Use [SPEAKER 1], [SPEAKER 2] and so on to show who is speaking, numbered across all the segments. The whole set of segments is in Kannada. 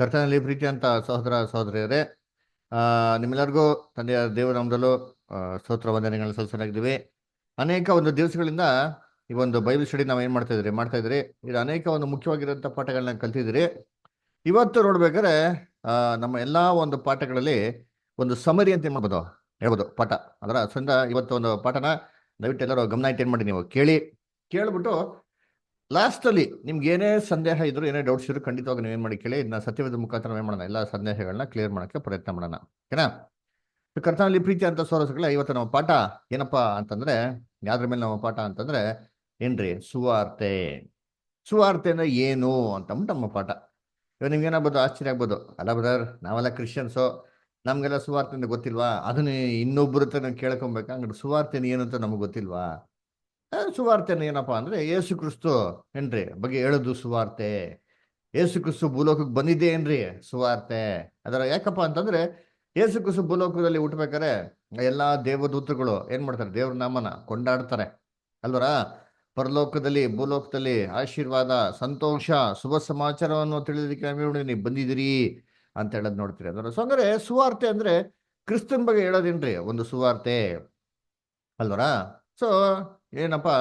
[SPEAKER 1] ಕರ್ತನಲ್ಲಿ ಪ್ರೀತಿ ಅಂತ ಸಹೋದರ ಸಹೋದರಿಯರೇ, ನಿಮ್ಮೆಲ್ಲರಿಗೂ ತಂದೆಯ ದೇವನಾಮದಲ್ಲೂ ಸ್ತೋತ್ರ ವಂದನೆಗಳನ್ನ ಸಲ್ಲಿಸಲಾಗಿದ್ದೀವಿ. ಅನೇಕ ಒಂದು ದಿವಸಗಳಿಂದ ಈ ಒಂದು ಬೈಬಲ್ ಸ್ಟಡಿ ನಾವು ಏನು ಮಾಡ್ತಾ ಇದ್ರಿ ಇದು ಅನೇಕ ಒಂದು ಮುಖ್ಯವಾಗಿರುವಂಥ ಪಾಠಗಳನ್ನ ಕಲ್ತಿದ್ದೀರಿ. ಇವತ್ತು ನೋಡ್ಬೇಕಾದ್ರೆ ನಮ್ಮ ಎಲ್ಲ ಒಂದು ಪಾಠಗಳಲ್ಲಿ ಒಂದು ಸಮರಿ ಅಂತ ಮಾಡ್ಬೋದು, ಹೇಳ್ಬೋದು ಪಾಠ. ಅದರ ಸಂದ ಇವತ್ತು ಒಂದು ಪಾಠನ ದಯವಿಟ್ಟು ಎಲ್ಲರೂ ಗಮನ ಇಟ್ಟು ಏನು ಮಾಡಿ ನೀವು ಕೇಳ್ಬಿಟ್ಟು ಲಾಸ್ಟಲ್ಲಿ ನಿಮ್ಗೆ ಏನೇ ಸಂದೇಹ ಇದ್ರು, ಏನೇ ಡೌಟ್ಸ್ ಇದ್ರು ಖಂಡಿತವಾಗಿ ನೀವೇನು ಮಾಡಿ ಕೇಳಿ. ಇದನ್ನ ಸತ್ಯವೇದ ಮುಖಾಂತರ ಏನು ಮಾಡೋಣ, ಎಲ್ಲ ಸಂದೇಹಗಳನ್ನ ಕ್ಲಿಯರ್ ಮಾಡೋಕ್ಕೆ ಪ್ರಯತ್ನ ಮಾಡೋಣ, ಓಕೆನಾ? ಕರ್ತನಲ್ಲಿ ಪ್ರೀತಿ ಅಂತ ಸೋರಸಗಳ ಇವತ್ತು ನಮ್ಮ ಪಾಠ ಏನಪ್ಪಾ ಅಂತಂದ್ರೆ, ಯಾವ್ದ್ರ ಮೇಲೆ ನಮ್ಮ ಪಾಠ ಅಂತಂದ್ರೆ ಏನ್ರಿ, ಸುವಾರ್ತೆ. ಸುವಾರ್ತೆ ಅಂದ್ರೆ ಏನು ಅಂತಂದ್ಬಿಟ್ಟು ನಮ್ಮ ಪಾಠ. ಇವಾಗ ನಿಮ್ಗೆ ಏನಾಗ್ಬೋದು, ಆಶ್ಚರ್ಯ ಆಗ್ಬೋದು, ಅಲ್ಲ ಬ್ರದರ್ ನಾವೆಲ್ಲ ಕ್ರಿಶ್ಚಿಯನ್ಸು, ನಮ್ಗೆಲ್ಲ ಸುವಾರ್ತೆ ಅಂತ ಗೊತ್ತಿಲ್ವಾ? ಅದನ್ನ ಇನ್ನೊಬ್ಬರ ಹತ್ರ ನಾವು ಕೇಳ್ಕೊಬೇಕಾ? ಹಂಗಾರೆ ಸುವಾರ್ತೆ ಏನು ಅಂತ ನಮ್ಗೆ ಗೊತ್ತಿಲ್ವಾ? ಸುವಾರ್ತೆನ ಏನಪ್ಪಾ ಅಂದ್ರೆ ಯೇಸು ಕ್ರಿಸ್ತು ಏನ್ರಿ ಬಗ್ಗೆ ಹೇಳೋದು ಸುವಾರ್ತೆ. ಯೇಸು ಕ್ರಿಸ್ತು ಭೂಲೋಕಕ್ಕೆ ಬಂದಿದ್ದೆ ಏನ್ರಿ ಸುವಾರ್ತೆ. ಅದರ ಯಾಕಪ್ಪ ಅಂತಂದ್ರೆ ಯೇಸು ಕ್ರಿಸ್ತು ಭೂಲೋಕದಲ್ಲಿ ಹುಟ್ಟಬೇಕಾರೆ ಎಲ್ಲಾ ದೇವದೂತರುಗಳು ಏನ್ ಮಾಡ್ತಾರೆ, ದೇವ್ರ ನಾಮನ ಕೊಂಡಾಡ್ತಾರೆ ಅಲ್ವರ. ಪರಲೋಕದಲ್ಲಿ ಭೂಲೋಕದಲ್ಲಿ ಆಶೀರ್ವಾದ, ಸಂತೋಷ, ಶುಭ ಸಮಾಚಾರವನ್ನು ತಿಳಿದಕ್ಕೆ ನೀವು ಬಂದಿದ್ದೀರಿ ಅಂತ ಹೇಳೋದು ನೋಡ್ತೀರಿ. ಅದರ ಸೊ ಅಂದ್ರೆ ಸುವಾರ್ತೆ ಅಂದ್ರೆ ಕ್ರಿಸ್ತನ್ ಬಗ್ಗೆ ಹೇಳೋದೇನ್ರಿ ಒಂದು ಸುವಾರ್ತೆ ಅಲ್ವರ. ಸೊ ಏನಪ್ಪಾ,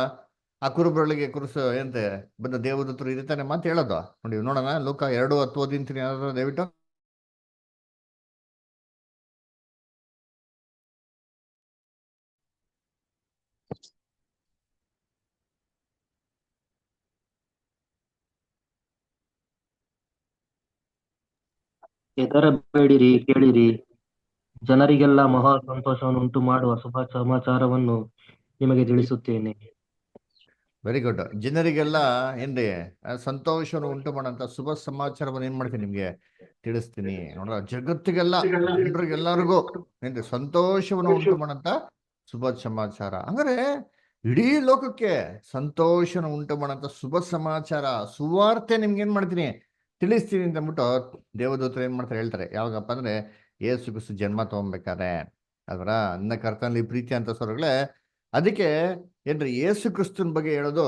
[SPEAKER 1] ಆ ಕುರುಬರೊಳಗೆ ಕುರುಸು ಏನಂತೆ ಬಂದ ದೇವದೂತರು ಇರ್ತಾನೆ ಮಾತು ಹೇಳೋದು ನೋಡಿ. ನೋಡೋಣ, ಲೋಕ 2:10 ಓದಿಂತೀನಿ ಯಾರಾದ್ರೂ ದಯವಿಟ್ಟು.
[SPEAKER 2] ಹೆದರಬೇಡಿರಿ, ಕೇಳಿರಿ. ಜನರಿಗೆಲ್ಲ ಮಹಾ ಸಂತೋಷವನ್ನು ಉಂಟು ಮಾಡುವ ಶುಭ ಸಮಾಚಾರವನ್ನು ನಿಮಗೆ ತಿಳಿಸುತ್ತೇನೆ.
[SPEAKER 1] Very good. ಜನರಿಗೆಲ್ಲ ಏನ್ರಿ ಸಂತೋಷವನ್ನು ಉಂಟು ಮಾಡೋಂಥ ಶುಭ ಸಮಾಚಾರವನ್ನು ಏನ್ ಮಾಡ್ತೀನಿ ನಿಮ್ಗೆ ತಿಳಿಸ್ತೀನಿ. ನೋಡ್ರ, ಜಗತ್ತಿಗೆಲ್ಲ ಜನರಿಗೆಲ್ಲರಿಗೂ ಏನ್ರಿ ಸಂತೋಷವನ್ನು ಉಂಟು ಮಾಡೋಂಥ ಶುಭ ಸಮಾಚಾರ. ಅಂದ್ರೆ ಇಡೀ ಲೋಕಕ್ಕೆ ಸಂತೋಷನ ಉಂಟು ಮಾಡೋಂಥ ಶುಭ ಸಮಾಚಾರ, ಸುವಾರ್ತೆ ನಿಮ್ಗೆ ಏನ್ ಮಾಡ್ತೀನಿ ತಿಳಿಸ್ತೀನಿ ಅಂತ ಅಂದ್ಬಿಟ್ಟು ದೇವದೂತರು ಏನ್ ಮಾಡ್ತಾರೆ ಹೇಳ್ತಾರೆ. ಯಾವಾಗಪ್ಪ ಅಂದ್ರೆ ಯೇಸು ಕ್ರಿಸ್ತು ಜನ್ಮ ತಗೊಬೇಕಾದ್ರೆ ಅದರ ಅನ್ನ ಕರ್ತನಲ್ಲಿ ಪ್ರೀತಿ ಅಂತ ಸ್ವರಗಳೇ. ಅದಕ್ಕೆ ಏನ್ರಿ ಯೇಸು ಕ್ರಿಸ್ತನ್ ಬಗ್ಗೆ ಹೇಳೋದು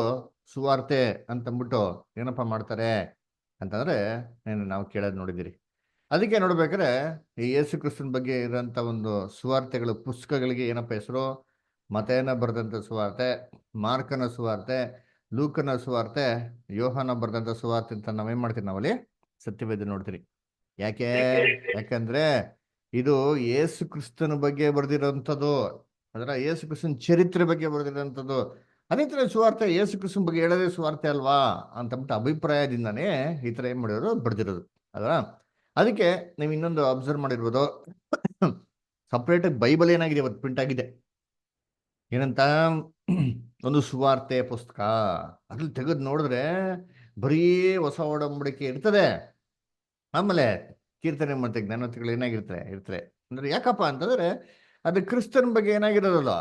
[SPEAKER 1] ಸುವಾರ್ತೆ ಅಂತಂದ್ಬಿಟ್ಟು ಏನಪ್ಪಾ ಮಾಡ್ತಾರೆ ಅಂತಂದ್ರೆ ನಾವು ಕೇಳೋದು ನೋಡಿದಿರಿ. ಅದಕ್ಕೆ ನೋಡ್ಬೇಕಾದ್ರೆ ಈ ಯೇಸು ಕ್ರಿಸ್ತನ್ ಬಗ್ಗೆ ಇರೋಂಥ ಒಂದು ಸುವಾರ್ತೆಗಳು ಪುಸ್ತಕಗಳಿಗೆ ಏನಪ್ಪ ಹೆಸರು? ಮತೇನ ಬರೆದಂಥ ಸುವಾರ್ತೆ, ಮಾರ್ಕನ ಸುವಾರ್ತೆ, ಲೂಕನ ಸುವಾರ್ತೆ, ಯೋಹಾನ ಬರೆದಂಥ ಸುವಾರ್ತೆ ಅಂತ ನಾವೇನ್ ಮಾಡ್ತೀವಿ, ನಾವಲ್ಲಿ ಸತ್ಯವೇದ ನೋಡ್ತೀರಿ. ಯಾಕಂದ್ರೆ ಇದು ಯೇಸು ಕ್ರಿಸ್ತನ ಬಗ್ಗೆ ಬರೆದಿರೋಂಥದ್ದು, ಅದರ ಯೇಸು ಕ್ರಿಸ್ತನ ಚರಿತ್ರೆ ಬಗ್ಗೆ ಬರೆದಿರೋಂಥದ್ದು. ಅದೇ ತರ ಸುವಾರ್ತೆ ಯೇಸು ಕ್ರಿಸ್ತನ ಬಗ್ಗೆ ಹೇಳೋದೇ ಸುವಾರ್ತೆ ಅಲ್ವಾ ಅಂತಂದ್ಬಿಟ್ಟು ಅಭಿಪ್ರಾಯದಿಂದಾನೇ ಈ ತರ ಏನ್ ಮಾಡಿರೋದು, ಬರೆದಿರೋದು ಅಲ್ವಾ. ಅದಕ್ಕೆ ನೀವು ಇನ್ನೊಂದು ಅಬ್ಸರ್ವ್ ಮಾಡಿರ್ಬೋದು, ಸಪ್ರೇಟ್ ಬೈಬಲ್ ಏನಾಗಿದೆ ಇವತ್ತು ಪ್ರಿಂಟ್ ಆಗಿದೆ ಏನಂತ, ಒಂದು ಸುವಾರ್ತೆ ಪುಸ್ತಕ. ಅದ್ರಲ್ಲಿ ತೆಗೆದು ನೋಡಿದ್ರೆ ಬರೀ ಹೊಸ ಒಡಂಬಡಿಕೆ ಇರ್ತದೆ, ಆಮೇಲೆ ಕೀರ್ತನೆ ಮತ್ತೆ ಜ್ಞಾನೋಕ್ತಿಗಳು ಇರ್ತಾರೆ. ಅಂದ್ರೆ ಯಾಕಪ್ಪ ಅಂತಂದ್ರೆ ಅದು ಕ್ರಿಸ್ತನ ಬಗ್ಗೆ ಏನಾಗಿರೋದಲ್ಲ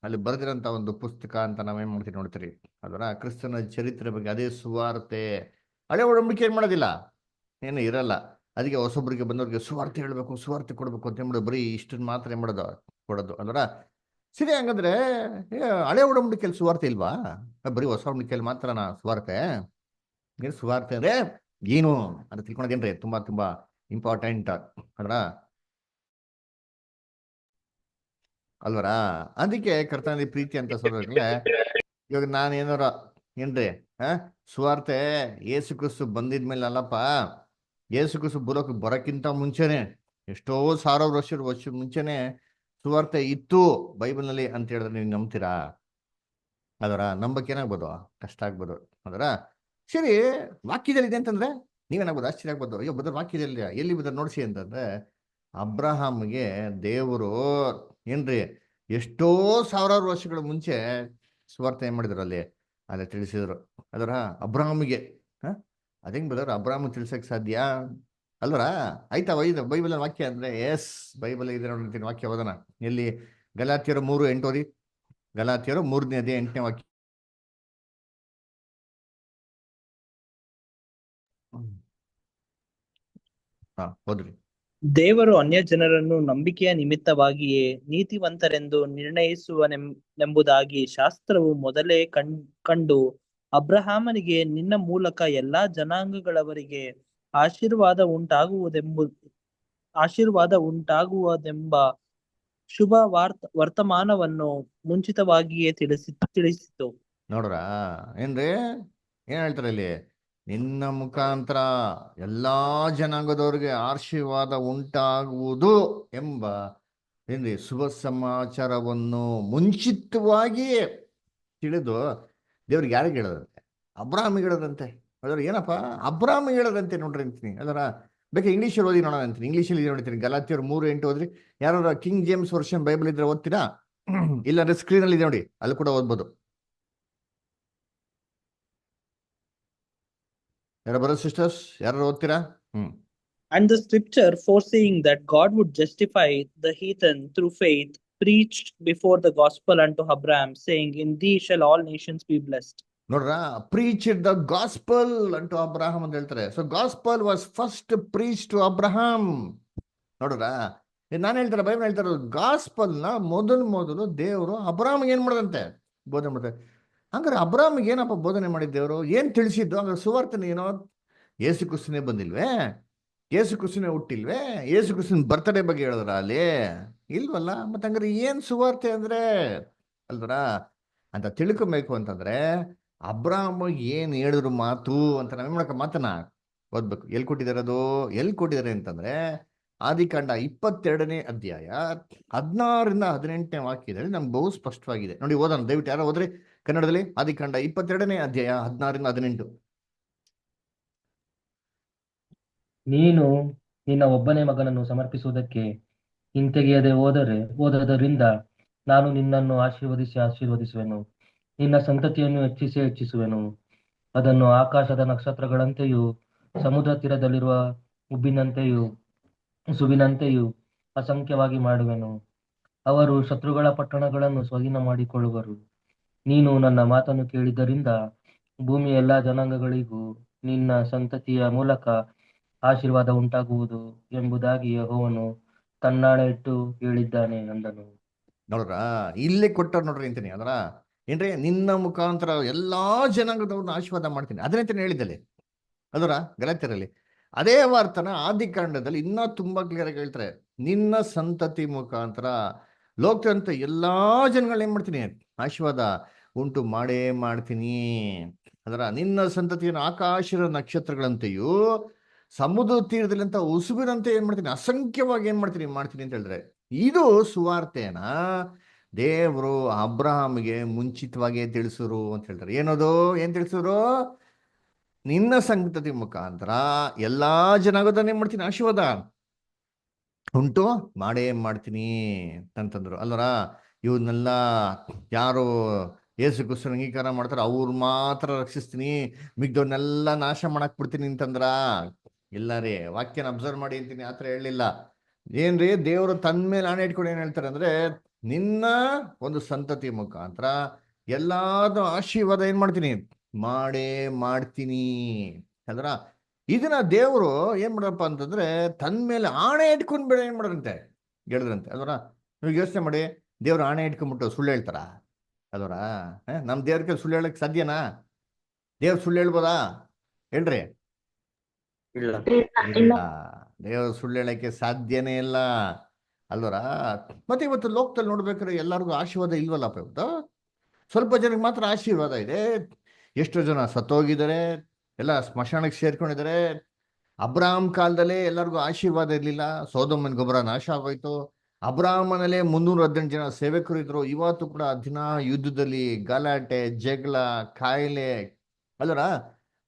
[SPEAKER 1] ಅಲ್ಲಿ ಬರೆದಿರೋಂಥ ಒಂದು ಪುಸ್ತಕ ಅಂತ ನಾವೇನ್ ಮಾಡ್ತೀವಿ ನೋಡ್ತೀರಿ ಅದರ ಕ್ರಿಸ್ತನ ಚರಿತ್ರೆ ಬಗ್ಗೆ. ಅದೇ ಸುವಾರ್ತೆ. ಹಳೆ ಒಡಂಬಡಿಕೆ ಏನ್ ಮಾಡೋದಿಲ್ಲ, ಏನು ಇರಲ್ಲ. ಅದಕ್ಕೆ ಹೊಸೊಬ್ರಿಗೆ ಬಂದವ್ರಿಗೆ ಸುವಾರ್ತೆ ಹೇಳ್ಬೇಕು, ಸುವಾರ್ತೆ ಕೊಡ್ಬೇಕು ಅಂತ ಮಾಡೋದು, ಬರೀ ಇಷ್ಟನ್ನ ಮಾತ್ರ ಏನ್ ಮಾಡೋದು, ಕೊಡೋದು ಅಲ್ವರ. ಸರಿ, ಹಂಗಂದ್ರೆ ಹಳೆ ಒಡಂಬಡಿಕೆಯಲ್ಲಿ ಸುವಾರ್ತೆ ಇಲ್ವಾ? ಬರೀ ಹೊಸ ಒಡಂಬಡಿಕೆಯಲ್ಲಿ ಮಾತ್ರನಾ ಸುವಾರ್ತೆ? ಸುವಾರ್ತೆ ಅಂದ್ರೆ ಏನು ಅಂತ ತಿಳ್ಕೊಳೋದೇನ್ರಿ ತುಂಬಾ ತುಂಬಾ ಇಂಪಾರ್ಟೆಂಟ್ ಅಲ್ವರ. ಅದಕ್ಕೆ ಕರ್ತನಲ್ಲಿ ಪ್ರೀತಿ ಅಂತ ಸೋದರಗಳೇ, ಇವಾಗ ನಾನೇನಾರ ಏನ್ರಿ ಸುವಾರ್ತೆ ಯೇಸು ಕ್ರಿಸ್ತು ಬಂದಿದ್ಮೇಲೆ ಅಲ್ಲಪ್ಪ, ಯೇಸು ಕ್ರಿಸ್ತು ಬರೋಕೆ ಬರೋಕ್ಕಿಂತ ಮುಂಚೆನೆ, ಎಷ್ಟೋ ಸಾವಿರ ವರ್ಷ ಮುಂಚೆನೆ ಸುವಾರ್ತೆ ಇತ್ತು ಬೈಬಲ್ನಲ್ಲಿ ಅಂತ ಹೇಳಿದ್ರೆ ನೀವು ನಂಬ್ತೀರಾ? ಅದರ ನಂಬಕ್ಕೆ ಏನಾಗ್ಬೋದು, ಕಷ್ಟ ಆಗ್ಬೋದು ಅದರ. ಸರಿ, ವಾಕ್ಯದಲ್ಲಿ ಇದೆ ಅಂತಂದ್ರೆ ನೀವೇನಾಗ್ಬೋದು, ಆಶ್ಚರ್ಯ ಆಗ್ಬೋದು, ಅಯ್ಯೋ ಬದರ್ ವಾಕ್ಯದಲ್ಲಿ ಎಲ್ಲಿ ಬದರ್ ನೋಡಿಸಿ ಅಂತಂದ್ರೆ, ಅಬ್ರಹಾಮ್ಗೆ ದೇವರು ಏನ್ರಿ ಎಷ್ಟೋ ಸಾವಿರಾರು ವರ್ಷಗಳ ಮುಂಚೆ ಸುವಾರ್ತೆ ಏನ್ ಮಾಡಿದ್ರು ಅಲ್ಲಿ ತಿಳಿಸಿದ್ರು ಅದರ ಅಬ್ರಹಾಮಿಗೆ. ಅದೇಂಗ್ ಬದರ್ ಅಬ್ರಹಾಮ್ ತಿಳ್ಸಕ್ ಸಾಧ್ಯ ಅಲ್ವರ? ಆಯ್ತಾ ಬೈಬಲ್ ವಾಕ್ಯ ಅಂದ್ರೆ ಎಸ್, ಬೈಬಲ್ ಇದೆ ನೋಡ್ತೀನಿ ವಾಕ್ಯ ಓದೋಣ. ಎಲ್ಲಿ? ಗಲಾತ್ಯರು 3:8 ಓದಿ. ಗಲಾತ್ಯರು 3:8 ವಾಕ್ಯ. ಹೋದ್ರಿ.
[SPEAKER 3] ದೇವರು ಅನ್ಯ ಜನರನ್ನು ನಂಬಿಕೆಯ ನಿಮಿತ್ತವಾಗಿಯೇ ನೀತಿವಂತರೆಂದು ನಿರ್ಣಯಿಸುವನೆಂಬುದಾಗಿ ಶಾಸ್ತ್ರವು ಮೊದಲೇ ಕಂಡು ಅಬ್ರಹಾಮನಿಗೆ ನಿನ್ನ ಮೂಲಕ ಎಲ್ಲಾ ಜನಾಂಗಗಳವರಿಗೆ ಆಶೀರ್ವಾದ ಉಂಟಾಗುವುದೆಂಬ ಆಶೀರ್ವಾದ ಉಂಟಾಗುವುದೆಂಬ ಶುಭ ವರ್ತಮಾನವನ್ನು ಮುಂಚಿತವಾಗಿಯೇ ತಿಳಿಸಿತು.
[SPEAKER 1] ನೋಡ್ರ ಏನ್ರಿ, ಏನ್ ಹೇಳ್ತಾರೆ ಇಲ್ಲಿ? ನಿನ್ನ ಮುಖಾಂತರ ಎಲ್ಲಾ ಜನಾಂಗದವ್ರಿಗೆ ಆಶೀರ್ವಾದ ಉಂಟಾಗುವುದು ಎಂಬ ಏನ್ರಿ ಶುಭ ಸಮಾಚಾರವನ್ನು ಮುಂಚಿತವಾಗಿ ತಿಳಿದು ದೇವ್ರಿಗೆ ಯಾರಿಗೆ ಹೇಳದಂತೆ? ಅಬ್ರಾಹ್ಮಿಗೆ ಹೇಳದಂತೆ. ಅದರ ಏನಪ್ಪ ಅಬ್ರಾಹ್ಮಿಗೆ ಹೇಳದಂತೆ ನೋಡ್ರಿ ಅಂತೀನಿ. ಅದರ ಬೇಕಾ ಇಂಗ್ಲೀಷಲ್ಲಿ ಓದಿ ನೋಡೋಣ ಅಂತೀನಿ. ಇಂಗ್ಲೀಷಲ್ಲಿ ನೋಡ್ತೀನಿ, ಗಲಾತಿಯರು 3:8 ಓದ್ರಿ. ಯಾರು ಕಿಂಗ್ ಜೇಮ್ಸ್ ವರ್ಷನ್ ಬೈಬಲ್ ಇದ್ರೆ ಓದ್ತೀರಾ? ಇಲ್ಲಾಂದ್ರೆ ಸ್ಕ್ರೀನಲ್ಲಿ ಇದೆ ನೋಡಿ, ಅಲ್ಲಿ ಕೂಡ ಓದ್ಬೋದು. ಯಾರು ಬರೋ ಸಿಸ್ಟರ್ಸ್, ಯಾರು ಓದ್ತೀರಾ?
[SPEAKER 3] And the scripture, foreseeing that God would justify the heathen through faith, preached before the gospel unto Abraham, saying, In thee shall all nations be blessed.
[SPEAKER 1] ನೋಡ್ರ, preach the gospel unto Abraham ಅಂತ ಹೇಳ್ತಾರೆ. So gospel was first preach to Abraham. ನೋಡ್ರ, ನಾನು ಹೇಳ್ತಾರೆ, ಬೈಬಲ್ ಹೇಳ್ತಾರೆ, ಗಾಸ್ಪಲ್ನ ಮೊದಲು ದೇವರು ಅಬ್ರಹಾಮ್ಗೆ ಏನ್ ಮಾಡದಂತೆ? ಬೋಧನೆ ಮಾಡ್ತಾರೆ. ಹಂಗಾರೆ ಅಬ್ರಹಾಮ್ಗೆ ಏನಪ್ಪ ಬೋಧನೆ ಮಾಡಿದ್ದು ದೇವರು? ಏನ್ ತಿಳಿಸಿದ್ದು? ಹಂಗಾರೆ ಸುವಾರ್ತನೆ ಏನೋ? ಯೇಸು ಕ್ರಿಸ್ತನೇ ಬಂದಿಲ್ವೇ? ಯೇಸು ಕ್ರಿಸ್ತನೇ ಹುಟ್ಟಿಲ್ವೇ? ಯೇಸು ಕ್ರಿಸ್ತನ ಬರ್ತಡೇ ಬಗ್ಗೆ ಹೇಳಿದ್ರ ಅಲ್ಲಿ? ಇಲ್ವಲ್ಲ. ಮತ್ತೆ ಹಂಗಾರೆ ಏನ್ ಸುವಾರ್ತೆ ಅಂದ್ರೆ ಅಲ್ವರ ಅಂತ ತಿಳ್ಕೊಬೇಕು ಅಂತಂದ್ರೆ ಅಬ್ರಾಹ್ಮ ಏನ್ ಹೇಳಿದ್ರು ಮಾತು ಅಂತ ನಾವೇನ್ ಮಾಡಕ ಮಾತನ್ನ ಓದ್ಬೇಕು. ಎಲ್ಲಿ ಕೊಟ್ಟಿದ್ದಾರೆ ಅದು? ಎಲ್ಲಿ ಕೊಟ್ಟಿದ್ದಾರೆ ಅಂತಂದ್ರೆ ಆದಿಕಾಂಡ 22ನೇ ಅಧ್ಯಾಯ 16ರಿಂದ 18ನೇ ವಾಕ್ಯದಲ್ಲಿ ನಮ್ಗೆ ಬಹು ಸ್ಪಷ್ಟವಾಗಿದೆ ನೋಡಿ. ಓದೋಣ ದಯವಿಟ್ಟು, ಯಾರೋ ಓದ್ರಿ ಕನ್ನಡದಲ್ಲಿ. ಆದಿಕಾಂಡ 22ನೇ ಅಧ್ಯಾಯ 16ರಿಂದ 18.
[SPEAKER 2] ನೀನು ನಿನ್ನ ಒಬ್ಬನೇ ಮಗನನ್ನು ಸಮರ್ಪಿಸುವುದಕ್ಕೆ ಹಿಂತೆಗೆಯದೆ ಹೋದದರಿಂದ ನಾನು ನಿನ್ನನ್ನು ಆಶೀರ್ವದಿಸುವೆನು. ನಿನ್ನ ಸಂತತಿಯನ್ನು ಹೆಚ್ಚಿಸುವೆನು. ಅದನ್ನು ಆಕಾಶದ ನಕ್ಷತ್ರಗಳಂತೆಯೂ ಸಮುದ್ರ ತೀರದಲ್ಲಿರುವ ಸುಬಿನಂತೆಯೂ ಅಸಂಖ್ಯವಾಗಿ ಮಾಡುವೆನು. ಅವರು ಶತ್ರುಗಳ ಪಟ್ಟಣಗಳನ್ನು ಸ್ವಾಧೀನ ಮಾಡಿಕೊಳ್ಳುವರು. ನೀನು ನನ್ನ ಮಾತನ್ನು ಕೇಳಿದ್ದರಿಂದ ಭೂಮಿಯ ಎಲ್ಲಾ ಜನಾಂಗಗಳಿಗೂ ನಿನ್ನ ಸಂತತಿಯ ಮೂಲಕ ಆಶೀರ್ವಾದ ಉಂಟಾಗುವುದು ಎಂಬುದಾಗಿ ಯೆಹೋವನು ತನ್ನಾಣೆ ಇಟ್ಟು ಹೇಳಿದ್ದಾನೆ ಅಂದನು.
[SPEAKER 1] ನೋಡ್ರ, ಇಲ್ಲೇ ಕೊಟ್ಟ ನೋಡ್ರಿ ಅಂತೀನಿ. ಅದರ ಏನ್ರಿ, ನಿನ್ನ ಮುಖಾಂತರ ಎಲ್ಲಾ ಜನಾಂಗದವ್ರನ್ನ ಆಶೀರ್ವಾದ ಮಾಡ್ತೀನಿ ಅದನ್ನೇ ಹೇಳಿದ್ದಲ್ಲಿ ಅದರ ಗಲಾತ್ಯರಲ್ಲಿ. ಅದೇ ವಾರ್ತನ ಆದಿಕಾಂಡದಲ್ಲಿ ಇನ್ನೂ ತುಂಬಾ ಕ್ಲಿಯರ್ ಆಗಿ ಹೇಳ್ತಾರೆ, ನಿನ್ನ ಸಂತತಿ ಮುಖಾಂತರ ಲೋಕದಂತ ಎಲ್ಲಾ ಜನಗಳನ್ನ ಏನ್ ಮಾಡ್ತೀನಿ? ಆಶೀರ್ವಾದ ಉಂಟು ಮಾಡೇ ಮಾಡ್ತೀನಿ. ಅದರ ನಿನ್ನ ಸಂತತಿಯನ್ನು ಆಕಾಶದ ನಕ್ಷತ್ರಗಳಂತೆಯೂ ಸಮುದ್ರ ತೀರದಲ್ಲಿ ಅಂತ ಉಸುಬಿನಂತೆ ಏನ್ ಮಾಡ್ತೀನಿ? ಅಸಂಖ್ಯವಾಗಿ ಏನ್ ಮಾಡ್ತೀನಿ ಅಂತ ಹೇಳಿದ್ರೆ, ಇದು ಸುವಾರ್ತೆನ ದೇವರು ಅಬ್ರಹಾಮಿಗೆ ಮುಂಚಿತವಾಗಿ ತಿಳಿಸಿರು ಅಂತ ಹೇಳ್ತಾರೆ. ಏನದು? ಏನ್ ತಿಳಿಸಿರು? ನಿನ್ನ ಸಂತತಿ ಮುಖಾಂತರ ಎಲ್ಲಾ ಜನಾಂಗದನ್ನ ಏನ್ ಮಾಡ್ತೀನಿ? ಆಶೀರ್ವಾದ ಉಂಟು ಮಾಡೇ ಮಾಡ್ತೀನಿ ಅಂತಂದ್ರು ಅಲ್ವರ. ಇವನ್ನೆಲ್ಲ ಯಾರು ಯೇಸು ಕ್ರಿಸ್ತನ ಅಂಗೀಕಾರ ಮಾಡ್ತಾರ ಅವ್ರು ಮಾತ್ರ ರಕ್ಷಿಸ್ತೀನಿ, ಮಿಗ್ದವ್ರನ್ನೆಲ್ಲ ನಾಶ ಮಾಡಕ್ ಬಿಡ್ತೀನಿ ಅಂತಂದ್ರ ಇಲ್ಲ ರೀ. ವಾಕ್ಯನ ಅಬ್ಸರ್ವ್ ಮಾಡಿ ಅಂತೀನಿ, ಆತರ ಹೇಳಲಿಲ್ಲ. ಏನ್ರಿ, ದೇವರು ತನ್ನ ಮೇಲೆ ಆಣೆ ಇಟ್ಕೊಂಡು ಏನ್ ಹೇಳ್ತಾರೆ ಅಂದ್ರೆ, ನಿನ್ನ ಒಂದು ಸಂತತಿ ಮುಖಾಂತರ ಎಲ್ಲಾದ ಆಶೀರ್ವಾದ ಏನ್ ಮಾಡ್ತೀನಿ? ಮಾಡೇ ಮಾಡ್ತೀನಿ ಅಂದ್ರ ಇದನ್ನ ದೇವರು ಏನ್ ಮಾಡಪ್ಪ ಅಂತಂದ್ರೆ ತನ್ನ ಮೇಲೆ ಆಣೆ ಇಟ್ಕೊಂಡ್ ಬೇಡ ಏನ್ ಮಾಡ್ರಂತೆ ಹೇಳಿದ್ರಂತೆ ಅಲ್ವರ. ನೀವು ಯೋಚನೆ ಮಾಡಿ, ದೇವ್ರ ಆಣೆ ಇಟ್ಕೊಂಡ್ಬಿಟ್ಟು ಸುಳ್ಳು ಹೇಳ್ತಾರ ಅಲ್ವರ? ನಮ್ ದೇವ್ರಿಗೆ ಸುಳ್ಳು ಹೇಳಕ್ ಸಾಧ್ಯನಾ? ದೇವ್ರ ಸುಳ್ಳು ಹೇಳ್ಬೋದಾ? ಹೇಳ್ರಿ. ಇಲ್ಲ, ದೇವ್ರ ಸುಳ್ಳು ಹೇಳಕ್ಕೆ ಸಾಧ್ಯನೇ ಇಲ್ಲ ಅಲ್ವರ. ಮತ್ತೆ ಇವತ್ತು ಲೋಕದಲ್ಲಿ ನೋಡ್ಬೇಕಾದ್ರೆ ಎಲ್ಲರಿಗೂ ಆಶೀರ್ವಾದ ಇಲ್ವಲ್ಲಪ್ಪ. ಇವತ್ತು ಸ್ವಲ್ಪ ಜನಕ್ಕೆ ಮಾತ್ರ ಆಶೀರ್ವಾದ ಇದೆ. ಎಷ್ಟೋ ಜನ ಸತ್ತೋಗಿದ್ದಾರೆ, ಎಲ್ಲ ಸ್ಮಶಾನಕ್ಕೆ ಸೇರ್ಕೊಂಡಿದ್ದಾರೆ. ಅಬ್ರಾಹಂ ಕಾಲದಲ್ಲೇ ಎಲ್ಲರಿಗೂ ಆಶೀರ್ವಾದ ಇರ್ಲಿಲ್ಲ. ಸೋದೋಮನ ಗೊಬ್ಬರ ನಾಶ ಆಗೋಯ್ತು. ಅಬ್ರಾಹ್ಮನಲ್ಲೇ 318 ಜನ ಸೇವಕರು ಇದ್ರು. ಇವತ್ತು ಕೂಡ ದಿನ ಯುದ್ಧದಲ್ಲಿ ಗಲಾಟೆ, ಜಗಳ, ಕಾಯಿಲೆ ಅಲ್ಲರ.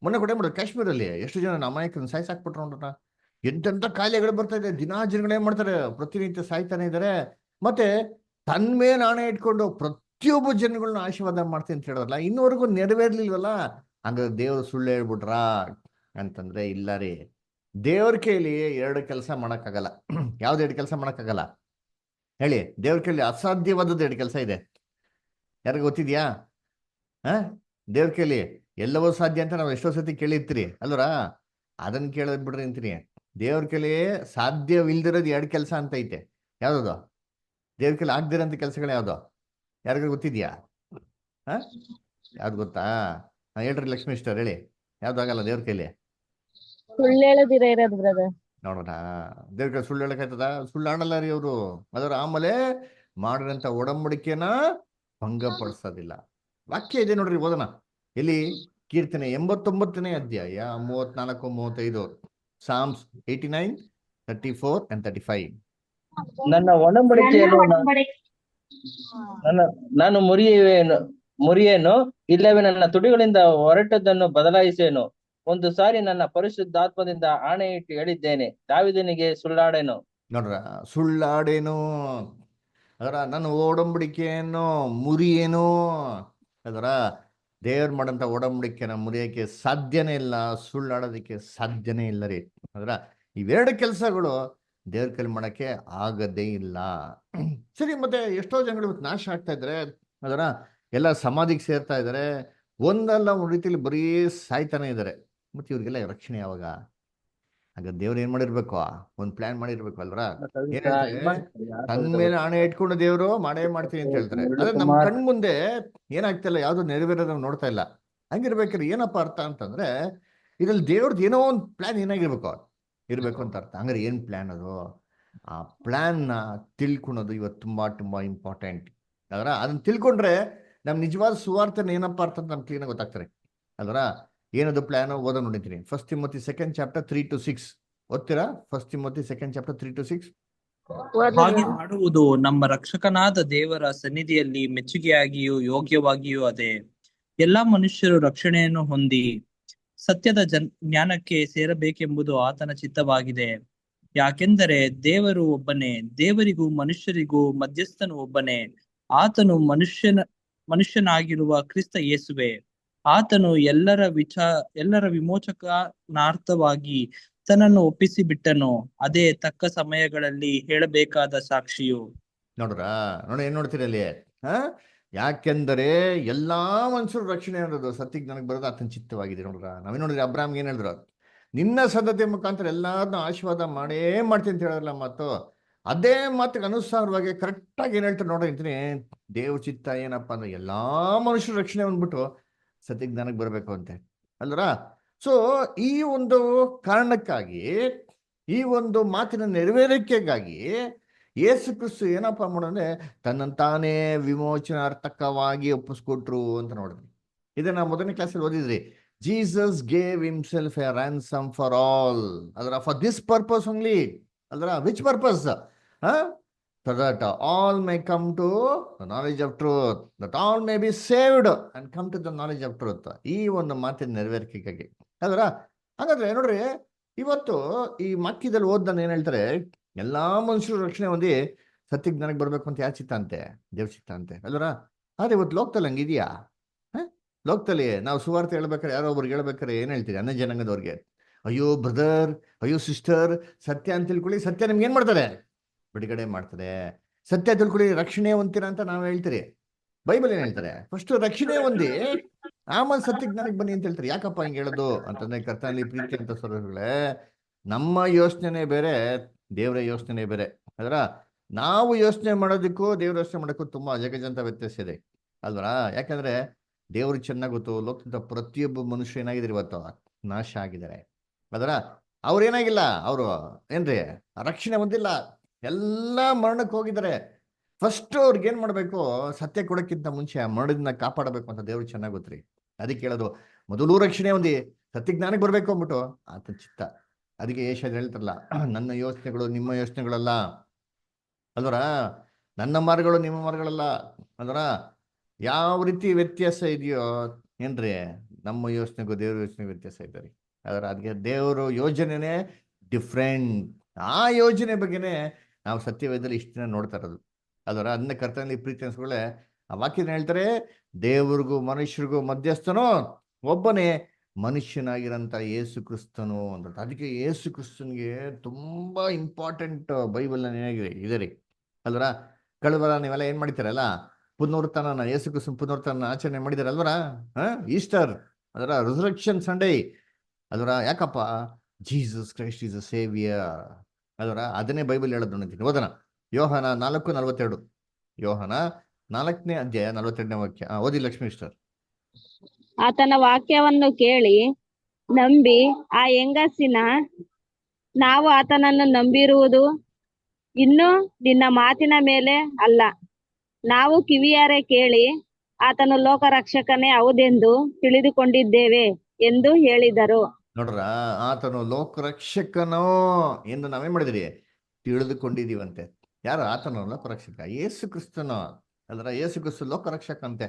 [SPEAKER 1] ಮೊನ್ನೆ ಕೂಡ ಮಾಡ್ತಾರೆ ಕಾಶ್ಮೀರಲ್ಲಿ ಎಷ್ಟು ಜನ ಅಮಾಯಕರನ್ನ ಸಾಯಿಸಾಕ್ಬಿಟ್ರು ನೋಡ್ರ. ಎಂತೆಂಥ ಕಾಯಿಲೆಗಳು ಬರ್ತಾ ಇದೆ. ದಿನಾ ಜನಗಳು ಏನ್ ಮಾಡ್ತಾರೆ? ಪ್ರತಿನಿತ್ಯ ಸಾಯ್ತಾನೆ ಇದ್ದಾರೆ. ಮತ್ತೆ ತನ್ನ ಮೇಲೆ ನಾಣೆ ಇಟ್ಕೊಂಡು ಪ್ರತಿಯೊಬ್ಬ ಜನಗಳನ್ನ ಆಶೀರ್ವಾದ ಮಾಡ್ತೀನಿ ಅಂತ ಹೇಳಿದ್ರಲ್ಲ, ಇನ್ನೂವರೆಗೂ ನೆರವೇರ್ಲಿಲ್ವಲ್ಲ. ಹಂಗಾದ್ರೆ ದೇವ್ರು ಸುಳ್ಳು ಹೇಳ್ಬಿಟ್ರಾ ಅಂತಂದ್ರೆ ಇಲ್ಲ ರೀ. ದೇವ್ರ ಕೈಲಿ 2 ಕೆಲಸ ಮಾಡಕ್ಕಾಗಲ್ಲ. ಯಾವ್ದು 2 ಕೆಲಸ ಮಾಡಕ್ಕಾಗಲ್ಲ ಹೇಳಿ? ದೇವ್ರ ಕೈಲಿ ಅಸಾಧ್ಯವಾದದ್ದು 2 ಕೆಲಸ ಇದೆ. ಯಾರಿಗ ಗೊತ್ತಿದ್ಯಾ? ದೇವ್ರ ಕೈಲಿ ಎಲ್ಲವೂ ಸಾಧ್ಯ ಅಂತ ನಾವು ಎಷ್ಟೋ ಸತಿ ಕೇಳಿರ್ತೀರಿ ಅಲ್ವರ. ಅದನ್ನ ಕೇಳದ್ ಬಿಡ್ರಿ ಅಂತೀನಿ. ದೇವ್ರ ಕೈಲಿ ಸಾಧ್ಯವಿಲ್ದಿರೋದು 2 ಕೆಲಸ ಅಂತ ಐತೆ. ಯಾವ್ದು? ದೇವ್ರ ಕೈಲಿ ಆಗ್ದಿರೋಂಥ ಕೆಲಸಗಳು ಯಾವ್ದು? ಯಾರಿಗ ಗೊತ್ತಿದ್ಯಾ? ಯಾವ್ದು ಗೊತ್ತಾ? ಹೇಳ್ರಿ ಲಕ್ಷ್ಮೀ ಇಷ್ಟರ್ ಹೇಳಿ. ಯಾವ್ದು ಆಗಲ್ಲ ದೇವ್ರ ಕೈಲಿ?
[SPEAKER 4] ಸುಳ್ಳು ಹೇಳದಿರ ಇರೋದು ಬ್ರದರ್.
[SPEAKER 1] ನೋಡೋಣ, ದೇವ್ರ ಸುಳ್ಳು ಹೇಳಕ್ಕಾಯ್ತದ? ಸುಳ್ಳು ಆಡಲ್ಲ ರೀ ಅವರು. ಅದರ ಆಮೇಲೆ ಮಾಡಿದಂತ ಒಡಂಬಡಿಕೆನ ಭಂಗಪಡಿಸೋದಿಲ್ಲ. ವಾಕ್ಯ ಇದೆ ನೋಡ್ರಿ, ಓದೋಣ. ಎಲ್ಲಿ? ಕೀರ್ತನೆ 89ನೇ ಅಧ್ಯಾಯ 34-35. Psalms 89, 34 and 35.
[SPEAKER 3] ನನ್ನ ಒಡಂಬಡಿಕೆಯನ್ನು ನಾನು ಮುರಿಯೇನು, ಇಲ್ಲವೇ ನನ್ನ ತುಟಿಗಳಿಂದ ಹೊರಟದ್ದನ್ನು ಬದಲಾಯಿಸೇನು. ಒಂದು ಸಾರಿ ನನ್ನ ಪರಿಶುದ್ಧಾತ್ಮದಿಂದ ಆಣೆ ಇಟ್ಟು ಹೇಳಿದ್ದೇನೆ, ದಾವೀದನಿಗೆ ಸುಳ್ಳಾಡೇನು.
[SPEAKER 1] ನೋಡ್ರ, ಸುಳ್ಳಾಡೇನು, ಅದರ ನನ್ನ ಒಡಂಬಡಿಕೆಯನ್ನು ಮುರಿಯೇನು. ಅದರ ದೇವ್ರು ಮಾಡಂತ ಒಡಂಬಡಿಕೆನ ಮುರಿಯೋಕೆ ಸಾಧ್ಯನೇ ಇಲ್ಲ, ಸುಳ್ಳಾಡೋದಕ್ಕೆ ಸಾಧ್ಯನೇ ಇಲ್ಲ ರೀ. ಅದರ ಇವೆರಡು ಕೆಲಸಗಳು ದೇವ್ರ ಕೈಲಿ ಮಾಡಕ್ಕೆ ಆಗದೇ ಇಲ್ಲ. ಸರಿ, ಮತ್ತೆ ಎಷ್ಟೋ ಜನಗಳು ಇವತ್ತು ನಾಶ ಆಗ್ತಾ ಇದ್ದಾರೆ. ಅದರ ಎಲ್ಲ ಸಮಾಧಿಗೆ ಸೇರ್ತಾ ಇದ್ದಾರೆ, ಒಂದಲ್ಲ ಒಂದು ರೀತಿಯಲ್ಲಿ ಬರೀ ಸಾಯ್ತಾನೆ ಇದ್ದಾರೆ. ಮತ್ತೆ ಇವ್ರಿಗೆಲ್ಲ ರಕ್ಷಣೆ ಯಾವಾಗ? ಹಾಗ ದೇವ್ರು ಏನ್ ಮಾಡಿರ್ಬೇಕು? ಒಂದು ಪ್ಲಾನ್ ಮಾಡಿರ್ಬೇಕು ಅಲ್ರ. ಏನ್ ಹೇಳ್ತಾರೆ? ತನ್ನ ಮೇಲೆ ಆಣೆ ಇಟ್ಕೊಂಡು ದೇವ್ರು ಮಾಡೇ ಮಾಡ್ತೀನಿ ಅಂತ ಹೇಳ್ತಾರೆ. ಆದ್ರೆ ನಮ್ ಕಣ್ ಮುಂದೆ ಏನಾಗ್ತಿಲ್ಲ, ಯಾವ್ದು ನೆರವೇರೋದ್ ನಾವು ನೋಡ್ತಾ ಇಲ್ಲ. ಹಂಗಿರ್ಬೇಕಾದ್ರೆ ಏನಪ್ಪಾ ಅರ್ಥ ಅಂತಂದ್ರೆ, ಇದ್ರಲ್ಲಿ ದೇವ್ರದ್ದು ಏನೋ ಒಂದು ಪ್ಲಾನ್ ಏನಾಗಿರ್ಬೇಕು ಇರ್ಬೇಕು ಅಂತ ಅರ್ಥ. ಹಂಗಾರೆ ಏನ್ ಪ್ಲಾನ್ ಅದು? ಆ ಪ್ಲಾನ್ ನ ತಿಳ್ಕೊಳೋದು ಇವತ್ತು ತುಂಬಾ ತುಂಬಾ ಇಂಪಾರ್ಟೆಂಟ್. ಅದರ ಅದನ್ನ ತಿಳ್ಕೊಂಡ್ರೆ ನಮ್ ನಿಜವಾದ ಸುವಾರ್ತನ ಏನಪ್ಪಾ ಅರ್ಥ ಅಂತ ನಮ್ಗೆ ಕ್ಲೀನಾಗಿ ಗೊತ್ತಾಗ್ತಾರೆ. ಅದರ ಏನದು ಪ್ಲಾನ್ ಓದೋ ನೋಡಿದ್ದೀನಿ. 1 Timothy 2nd chapter 3-6 ಓದ್ತೀರಾ? 1 Timothy 2nd chapter 3-6.
[SPEAKER 3] ಹಾಗೆ ಮಾಡುವುದು ನಮ್ಮ ರಕ್ಷಕನಾದ ದೇವರ ಸನ್ನಿಧಿಯಲ್ಲಿ ಮೆಚ್ಚುಗೆಯಾಗಿಯೂ ಯೋಗ್ಯವಾಗಿಯೂ ಅದೇ. ಎಲ್ಲಾ ಮನುಷ್ಯರು ರಕ್ಷಣೆಯನ್ನು ಹೊಂದಿ ಸತ್ಯದ ಜ್ಞಾನಕ್ಕೆ ಸೇರಬೇಕೆಂಬುದು ಆತನ ಚಿತ್ತವಾಗಿದೆ. ಯಾಕೆಂದರೆ ದೇವರು ಒಬ್ಬನೇ, ದೇವರಿಗೂ ಮನುಷ್ಯರಿಗೂ ಮಧ್ಯಸ್ಥನು ಒಬ್ಬನೇ, ಆತನು ಮನುಷ್ಯನಾಗಿರುವ ಕ್ರಿಸ್ತ ಯೇಸುವೆ. ಆತನು ಎಲ್ಲರ ವಿಮೋಚಕನಾರ್ಥವಾಗಿ ತನ್ನನ್ನು ಒಪ್ಪಿಸಿ ಬಿಟ್ಟನು. ಅದೇ ತಕ್ಕ ಸಮಯಗಳಲ್ಲಿ ಹೇಳಬೇಕಾದ ಸಾಕ್ಷಿಯು.
[SPEAKER 1] ನೋಡ್ರ, ಏನ್ ನೋಡ್ತೀರಿ ಅಲ್ಲಿ? ಯಾಕೆಂದರೆ ಎಲ್ಲಾ ಮನುಷ್ಯರು ರಕ್ಷಣೆ ಅನ್ನೋದು ಸತ್ಯಕ್ಕೆ ನನಗೆ ಬರೋದು ಆತನ ಚಿತ್ತವಾಗಿದೆ. ನೋಡ್ರ, ನಾವೇ ನೋಡಿದ್ರಿ ಅಬ್ರಾಮ್ಗೆ ಏನ್ ಹೇಳಿದ್ರು? ನಿನ್ನ ಸದ್ಧತೆ ಮುಖಾಂತರ ಎಲ್ಲಾರನ್ನೂ ಆಶೀರ್ವಾದ ಮಾಡೇ ಮಾಡ್ತೀನಿ ಅಂತ ಹೇಳಿದ್ರಲ್ಲ ಮಾತು. ಅದೇ ಮಾತಿಗೆ ಅನುಸಾರವಾಗಿ ಕರೆಕ್ಟಾಗಿ ಏನ್ ಹೇಳ್ತಾರೆ ನೋಡ್ರಿ ಅಂತೀನಿ. ದೇವ್ರ ಚಿತ್ತ ಏನಪ್ಪಾ ಅಂದ್ರೆ ಎಲ್ಲಾ ಮನುಷ್ಯರು ರಕ್ಷಣೆ ಬಂದ್ಬಿಟ್ಟು ಸತ್ಯಕ್ಕೆ ನನಗೆ ಬರ್ಬೇಕು ಅಂತೆ ಅಲ್ರ. ಸೊ ಈ ಒಂದು ಕಾರಣಕ್ಕಾಗಿ, ಈ ಒಂದು ಮಾತಿನ ನೆರವೇರಿಕೆಗಾಗಿ ಯೇಸು ಕ್ರಿಸ್ತು ಏನಪ್ಪಾ ಮಾಡೋದ್ರೆ ತನ್ನಂತಾನೇ ವಿಮೋಚನಾರ್ಥಕವಾಗಿ ಒಪ್ಪಿಸ್ಕೊಟ್ರು ಅಂತ ನೋಡಿದ್ವಿ. ಇದನ್ನ ಮೊದಲನೇ ಕ್ಲಾಸಲ್ಲಿ ಓದಿದ್ರಿ. Jesus gave himself a ransom for all. ಅದರ ಫಾರ್ ದಿಸ್ ಪರ್ಪಸ್ ಓನ್ಲಿ. ಅದರ which purpose? So that all may come to the knowledge of truth, that all may be saved and come to the knowledge of truth. ಈ ಒಂದು ಮಾತಿನ ನೆರವೇರಿಕೆಗಾಗಿ ಅದರ. ಹಾಗಾದ್ರೆ ನೋಡ್ರಿ, ಇವತ್ತು ಈ ವಾಕ್ಯದಲ್ಲಿ ಓದ್ದಾನ ಏನ್ ಹೇಳ್ತಾರೆ? ಎಲ್ಲಾ ಮನುಷ್ಯರು ರಕ್ಷಣೆ ಹೊಂದಿ ಸತ್ಯಕ್ಕೆ ನನಗೆ ಬರ್ಬೇಕು ಅಂತ ಯಾರು ಚಿತ್ತ ಅಂತೆ? ದೇವ್ ಚಿತ್ತ ಅಂತೆ ಅಲ್ವರ. ಆದ್ರೆ ಇವತ್ತು ಲೋಕದಲ್ಲಿ ಹಂಗಿದ್ಯಾ? ಲೋಕದಲ್ಲಿ ನಾವು ಸುವಾರ್ತೆ ಹೇಳ್ಬೇಕಾರೆ, ಯಾರೋ ಒಬ್ರಿಗೆ ಹೇಳ್ಬೇಕಾರೆ ಏನ್ ಹೇಳ್ತೀರಿ? ಅನ್ನ ಜನಾಂಗದವ್ರಿಗೆ, ಅಯ್ಯೋ ಬ್ರದರ್, ಅಯ್ಯೋ ಸಿಸ್ಟರ್, ಸತ್ಯ ಅಂತ ತಿಳ್ಕೊಳ್ಳಿ, ಸತ್ಯ ನಿಮ್ಗೆ ಏನ್ ಮಾಡ್ತಾರೆ? ಬಿಡುಗಡೆ ಮಾಡ್ತದೆ. ಸತ್ಯ ತಿಳ್ಕೊಳ್ಳಿ, ರಕ್ಷಣೆ ಹೊಂತೀರಾ ಅಂತ ನಾವು ಹೇಳ್ತೀರಿ. ಬೈಬಲ್ ಏನ್ ಹೇಳ್ತಾರೆ? ಫಸ್ಟ್ ರಕ್ಷಣೆ ಹೊಂದಿ ಆಮೇಲೆ ಸತ್ಯಕ್ಕೆ ನನಗೆ ಬನ್ನಿ ಅಂತ ಹೇಳ್ತಾರೆ. ಯಾಕಪ್ಪ ಹಿಂಗೆ ಹೇಳೋದು ಅಂತಂದ್ರೆ, ಕರ್ತನಲ್ಲಿ ಪ್ರೀತಿ ಅಂತ ಸರೋಗಳೇ, ನಮ್ಮ ಯೋಚನೆ ಬೇರೆ, ದೇವರ ಯೋಚನೆ ಬೇರೆ. ಅದರ ನಾವು ಯೋಚನೆ ಮಾಡೋದಕ್ಕೂ ದೇವ್ರ ಯೋಚನೆ ಮಾಡೋಕ್ಕೂ ತುಂಬಾ ಅಜಗಜಾಂತ ವ್ಯತ್ಯಾಸ ಇದೆ ಅಲ್ವರ. ಯಾಕಂದ್ರೆ ದೇವ್ರಿಗೆ ಚೆನ್ನಾಗಿ ಗೊತ್ತು, ಲೋಕದ ಪ್ರತಿಯೊಬ್ಬ ಮನುಷ್ಯ ಏನಾಗಿದ್ದಾರೆ ಇವತ್ತು? ನಾಶ ಆಗಿದ್ದಾರೆ. ಅದರ ಅವ್ರೇನಾಗಿಲ್ಲ, ಅವರು ಏನ್ರಿ ರಕ್ಷಣೆ ಹೊಂದಿಲ್ಲ, ಎಲ್ಲ ಮರಣಕ್ಕೆ ಹೋಗಿದ್ದಾರೆ. ಫಸ್ಟ್ ಅವ್ರಿಗೆ ಏನ್ ಮಾಡ್ಬೇಕು? ಸತ್ಯ ಕೊಡಕ್ಕಿಂತ ಮುಂಚೆ ಮರಣದಿಂದ ಕಾಪಾಡಬೇಕು ಅಂತ ದೇವ್ರಿಗೆ ಚೆನ್ನಾಗಿ ಗೊತ್ತ್ರಿ. ಅದಕ್ಕೆ ಹೇಳೋದು, ಮೊದಲು ರಕ್ಷಣೆ ಹೊಂದಿ ಸತ್ಯ ಜ್ಞಾನಕ್ಕೆ ಬರ್ಬೇಕು ಅಂದ್ಬಿಟ್ಟು ಆತ ಚಿತ್ತ. ಅದಕ್ಕೆ ಯೆಶಾಯ ಹೇಳ್ತಾರಲ್ಲ, ನನ್ನ ಯೋಚನೆಗಳು ನಿಮ್ಮ ಯೋಚನೆಗಳಲ್ಲ ಅಲ್ವರ, ನನ್ನ ಮಾರ್ಗಗಳು ನಿಮ್ಮ ಮಾರ್ಗಗಳಲ್ಲ ಅಲ್ವರ. ಯಾವ ರೀತಿ ವ್ಯತ್ಯಾಸ ಇದೆಯೋ ಏನ್ರಿ, ನಮ್ಮ ಯೋಚನೆಗೂ ದೇವ್ರ ಯೋಚನೆಗೂ ವ್ಯತ್ಯಾಸ ಇದ್ದಾರೆ. ಅದರ ಅದಕ್ಕೆ ದೇವರು ಯೋಜನೆನೇ ಡಿಫ್ರೆಂಟ್. ಆ ಯೋಜನೆ ಬಗ್ಗೆನೇ ನಾವು ಸತ್ಯವೇದದಲ್ಲಿ ಇಷ್ಟು ದಿನ ನೋಡ್ತಾ ಇರೋದು ಅದರ. ಅದನ್ನ ಕರ್ತನಲ್ಲಿ ಪ್ರೀತಿ ಅನ್ಸ್ಕೊಳ್ಳೆ ಆ ವಾಕ್ಯನ ಹೇಳ್ತಾರೆ, ದೇವ್ರಿಗೂ ಮನುಷ್ಯರಿಗೂ ಮಧ್ಯಸ್ಥನೋ ಒಬ್ಬನೇ, ಮನುಷ್ಯನಾಗಿರಂತ ಯೇಸು ಕ್ರಿಸ್ತನು ಅಂತ. ಅದಕ್ಕೆ ಯೇಸು ಕ್ರಿಸ್ತನ್ಗೆ ತುಂಬಾ ಇಂಪಾರ್ಟೆಂಟ್ ಬೈಬಲ್ ಇದೆ ರೀ ಅಲ್ವರ. ಕಳೆದ ನೀವೆಲ್ಲ ಏನ್ ಮಾಡ್ತೀರಲ್ಲ, ಪುನರುತ್ಥಾನ, ಯೇಸು ಕ್ರಿಸ್ತನ ಪುನರುತ್ಥಾನ ಆಚರಣೆ ಮಾಡಿದಾರಲ್ವರ. ಈಸ್ಟರ್ ಅದರ ರಿಸರೆಕ್ಷನ್ ಸಂಡೇ ಅದರ. ಯಾಕಪ್ಪ? Jesus Christ is a saviour ಅದರ. ಅದನ್ನೇ ಬೈಬಲ್ ಹೇಳೋದು ನೋಡ್ತೀನಿ. ಓದೋಣ, ಯೋಹಾನ 4:42. ಯೋಹಾನ 4ನೇ ಅಧ್ಯಾಯ 42ನೇ ವಾಕ್ಯ. ಓದಿ ಲಕ್ಷ್ಮೀ ಸಿಸ್ಟರ್.
[SPEAKER 4] ಆತನ ವಾಕ್ಯವನ್ನು ಕೇಳಿ ನಂಬಿ ಆ ಹೆಂಗಸಿನ ನಾವು ಆತನನ್ನು ನಂಬಿರುವುದು ಇನ್ನು ನಿನ್ನ ಮಾತಿನ ಮೇಲೆ ಅಲ್ಲ, ನಾವು ಕಿವಿಯಾರೆ ಕೇಳಿ ಆತನು ಲೋಕರಕ್ಷಕನೇ ಹೌದೆಂದು ತಿಳಿದುಕೊಂಡಿದ್ದೇವೆ ಎಂದು ಹೇಳಿದರು.
[SPEAKER 1] ನೋಡ್ರ, ಆತನು ಲೋಕರಕ್ಷಕನೋ ಎಂದು ನಾವೇನ್ ಮಾಡಿದ್ರಿ, ತಿಳಿದುಕೊಂಡಿದೀವಂತೆ. ಯಾರು ಆತನು ಲೋಕರಕ್ಷಕ? ಯೇಸು ಕ್ರಿಸ್ತನು. ಅಲ್ರ, ಯೇಸು ಕ್ರಿಸ್ತು ಲೋಕರಕ್ಷಕ ಅಂತೆ.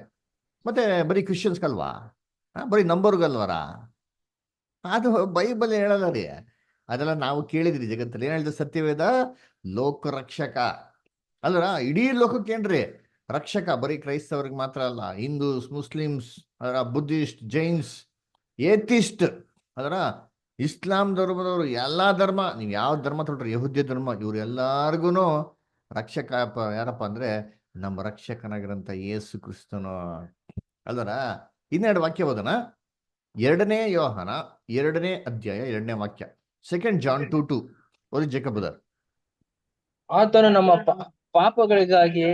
[SPEAKER 1] ಮತ್ತೆ ಬರೀ ಕ್ರಿಶ್ಚಿಯನ್ಸ್ಗಲ್ವಾ? ಬರೀ ನಂಬರ್ಗಲ್ವರ? ಅದು ಬೈಬಲ್ ಹೇಳಲ್ಲ ರೀ, ಅದೆಲ್ಲ ನಾವು ಕೇಳಿದ್ರಿ. ಜಗತ್ತಲ್ಲಿ ಏನ್ ಹೇಳಿದ? ಸತ್ಯವೇದ ಲೋಕರಕ್ಷಕ ಅಲ್ರ, ಇಡೀ ಲೋಕಕ್ಕೇನ್ರಿ ರಕ್ಷಕ. ಬರೀ ಕ್ರೈಸ್ತವ್ರಿಗೆ ಮಾತ್ರ ಅಲ್ಲ, ಹಿಂದೂಸ್, ಮುಸ್ಲಿಮ್ಸ್, ಅದರ ಬುದ್ಧಿಸ್ಟ್, ಜೈನ್ಸ್, ಏಥಿಸ್ಟ್, ಅದರ ಇಸ್ಲಾಂ ಧರ್ಮದವರು, ಎಲ್ಲಾ ಧರ್ಮ, ನೀವು ಯಾವ ಧರ್ಮ ತೊಗೊಳ್ರಿ, ಯಹೂದ್ಯ ಧರ್ಮ, ಇವ್ರು ಎಲ್ಲಾರ್ಗು ರಕ್ಷಕ ಯಾರಪ್ಪ ಅಂದ್ರೆ ನಮ್ಮ ರಕ್ಷಕನಾಗಿರಂತ ಯೇಸು ಕ್ರಿಸ್ತನು. ಅಲ್ವರ, ಇನ್ನೆರಡು ವಾಕ್ಯ ಓದೋಣ. 2 ಯೋಹನ 2ನೇ ಅಧ್ಯಾಯ 2ನೇ ವಾಕ್ಯ. 2 John 2:2 ಓದಿ ಜೇಕಬ್ ಬ್ರದರ್.
[SPEAKER 5] ಆತನು ನಮ್ಮ ಪಾಪಗಳಿಗಾಗಿ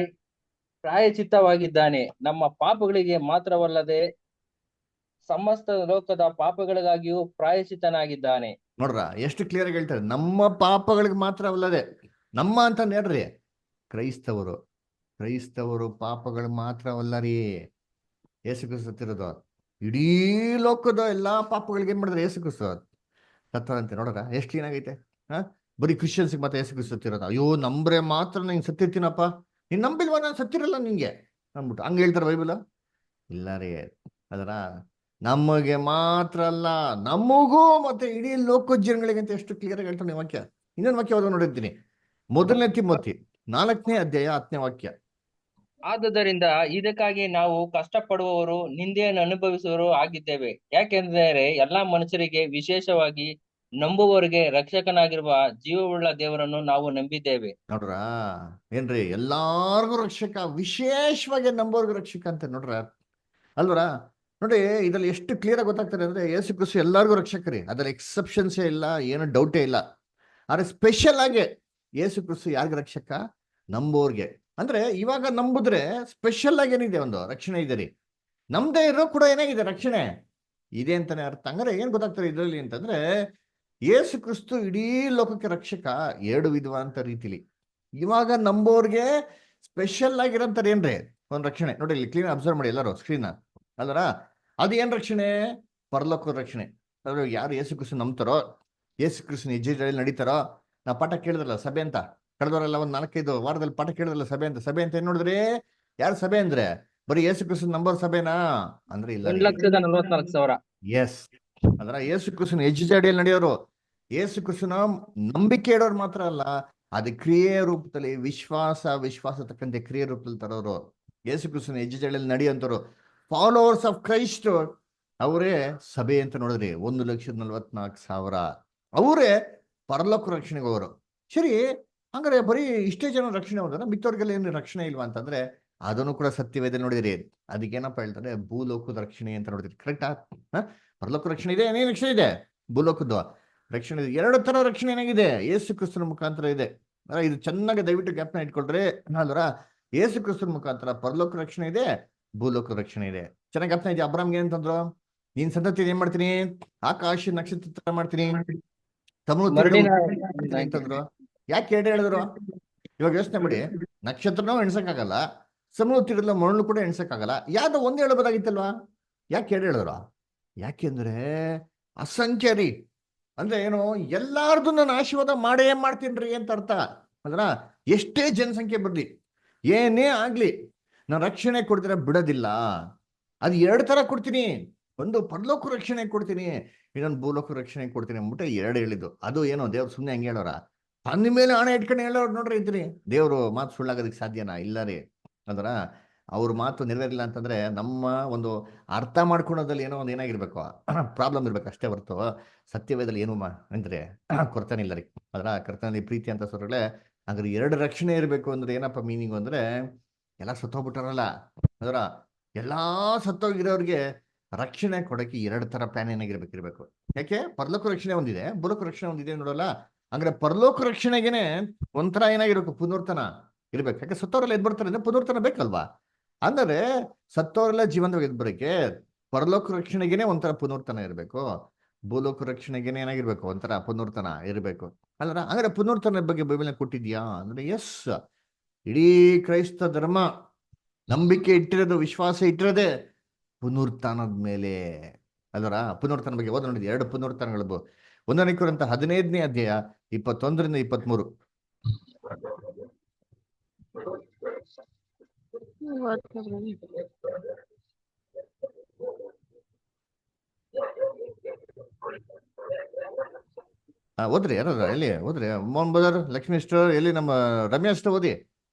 [SPEAKER 5] ಪ್ರಾಯಚಿತ್ತವಾಗಿದ್ದಾನೆ, ನಮ್ಮ ಪಾಪಗಳಿಗೆ ಮಾತ್ರವಲ್ಲದೆ ಸಮಸ್ತ ಲೋಕದ ಪಾಪಗಳಿಗಾಗಿಯೂ ಪ್ರಾಯಚಿತ್ತನಾಗಿದ್ದಾನೆ.
[SPEAKER 1] ನೋಡ್ರ, ಎಷ್ಟು ಕ್ಲಿಯರ್ ಆಗಿ ಹೇಳ್ತಾರೆ. ನಮ್ಮ ಪಾಪಗಳಿಗೆ ಮಾತ್ರ ಅಲ್ಲದೆ, ನಮ್ಮ ಅಂತ ಹೇಳ್ರಿ, ಕ್ರೈಸ್ತವರು ಪಾಪಗಳು ಮಾತ್ರವಲ್ಲ ರೀ ಯೇಸು ಕ್ರಿಸ್ತ ಸತ್ತಿರೋದು. ಇಡೀ ಲೋಕದ ಎಲ್ಲಾ ಪಾಪಗಳಿಗೆ ಏನ್ ಮಾಡಿದ್ರೆ ಯೇಸು ಕ್ರಿಸ್ತ ಸತ್ತಂತೆ. ನೋಡ್ರ, ಎಷ್ಟು ಕ್ಲೀನ್ ಆಗೈತೆ. ಬರೀ ಕ್ರಿಶ್ಚಿಯನ್ಸ್ಗೆ ಮತ್ತೆ ಯೇಸು ಕ್ರಿಸ್ತ ಸತ್ತಿರೋದು. ಅಯ್ಯೋ, ನಂಬ್ರೆ ಮಾತ್ರ ನೀನ್ ಸತ್ತಿರ್ತೀನಪ್ಪ, ನೀನ್ ನಂಬಿಲ್ವ ನಾನು ಸತ್ತಿರಲ್ಲ ನಿಂಗೆ ಅಂದ್ಬಿಟ್ಟು ಹಂಗ ಹೇಳ್ತಾರ ಬೈಬಲ್? ಇಲ್ಲ ರೀ. ಅದರ ನಮಗೆ ಮಾತ್ರ ಅಲ್ಲ, ನಮಗೂ ಮತ್ತೆ ಇಡೀ ಲೋಕ ಜನಗಳಿಗೆ ಅಂತ ಎಷ್ಟು ಕ್ಲಿಯರ್ ಆಗಿ ಹೇಳ್ತಾನೆ ವಾಕ್ಯ. ಇನ್ನೊಂದು ವಾಕ್ಯ ಓದೋ ನೋಡಿರ್ತೀನಿ. 1 ತಿಮೋಥಿ 4ನೇ ಅಧ್ಯಾಯ 10ನೇ ವಾಕ್ಯ.
[SPEAKER 5] ಆದುದರಿಂದ ಇದಕ್ಕಾಗಿ ನಾವು ಕಷ್ಟಪಡುವವರು, ನಿಂದೆಯನ್ನು ಅನುಭವಿಸುವವರು ಆಗಿದ್ದೇವೆ. ಯಾಕೆಂದರೆ ಎಲ್ಲಾ ಮನುಷ್ಯರಿಗೆ, ವಿಶೇಷವಾಗಿ ನಂಬುವವರಿಗೆ ರಕ್ಷಕನಾಗಿರುವ ಜೀವವುಳ್ಳ ದೇವರನ್ನು ನಾವು ನಂಬಿದ್ದೇವೆ.
[SPEAKER 1] ನೋಡ್ರ, ಏನ್ರಿ, ಎಲ್ಲಾರ್ಗು ರಕ್ಷಕ, ವಿಶೇಷವಾಗಿ ನಂಬೋರ್ಗು ರಕ್ಷಕ ಅಂತ. ನೋಡ್ರ ಅಲ್ವರ, ನೋಡಿ ಇದ್ರಲ್ಲಿ ಎಷ್ಟು ಕ್ಲಿಯರ್ ಆಗಿ ಗೊತ್ತಾಗ್ತಾರೆ ಅಂದ್ರೆ ಯೇಸು ಕ್ರಿಸ್ತು ಎಲ್ಲಾರ್ಗು ರಕ್ಷಕರಿ, ಅದ್ರಲ್ಲಿ ಎಕ್ಸೆಪ್ಷನ್ಸೇ ಇಲ್ಲ, ಏನು ಡೌಟೇ ಇಲ್ಲ. ಆದ್ರೆ ಸ್ಪೆಷಲ್ ಆಗಿ ಯೇಸು ಕ್ರಿಸ್ತು ಯಾರಿಗ ರಕ್ಷಕ? ನಂಬೋರ್ಗೆ. ಅಂದ್ರೆ ಇವಾಗ ನಂಬುದ್ರೆ ಸ್ಪೆಷಲ್ ಆಗಿ ಏನಿದೆ, ಒಂದು ರಕ್ಷಣೆ ಇದೆ ರೀ. ನಮ್ದೇ ಇರೋ ಕೂಡ ಏನಾಗಿದೆ, ರಕ್ಷಣೆ ಇದೆ ಅಂತಾನೆ ಅರ್ಥ. ಹಂಗಾರೆ ಏನ್ ಗೊತ್ತಾಗ್ತಾರೆ ಇದರಲ್ಲಿ ಅಂತಂದ್ರೆ, ಯೇಸು ಕ್ರಿಸ್ತು ಇಡೀ ಲೋಕಕ್ಕೆ ರಕ್ಷಕ 2 ವಿಧವಾದಂತ ರೀತಿಲಿ. ಇವಾಗ ನಂಬೋರ್ಗೆ ಸ್ಪೆಷಲ್ ಆಗಿರೋಂಥದ್ದು ಏನ್ರಿ ಒಂದು ರಕ್ಷಣೆ. ನೋಡಿ ಇಲ್ಲಿ ಕ್ಲೀನ್ ಅಬ್ಸರ್ವ್ ಮಾಡಿ ಎಲ್ಲರೂ ಸ್ಕ್ರೀನ್ ಅಲ್ಲರ. ಅದು ಏನ್ ರಕ್ಷಣೆ? ಪರಲೋಕದ ರಕ್ಷಣೆ. ಅದ್ರ ಯಾರು ಯೇಸು ಕ್ರಿಸ್ತು ನಂಬ್ತಾರೋ, ಯೇಸು ಕ್ರಿಸ್ತನ ಹೆಜ್ಜೆಗಳಲ್ಲಿ ನಡೀತಾರೋ. ನಾವು ಪಾಠ ಕೇಳಿದ್ರಲ್ಲ ಸಭೆ ಅಂತ, ಕಳೆದವರೆಲ್ಲ ಒಂದು 4-5 ವಾರದಲ್ಲಿ ಪಾಠ ಕೇಳಿದ್ರಲ್ಲ ಸಭೆ ಅಂತ. ಸಭೆ ಅಂತ ಏನ್ ನೋಡಿದ್ರಿ? ಯಾರು ಸಭೆ ಅಂದ್ರೆ ಬರೀ ಯೇಸು ಕ್ರಿಸ್ತನ ನಂಬರ್ ಸಭೆನಾ ಅಂದ್ರೆ ಇಲ್ಲ.
[SPEAKER 5] 1,44,000.
[SPEAKER 1] ಎಸ್, ಅದರ ಯೇಸು ಕ್ರಿಸ್ತನ ಹೆಜ್ಜೆಜಡಿಯಲ್ಲಿ ನಡೆಯೋರು, ಯೇಸು ಕ್ರಿಸ್ತನ ನಂಬಿಕೆ ಇಡೋರು ಮಾತ್ರ ಅಲ್ಲ, ಅದು ಕ್ರಿಯೆ ರೂಪದಲ್ಲಿ ವಿಶ್ವಾಸ ತಕ್ಕಂತೆ ಕ್ರಿಯೆ ರೂಪದಲ್ಲಿ ತರೋರು, ಯೇಸು ಕ್ರಿಸ್ತನ ಹೆಜ್ಜೆಜಡಿಯಲ್ಲಿ ನಡೆಯುವಂತವ್ರು, ಫಾಲೋವರ್ಸ್ ಆಫ್ ಕ್ರೈಸ್ಟ್, ಅವರೇ ಸಭೆ ಅಂತ ನೋಡಿದ್ರಿ. 1,44,000 ಅವರೇ ಪರಲೋಕ ರಕ್ಷಣೆಗೆ ಹೋಗೋರು. ಸರಿ, ಹಂಗಾರೆ ಬರೀ ಇಷ್ಟೇ ಜನ ರಕ್ಷಣೆ ಹೋದ್ರ, ಮಿಕ್ಕವ್ರಿಗೆಲ್ಲ ಏನು ರಕ್ಷಣೆ ಇಲ್ವಾ ಅಂತಂದ್ರೆ ಅದನ್ನು ಕೂಡ ಸತ್ಯವೇದ ನೋಡಿದಿರಿ. ಅದಕ್ಕೇನಪ್ಪ ಹೇಳ್ತಾರೆ? ಭೂಲೋಕದ ರಕ್ಷಣೆ ಅಂತ ನೋಡಿದ್ರಿ. ಕರೆಕ್ಟಾ? ಪರಲೋಕ ರಕ್ಷಣೆ ಇದೆ, ಏನೇನು ರಕ್ಷಣೆ ಇದೆ? ಭೂಲೋಕದ ರಕ್ಷಣೆ ಇದೆ. 2 ತರ ರಕ್ಷಣೆ ಏನಾಗಿದೆ? ಯೇಸು ಕ್ರಿಸ್ತನ ಮುಖಾಂತರ ಇದೆ. ಇದು ಚೆನ್ನಾಗಿ ದಯವಿಟ್ಟು ಜ್ಞಾಪನ ಇಟ್ಕೊಳ್ರಿ. ಅಲ್ವರ, ಯೇಸು ಕ್ರಿಸ್ತನ ಮುಖಾಂತರ ಪರಲೋಕ ರಕ್ಷಣೆ ಇದೆ, ಭೂಲೋಕ ರಕ್ಷಣೆ ಇದೆ. ಚೆನ್ನಾಗಿ ಜ್ಞಾಪನ ಇದೆ. ಅಬ್ರಾಮ್ಗೆ ಏನಂತಂದ್ರು? ನೀನ್ ಸಂತತಿ ಏನ್ ಮಾಡ್ತೀನಿ? ಆಕಾಶ ನಕ್ಷತ್ರ ಮಾಡ್ತೀನಿ, ಸಮುದ್ರ ಅಂತಂದ್ರು. ಯಾಕೆ 2 ಹೇಳಿದ್ರು? ಇವಾಗ ಯೋಚನೆ ಮಾಡಿ, ನಕ್ಷತ್ರನೂ ಎಣ್ಸಕ್ಕಾಗಲ್ಲ, ಸಮುದ್ರ ತೀರದ ಮರಳು ಕೂಡ ಎಣ್ಸಕ್ಕಾಗಲ್ಲ. ಯಾವ್ದೋ ಒಂದು ಹೇಳ್ಬೋದಾಗಿತ್ತಲ್ವಾ? ಯಾಕೆ 2 ಹೇಳಿದ್ರು? ಯಾಕೆಂದ್ರೆ ಅಸಂಖ್ಯ ರೀ. ಅಂದ್ರೆ ಏನು? ಎಲ್ಲಾರ್ದು ನಾನು ಆಶೀರ್ವಾದ ಮಾಡೇ ಮಾಡ್ತೀನಿ ಅಂತ ಅರ್ಥ. ಅದ್ರ ಎಷ್ಟೇ ಜನಸಂಖ್ಯೆ ಬರ್ಲಿ, ಏನೇ ಆಗ್ಲಿ, ನಾನು ರಕ್ಷಣೆ ಕೊಡ್ತೀರ ಬಿಡೋದಿಲ್ಲ. ಅದು 2 ತರ ಕೊಡ್ತೀನಿ. ಒಂದು ಪರಲೋಕ ರಕ್ಷಣೆ ಕೊಡ್ತೀನಿ, ಇನ್ನೊಂದು ಭೂಲೋಕ ರಕ್ಷಣೆ ಕೊಡ್ತೀನಿ ಅಂದ್ಬಿಟ್ಟು 2 ಹೇಳಿದ್ದು. ಅದು ಏನೋ ದೇವ್ರು ಸುಮ್ಮನೆ ಹಂಗೆ ಹೇಳೋರ? ತನ್ನ ಮೇಲೆ ಹಣ ಇಟ್ಕೊಂಡು ಹೇಳೋರು ನೋಡ್ರಿ ಇದ್ರಿ. ದೇವ್ರು ಮಾತು ಸುಳ್ಳಾಗೋದಕ್ಕೆ ಸಾಧ್ಯನಾ? ಇಲ್ಲ ರೀ. ಅದರ ಅವ್ರ ಮಾತು ನೆರವೇರಿಲ್ಲ ಅಂತಂದ್ರೆ ನಮ್ಮ ಒಂದು ಅರ್ಥ ಮಾಡ್ಕೊಳೋದಲ್ಲಿ ಏನೋ ಒಂದು ಏನಾಗಿರ್ಬೇಕು, ಪ್ರಾಬ್ಲಮ್ ಇರ್ಬೇಕು ಅಷ್ಟೇ ಹೊರತು ಸತ್ಯವೇದಲ್ಲಿ ಏನು ಅಂದ್ರೆ ಕೊರತಾನೆ ಇಲ್ಲ ರೀ. ಅದರ ಕರ್ತನಲ್ಲಿ ಪ್ರೀತಿ ಅಂತ ಸೊರಗಳೇ, ಹಾಗಾದ್ರೆ 2 ರಕ್ಷಣೆ ಇರಬೇಕು ಅಂದ್ರೆ ಏನಪ್ಪ ಮೀನಿಂಗ್ ಅಂದ್ರೆ, ಎಲ್ಲ ಸತ್ತೋಗ್ಬಿಟ್ಟಾರಲ್ಲ, ಅದರ ಎಲ್ಲಾ ಸತ್ತೋಗಿರೋರಿಗೆ ರಕ್ಷಣೆ ಕೊಡಕ್ಕೆ 2 ತರ ಪ್ಲಾನ್ ಏನಾಗಿರ್ಬೇಕಿರ್ಬೇಕು. ಯಾಕೆ? ಪರಲೋಕ ರಕ್ಷಣೆ ಒಂದಿದೆ, ಭೂಲೋಕ ರಕ್ಷಣೆ ಒಂದಿದೆ ನೋಡಲ್ಲ. ಅಂದ್ರೆ ಪರಲೋಕ ರಕ್ಷಣೆಗೆನೆ ಒಂಥರ ಏನಾಗಿರ್ಬೇಕು, ಪುನರ್ತನ ಇರ್ಬೇಕು. ಯಾಕೆ? ಸತ್ತವರೆಲ್ಲ ಎದ್ ಬರ್ತಾರೆ ಅಂದ್ರೆ ಪುನರ್ತನ ಬೇಕಲ್ವಾ? ಅಂದ್ರೆ ಸತ್ತವರೆಲ್ಲ ಜೀವಂತವಾಗಿ ಎದ್ ಬರಕ್ಕೆ ಪರಲೋಕ ರಕ್ಷಣೆಗೆನೆ ಒಂಥರ ಪುನರ್ತನ ಇರಬೇಕು. ಭೂಲೋಕ ರಕ್ಷಣೆಗೆ ಏನಾಗಿರ್ಬೇಕು, ಒಂಥರ ಪುನರ್ತನ ಇರಬೇಕು ಅಲ್ಲರ. ಹಂಗಾರೆ ಪುನರ್ತನ ಬಗ್ಗೆ ಬೈಬಲ್ ಕೊಟ್ಟಿದ್ಯಾ ಅಂದ್ರೆ ಎಸ್. ಇಡೀ ಕ್ರೈಸ್ತ ಧರ್ಮ ನಂಬಿಕೆ ಇಟ್ಟಿರೋದು, ವಿಶ್ವಾಸ ಇಟ್ಟಿರೋದೇ ಪುನರುತ್ಥಾನದ ಮೇಲೆ ಅಲ್ವರ. ಪುನರುತ್ಥಾನ ಬಗ್ಗೆ ಓದ ನೋಡಿದ್ವಿ, 2 ಪುನರುತ್ಥಾನಗಳು. 1 ಕೊರಿಂಥ 15ನೇ ಅಧ್ಯಾಯ 21ರಿಂದ 23. ಓದ್ರಿ, ಯಾರು ಎಲ್ಲಿ ಓದ್ರಿ? ಮೋಹನ್ ಬದರ್, ಲಕ್ಷ್ಮೀ ಸ್ಟೋರ್, ಎಲ್ಲಿ ನಮ್ಮ ರಮ್ಯಾ ಸ್ಟೋರ್ ಓದಿ.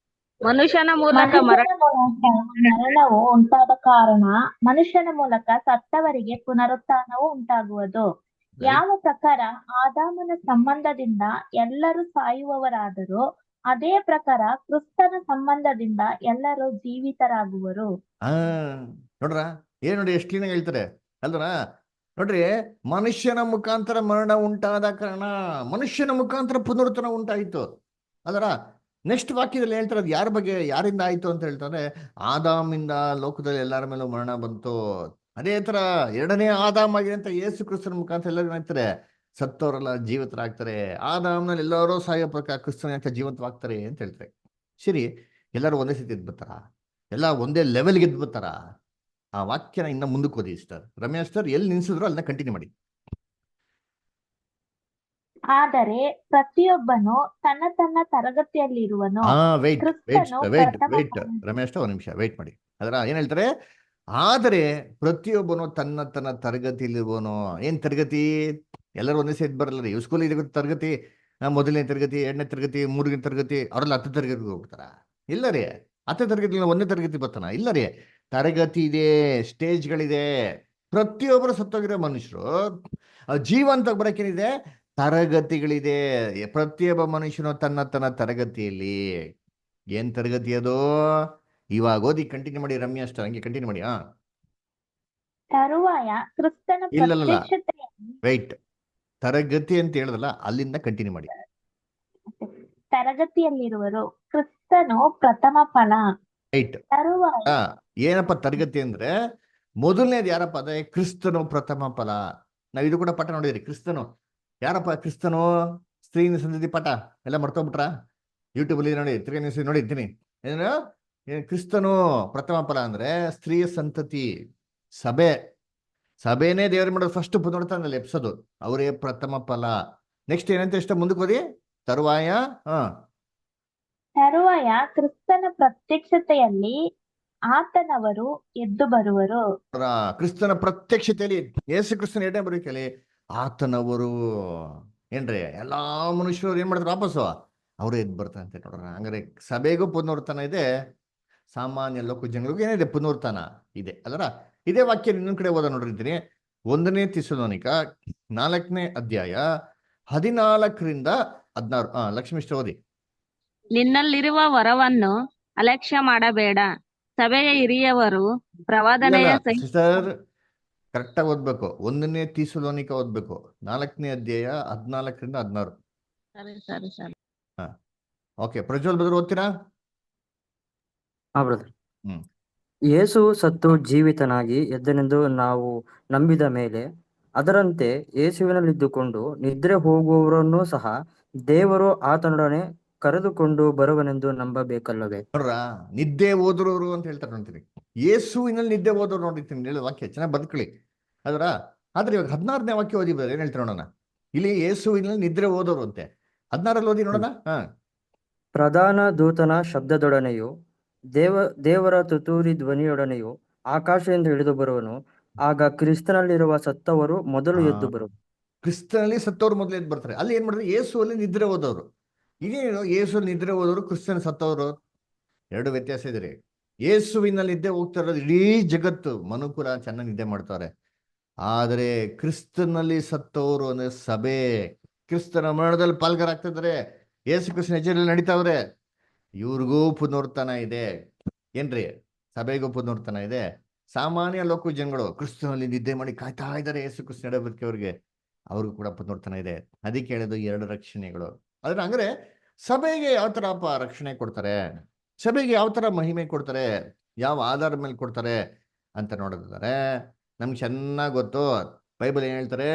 [SPEAKER 4] ಮನುಷ್ಯನ ಮೂಲಕ
[SPEAKER 6] ಮರಣವು ಉಂಟಾದ ಕಾರಣ ಮನುಷ್ಯನ ಮೂಲಕ ಸತ್ತವರಿಗೆ ಪುನರುತ್ಥಾನವು ಉಂಟಾಗುವುದು. ಯಾವ ಪ್ರಕಾರ ಆದಾಮನ ಸಂಬಂಧದಿಂದ ಎಲ್ಲರೂ ಸಾಯುವವರಾದರೂ, ಅದೇ ಪ್ರಕಾರ ಕ್ರಿಸ್ತನ ಸಂಬಂಧದಿಂದ ಎಲ್ಲರೂ ಜೀವಿತರಾಗುವರು.
[SPEAKER 1] ನೋಡ್ರ, ಏನ್ ನೋಡಿ ಎಷ್ಟು ಕ್ಲೀನಾಗಿ ಹೇಳ್ತಾರೆ ಅಲ್ವರ. ನೋಡ್ರಿ, ಮನುಷ್ಯನ ಮುಖಾಂತರ ಮರಣ ಉಂಟಾದ ಕಾರಣ ಮನುಷ್ಯನ ಮುಖಾಂತರ ಪುನರುತ್ಥಾನ ಉಂಟಾಯಿತು ಅದರ. ನೆಕ್ಸ್ಟ್ ವಾಕ್ಯದಲ್ಲಿ ಹೇಳ್ತಾರೆ ಅದು ಯಾರ ಬಗ್ಗೆ, ಯಾರಿಂದ ಆಯ್ತು ಅಂತ ಹೇಳ್ತಾರೆ. ಆದಾಮಿಂದ ಲೋಕದಲ್ಲಿ ಎಲ್ಲರ ಮೇಲೂ ಮರಣ ಬಂತು. ಅದೇ ತರ 2ನೇ ಆದಾಮ್ ಆಗಿದೆ ಅಂತ ಯೇಸು ಕ್ರಿಸ್ತನ ಮುಖಾಂತರ ಎಲ್ಲರೂ ಏನಾಗ್ತಾರೆ, ಸತ್ತವರೆಲ್ಲ ಜೀವಿತರಾಗ್ತಾರೆ. ಆದಾಮ್ನಲ್ಲಿ ಎಲ್ಲರೂ ಸಾಯೋ ಪ್ರಕಾರ ಕ್ರಿಸ್ತನ ಜೀವಂತವಾಗ್ತಾರೆ ಅಂತ ಹೇಳ್ತಾರೆ. ಸರಿ, ಎಲ್ಲರೂ ಒಂದೇ ಸ್ಥಿತಿ ಎದ್ದು ಬರ್ತಾರ? ಎಲ್ಲ ಒಂದೇ ಲೆವೆಲ್ಗೆ ಎದ್ದು ಬರ್ತಾರ? ಆ ವಾಕ್ಯನ ಇನ್ನ ಮುಂದಕ್ಕೆ ಓದಿ ಸರ್. ರಮ್ಯಾ ಸರ್ ಎಲ್ಲಿ ನಿಲ್ಸಿದ್ರು ಅಲ್ಲನ್ನ ಕಂಟಿನ್ಯೂ ಮಾಡಿ.
[SPEAKER 6] ಆದರೆ ಪ್ರತಿಯೊಬ್ಬನು ತನ್ನ ತನ್ನ ತರಗತಿಯಲ್ಲಿರುವನು.
[SPEAKER 1] ವೆಯ್ಟ್ ರಮೇಶ್ ಒಂದು ನಿಮಿಷ ವೆಯ್ಟ್ ಮಾಡಿ. ಅದರ ಏನ್ ಹೇಳ್ತಾರೆ? ಆದರೆ ಪ್ರತಿಯೊಬ್ಬನು ತನ್ನ ತನ್ನ ತರಗತಿಯಲ್ಲಿರುವನು. ಏನ್ ತರಗತಿ? ಎಲ್ಲರೂ ಒಂದೇ ಸೇರಿ ಬರಲ್ಲ ರೀ. ಸ್ಕೂಲ್ ಇದೆ ತರಗತಿ, 1ನೇ ತರಗತಿ, 2ನೇ ತರಗತಿ, 3ನೇ ತರಗತಿ, ಅವರೆಲ್ಲ 10 ತರಗತಿಗೆ ಹೋಗ್ತಾರ? ಇಲ್ಲ ರೀ. 10 ತರಗತಿ 1ನೇ ತರಗತಿ ಬರ್ತಾನ? ಇಲ್ಲ ರೀ. ತರಗತಿ ಇದೆ, ಸ್ಟೇಜ್ಗಳಿದೆ. ಪ್ರತಿಯೊಬ್ಬರು ಸತ್ತೋಗಿರೋ ಮನುಷ್ಯರು ಜೀವಂತ ಬರಕ್ಕೇನಿದೆ? ತರಗತಿಗಳಿದೆ. ಪ್ರತಿಯೊಬ್ಬ ಮನುಷ್ಯನು ತನ್ನ ತನ್ನ ತರಗತಿಯಲ್ಲಿ. ಏನ್ ತರಗತಿ ಅದು? ಇವಾಗ ಓದಿ ಕಂಟಿನ್ಯೂ ಮಾಡಿ ರಮ್ಯಾ ಅಷ್ಟ, ಹಂಗೆ ಕಂಟಿನ್ಯೂ ಮಾಡಿ.
[SPEAKER 6] ತರುವಾಯ ಕ್ರಿಸ್ತನ
[SPEAKER 1] ಇಲ್ಲ
[SPEAKER 6] ಪ್ರತ್ಯಕ್ಷತೆಯಲ್ಲಿ
[SPEAKER 1] ರೈಟ್, ತರಗತಿ ಅಂತ ಹೇಳಿದ್ರಲ್ಲ, ಅಲ್ಲಿಂದ ಕಂಟಿನ್ಯೂ ಮಾಡಿ.
[SPEAKER 6] ತರಗತಿಯಲ್ಲಿರುವರು. ಕ್ರಿಸ್ತನು ಪ್ರಥಮ ಫಲ.
[SPEAKER 1] ರೈಟ್.
[SPEAKER 6] ತರುವಾಯ
[SPEAKER 1] ಏನಪ್ಪ ತರಗತಿ ಅಂದ್ರೆ? ಮೊದಲನೇದು ಯಾರಪ್ಪ? ಅದೇ ಕ್ರಿಸ್ತನು ಪ್ರಥಮ ಫಲ. ನಾವ್ ಇದು ಕೂಡ ಪಾಠ ನೋಡಿದ್ರಿ. ಕ್ರಿಸ್ತನು ಯಾರಪ್ಪ? ಕ್ರಿಸ್ತನು ಸ್ತ್ರೀ ಸಂತತಿ ಪಾಠ ಎಲ್ಲ ಮರ್ತೋಗ್ಬಿಟ್ರ? ಯೂಟ್ಯೂಬ್ ಅಲ್ಲಿ ನೋಡಿ, ತಿರ್ಗಿ ನೋಡಿದ್ದೀನಿ. ಏನು ಕ್ರಿಸ್ತನು ಪ್ರಥಮ ಫಲ ಅಂದ್ರೆ ಸ್ತ್ರೀಯ ಸಂತತಿ, ಸಭೆನೇ ದೇವ್ರ ಮಾಡೋದು ಫಸ್ಟ್ ಪುನರುತ್ಥಾನದಲ್ಲಿ ಎಪ್ಸೋದು, ಅವರೇ ಪ್ರಥಮ ಫಲ. ನೆಕ್ಸ್ಟ್ ಏನಂತ ಇಷ್ಟ ಮುಂದಕ್ಕೆ ಓದಿ. ತರುವಾಯ
[SPEAKER 6] ಕ್ರಿಸ್ತನ ಪ್ರತ್ಯಕ್ಷತೆಯಲ್ಲಿ ಆತನವರು ಎದ್ದು ಬರುವರು.
[SPEAKER 1] ಕ್ರಿಸ್ತನ ಪ್ರತ್ಯಕ್ಷತೆಯಲ್ಲಿ, ಯೇಸು ಕ್ರಿಸ್ತನ ಎಡೆ ಬರೋಕೆಯಲ್ಲಿ ಆತನವರು ಏನ್ರಿ, ಎಲ್ಲಾ ಮನುಷ್ಯರು ಏನ್ ಮಾಡಿದ್ರು? ವಾಪಸ್ಸು ಅವರು ಎದ್ದು ಬರ್ತಾರಂತೆ ನೋಡ್ರ. ಹಂಗಾರೆ ಸಭೆಗೂ ಪುನರುತ್ಥಾನ ಇದೆ, ಸಾಮಾನ್ಯ ಲೋಕ ಜನಗಳಿಗೂ ಏನಿದೆ? ಪುನರುತ್ಥಾನ ಇದೆ ಅಲ್ಲರ. ಇದೇ ವಾಕ್ಯ ಇನ್ನೊಂದ್ ಕಡೆ ಓದ ನೋಡಿರ್ತೀನಿ. 1ನೇ ಥೆಸಲೋನಿಕ 4ನೇ ಅಧ್ಯಾಯ 14ರಿಂದ 16. ಲಕ್ಷ್ಮಿಷ್ಟ ಓದಿ.
[SPEAKER 4] ನಿನ್ನಲ್ಲಿರುವ ವರವನ್ನು ಅಲಕ್ಷ್ಯ ಮಾಡಬೇಡ. ಸಭೆಯ ಹಿರಿಯವರು ಪ್ರವಾದನೆಯ
[SPEAKER 1] ಸಿಸ್ಟರ್ ಕರೆಕ್ಟಾಗಿ ಓದ್ಬೇಕು. 1ನೇ ಥೆಸಲೋನಿಕ ಓದ್ಬೇಕು, 4ನೇ ಅಧ್ಯಾಯ 14ರಿಂದ 16.
[SPEAKER 4] ಸರಿ.
[SPEAKER 1] ಓಕೆ, ಪ್ರಜ್ವಲ್ ಬದ್ರು ಓದ್ತೀರಾ?
[SPEAKER 7] ಬ್ರದರ್. ಯೇಸು ಸತ್ತು ಜೀವಿತನಾಗಿ ಎದ್ದನೆಂದು ನಾವು ನಂಬಿದ ಮೇಲೆ, ಅದರಂತೆ ಯೇಸುವಿನಲ್ಲಿದ್ದುಕೊಂಡು ನಿದ್ರೆ ಹೋಗುವವರನ್ನೂ ಸಹ ದೇವರು ಆತನೊಡನೆ ಕರೆದುಕೊಂಡು ಬರುವನೆಂದು ನಂಬಬೇಕಲ್ಲವೇ?
[SPEAKER 1] ನೋಡ್ರ, ನಿದ್ದೆ ಹೋದವರು ಅಂತ ಹೇಳ್ತಾರೆ ನೋಡ್ತೀನಿ. ಯೇಸುವಿನಲ್ಲಿ ನಿದ್ದೆ ಹೋದವ್ರು ನೋಡಿರ್ತೀನಿ ಹೇಳೋ ವಾಕ್ಯ ಚೆನ್ನಾಗಿ ಬದುಕಳಿ ಅದರ. ಆದ್ರೆ ಇವಾಗ 16ನೇ ವಾಕ್ಯ ಓದಿ ಬರೋದು ಏನ್ ಹೇಳ್ತಾರೆ ನೋಡೋಣ. ಇಲ್ಲಿ ಯೇಸುವಿನಲ್ಲಿ ನಿದ್ರೆ ಹೋದವರು ಅಂತೆ. 16ರಲ್ಲಿ ಓದಿ ನೋಡೋಣ.
[SPEAKER 7] ಪ್ರಧಾನ ದೂತನ ಶಬ್ದದೊಡನೆಯೂ ದೇವರ ತುತ್ತೂರಿ ಧ್ವನಿಯೊಡನೆಯೂ ಆಕಾಶದಿಂದ ಇಳಿದು ಬರುವನು. ಆಗ ಕ್ರಿಸ್ತನಲ್ಲಿರುವ ಸತ್ತವರು ಮೊದಲು ಎದ್ದು ಬರುವರು.
[SPEAKER 1] ಕ್ರಿಸ್ತನಲ್ಲಿ ಸತ್ತವರು ಮೊದಲು ಎದ್ದು ಬರ್ತಾರೆ. ಅಲ್ಲಿ ಏನ್ ಮಾಡಿದ್ರು? ಯೇಸುವಲ್ಲಿ ನಿದ್ರೆ ಹೋದವರು. ಇದೇನು ಯೇಸುವಲ್ಲಿ ನಿದ್ರೆ ಹೋದವರು, ಕ್ರಿಸ್ತನ ಸತ್ತವರು? 2 ವ್ಯತ್ಯಾಸ ಇದೆ ರೀ. ಯೇಸುವಿನಲ್ಲಿ ನಿದ್ದೆ ಹೋಗ್ತಾ ಇರೋದು ಇಡೀ ಜಗತ್ತು, ಮನುಕುಲ ಚೆನ್ನಾಗಿ ನಿದ್ದೆ ಮಾಡ್ತಾರೆ. ಆದರೆ ಕ್ರಿಸ್ತನಲ್ಲಿ ಸತ್ತವರು ಅಂದ್ರೆ ಸಭೆ, ಕ್ರಿಸ್ತನ ಮರಣದಲ್ಲಿ ಪಾಲ್ಗಾರಾಗ್ತಾ ಇದ್ದಾರೆ, ಯೇಸು ಕ್ರಿಸ್ತನ ಹೆಜ್ಜೆಯಲ್ಲಿ ನಡೀತಾವ್ರೆ. ಇವ್ರಿಗೂ ಪುನರುತ್ಥಾನ ಇದೆ. ಏನ್ರಿ? ಸಭೆಗೂ ಪುನರುತ್ಥಾನ ಇದೆ. ಸಾಮಾನ್ಯ ಲೋಕ ಜನಗಳು ಕ್ರಿಸ್ತನಲ್ಲಿ ನಿದ್ದೆ ಮಾಡಿ ಕಾಯ್ತಾ ಇದ್ದಾರೆ ಯೇಸು ಕ್ರಿಸ್ತ ನಡಬರ್ಕೆ ಅವ್ರಿಗೂ ಕೂಡ ಪುನರುತ್ಥಾನ ಇದೆ. ಅದಕ್ಕೆ ಹೇಳಿದ್ದು 2 ರಕ್ಷಣೆಗಳು. ಆದ್ರೆ ಹಂಗಾರೆ ಸಭೆಗೆ ಯಾವ ತರ ರಕ್ಷಣೆ ಕೊಡ್ತಾರೆ, ಸಭೆಗೆ ಯಾವ ತರ ಮಹಿಮೆ ಕೊಡ್ತಾರೆ, ಯಾವ ಆಧಾರದ ಮೇಲೆ ಕೊಡ್ತಾರೆ ಅಂತ ನೋಡಿದ್ರೆ ನಮ್ಗೆ ಚೆನ್ನಾಗಿ ಗೊತ್ತು. ಬೈಬಲ್ ಏನ್ ಹೇಳ್ತಾರೆ?